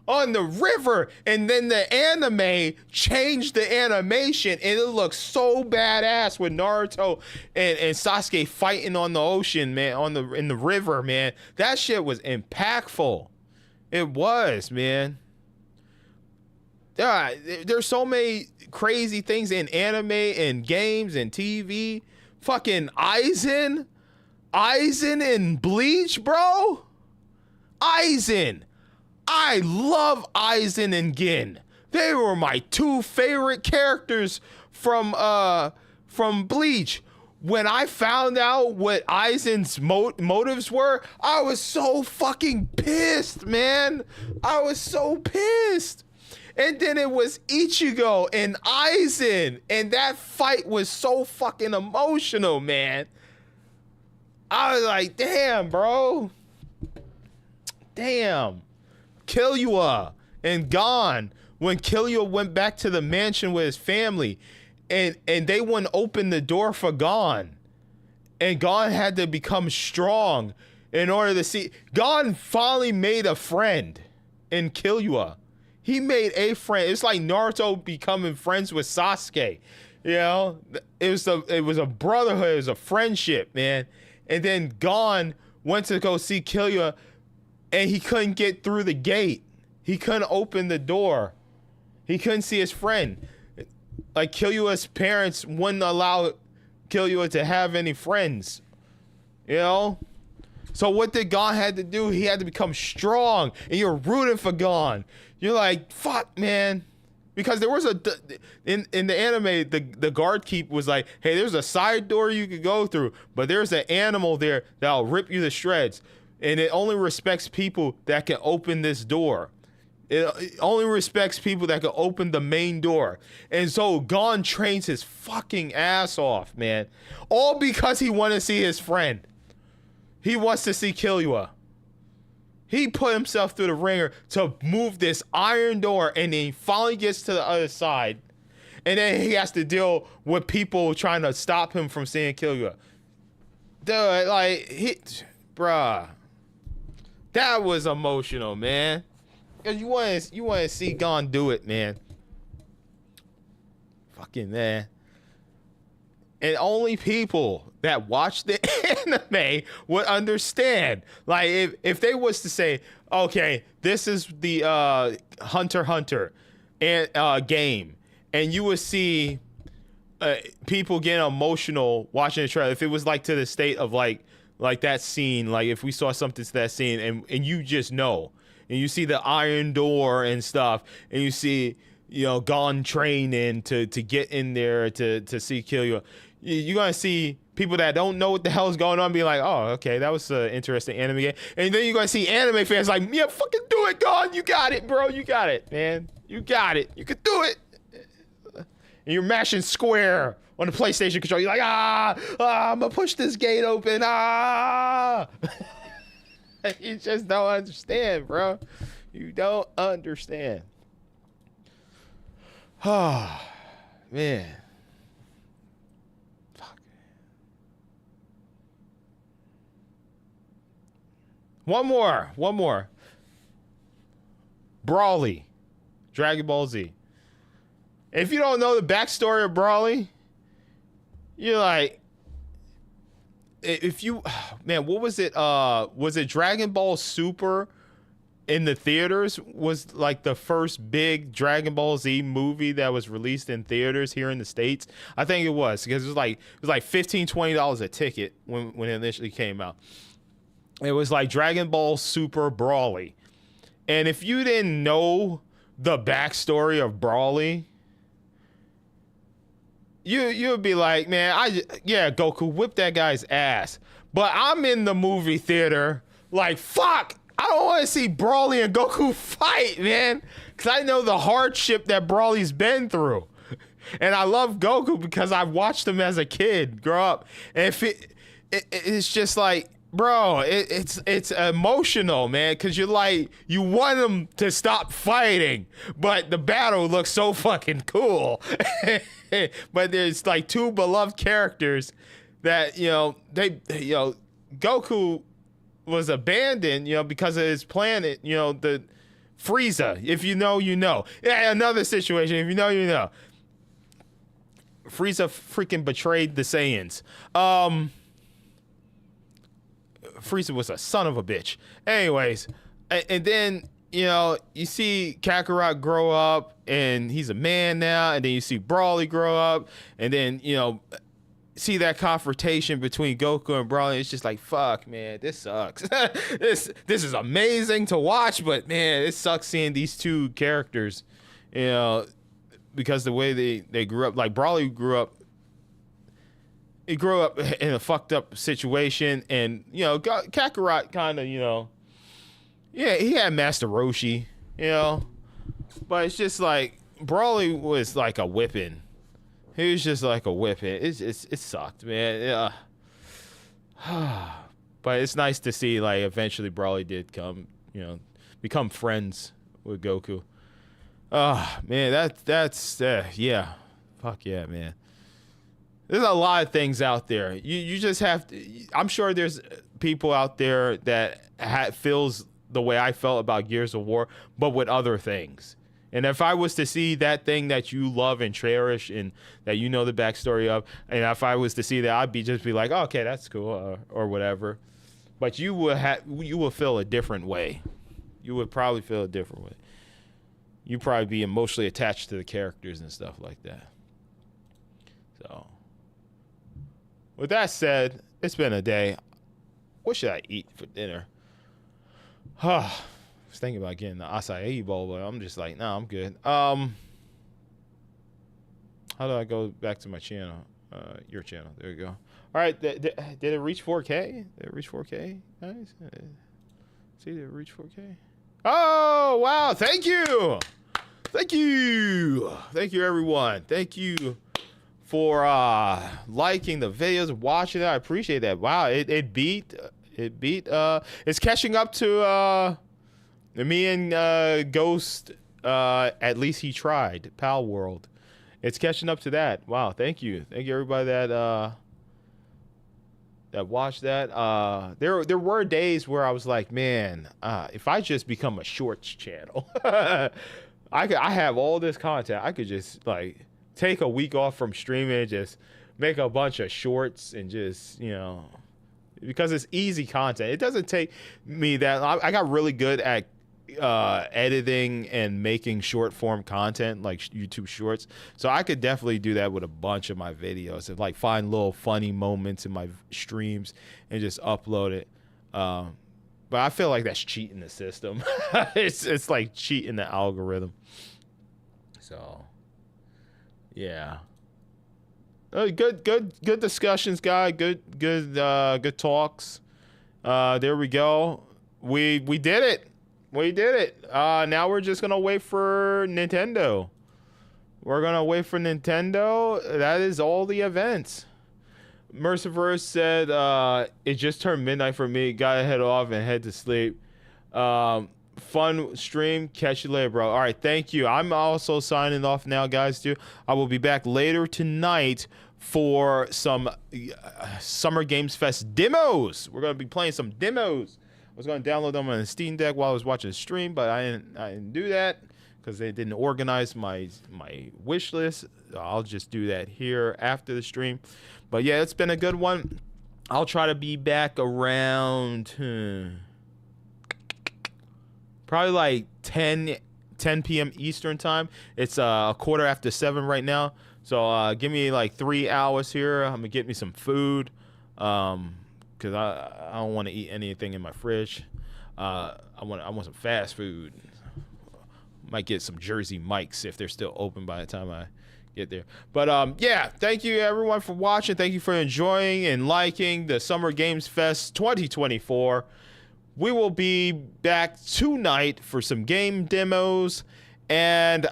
on the river, and then the anime changed the animation, and it looks so badass with Naruto and Sasuke fighting on the ocean, man, in the river, man. That shit was impactful. It was, man. There's so many crazy things in anime and games and TV. Fucking Aizen in Bleach, bro. Aizen. I love Aizen and Gin. They were my two favorite characters from Bleach. When I found out what Aizen's motives were, I was so fucking pissed, man. I was so pissed. And then it was Ichigo and Aizen, and that fight was so fucking emotional, man. I was like, damn, bro. Damn. Killua and Gon, when Killua went back to the mansion with his family, and they wouldn't open the door for Gon, and Gon had to become strong in order to see. Gon finally made a friend in Killua. He made a friend. It's like Naruto becoming friends with Sasuke. You know, it was a brotherhood. It was a friendship, man. And then Gon went to go see Killua, and he couldn't get through the gate. He couldn't open the door. He couldn't see his friend. Like, Killua's parents wouldn't allow Killua to have any friends. You know? So what did Gon had to do? He had to become strong, and you're rooting for Gon. You're like, fuck, man. Because there was in the anime, the guard keep was like, hey, there's a side door you could go through, but there's an animal there that'll rip you to shreds. And it only respects people that can open this door. It only respects people that can open the main door. And so Gon trains his fucking ass off, man. All because he wanted to see his friend. He wants to see Killua. He put himself through the ringer to move this iron door, and then he finally gets to the other side. And then he has to deal with people trying to stop him from seeing Killua. Dude, like, bruh. That was emotional, man. Cause you want to see Gon do it, man. Fucking man. And only people that watch the anime would understand. Like, if they was to say, okay, this is the Hunter x Hunter and game, and you would see people getting emotional watching the trailer. If it was like to the state of like that scene, like if we saw something to that scene, and you just know, and you see the iron door and stuff, and you see, you know, Gon training to get in there to see Killua, you're gonna see people that don't know what the hell's going on be like, oh, okay, that was an interesting anime game. And then you're gonna see anime fans like, yeah, fucking do it, Gon, you got it, bro, you got it, man, you got it, you could do it. And you're mashing square on the PlayStation controller. You're like, I'm gonna push this gate open. You just don't understand, bro. You don't understand. Oh, man. Fuck. One more. Brawly. Dragon Ball Z. If you don't know the backstory of Broly, you're like, if you, man, what was it? Was it Dragon Ball Super in the theaters? Was like the first big Dragon Ball Z movie that was released in theaters here in the States. I think it was, because it was like $15-$20 a ticket when it initially came out. It was like Dragon Ball Super Broly. And if you didn't know the backstory of Broly, you'd be like, man, Goku, whip that guy's ass. But I'm in the movie theater like, fuck, I don't want to see Broly and Goku fight, man. Because I know the hardship that Broly's been through. And I love Goku because I watched him as a kid grow up. And if it's just like, bro, it's emotional, man, because you're like, you want them to stop fighting, but the battle looks so fucking cool. But there's like two beloved characters that, Goku was abandoned, because of his planet, the Frieza. If you know, you know. Yeah, another situation. If you know, you know. Frieza freaking betrayed the Saiyans. Frieza was a son of a bitch. Anyways, and then, you see Kakarot grow up and he's a man now, and then you see Broly grow up, and then, see that confrontation between Goku and Broly. It's just like, fuck, man, this sucks. This is amazing to watch, but man, it sucks seeing these two characters, because the way they grew up. Like Broly grew up in a fucked up situation, and Kakarot kind of, he had Master Roshi, but it's just like Broly was like a whipping. He was just like a whipping. It sucked, man. Yeah. But it's nice to see, like, eventually Broly did become friends with Goku. Man, that's yeah. Fuck yeah, man. There's a lot of things out there. You just have to. I'm sure there's people out there that feels the way I felt about Gears of War, but with other things. And if I was to see that thing that you love and cherish and that you know the backstory of, and if I was to see that, I'd just be like, oh, okay, that's cool, or whatever. But you will feel a different way. You would probably feel a different way. You'd probably be emotionally attached to the characters and stuff like that. So, with that said, it's been a day. What should I eat for dinner? I was thinking about getting the acai bowl, but I'm just like, nah, I'm good. How do I go back to my channel? Your channel. There you go. All right. Did it reach 4K? Did it reach 4K? Nice. See, did it reach 4K? Oh, wow. Thank you. Thank you. Thank you, everyone. Thank you for liking the videos, watching it. I appreciate that. Wow. It beat. It's catching up to me and Ghost. At least he tried. Pal World. It's catching up to that. Wow, thank you everybody that watched that. There were days where I was like, man, if I just become a shorts channel, I have all this content. I could just like take a week off from streaming and just make a bunch of shorts and just, because it's easy content. It doesn't take me that. I got really good at editing and making short form content like YouTube shorts, so I could definitely do that with a bunch of my videos and like find little funny moments in my streams and just upload it. But I feel like that's cheating the system. it's like cheating the algorithm. So yeah. Good discussions, guys. Good talks. There we go. We did it. We did it. Now we're just gonna wait for Nintendo. We're gonna wait for Nintendo. That is all the events. Merciverse said it just turned midnight for me. Gotta head off and head to sleep. Fun stream. Catch you later, bro. All right, thank you. I'm also signing off now, guys. Too. I will be back later tonight for some Summer Games Fest demos. We're gonna be playing some demos. I was going to download them on the Steam Deck while I was watching the stream, but I didn't do that because they didn't organize my wish list. I'll just do that here after the stream. But yeah, it's been a good one. I'll try to be back around probably like 10 p.m. Eastern time. It's a quarter after 7 right now. So give me like 3 hours here. I'm gonna get me some food because I don't want to eat anything in my fridge. I want some fast food. Might get some Jersey Mike's if they're still open by the time I get there. But yeah, thank you everyone for watching. Thank you for enjoying and liking the Summer Games Fest 2024. We will be back tonight for some game demos. And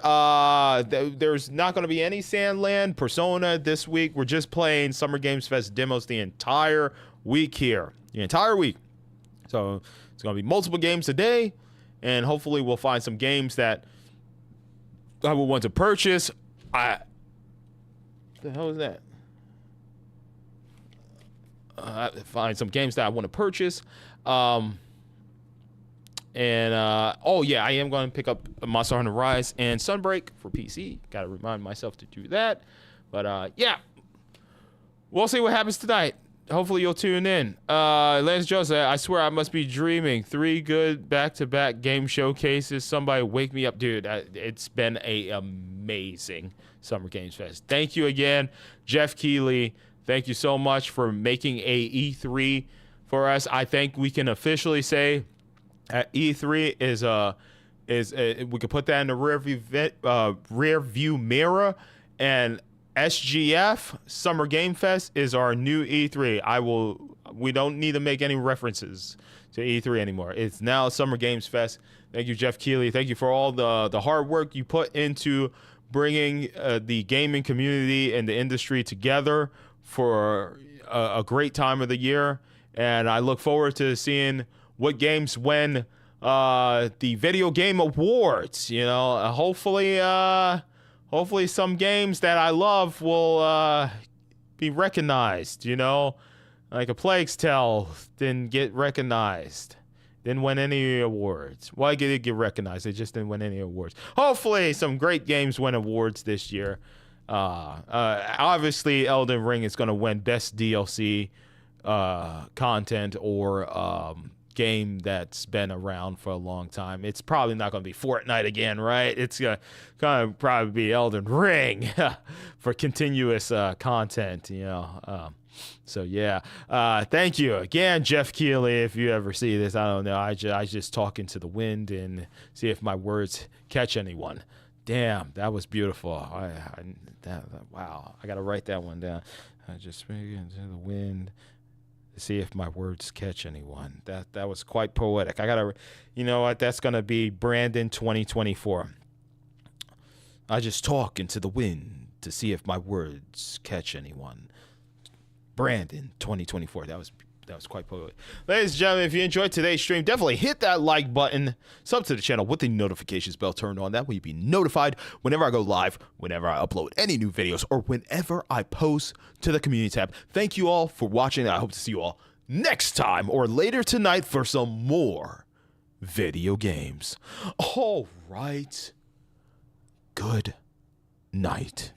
there's not going to be any Sandland Persona this week. We're just playing Summer Games Fest demos the entire week here. The entire week. So it's going to be multiple games a day. And hopefully we'll find some games that I will want to purchase. The hell is that? Find some games that I want to purchase. Oh yeah, I am going to pick up Monster Hunter Rise and Sunbreak for PC. Got to remind myself to do that. But yeah, we'll see what happens tonight. Hopefully you'll tune in. Lance Joseph, I swear I must be dreaming. 3 good back-to-back game showcases. Somebody wake me up, dude. It's been a amazing Summer Games Fest. Thank you again, Jeff Keighley. Thank you so much for making a E3 for us. I think we can officially say E3 is we could put that in the rear view mirror, and SGF Summer Game Fest is our new E3. We don't need to make any references to E3 anymore. It's now Summer Games Fest. Thank you, Jeff Keighley. Thank you for all the hard work you put into bringing the gaming community and the industry together for a great time of the year. And I look forward to seeing what games win the Video Game Awards. You know, hopefully some games that I love will be recognized. You know, like A Plague's Tale didn't get recognized, didn't win any awards. Why did it get recognized? It just didn't win any awards. Hopefully, some great games win awards this year. Obviously, Elden Ring is going to win Best DLC content or game that's been around for a long time. It's probably not going to be Fortnite again, right? It's going to probably be Elden Ring for continuous content, you know. So yeah, thank you again, Jeff Keighley. If you ever see this, I don't know. I just talk into the wind and see if my words catch anyone. Damn, that was beautiful. Wow, I got to write that one down. I just speak into the wind to see if my words catch anyone. That was quite poetic. I gotta, you know what? That's gonna be Brandon 2024. I just talk into the wind to see if my words catch anyone. Brandon 2024. That was quite poetic. Ladies and gentlemen, if you enjoyed today's stream, definitely hit that like button. Sub to the channel with the notifications bell turned on. That way you'll be notified whenever I go live, whenever I upload any new videos, or whenever I post to the community tab. Thank you all for watching. I hope to see you all next time or later tonight for some more video games. All right. Good night.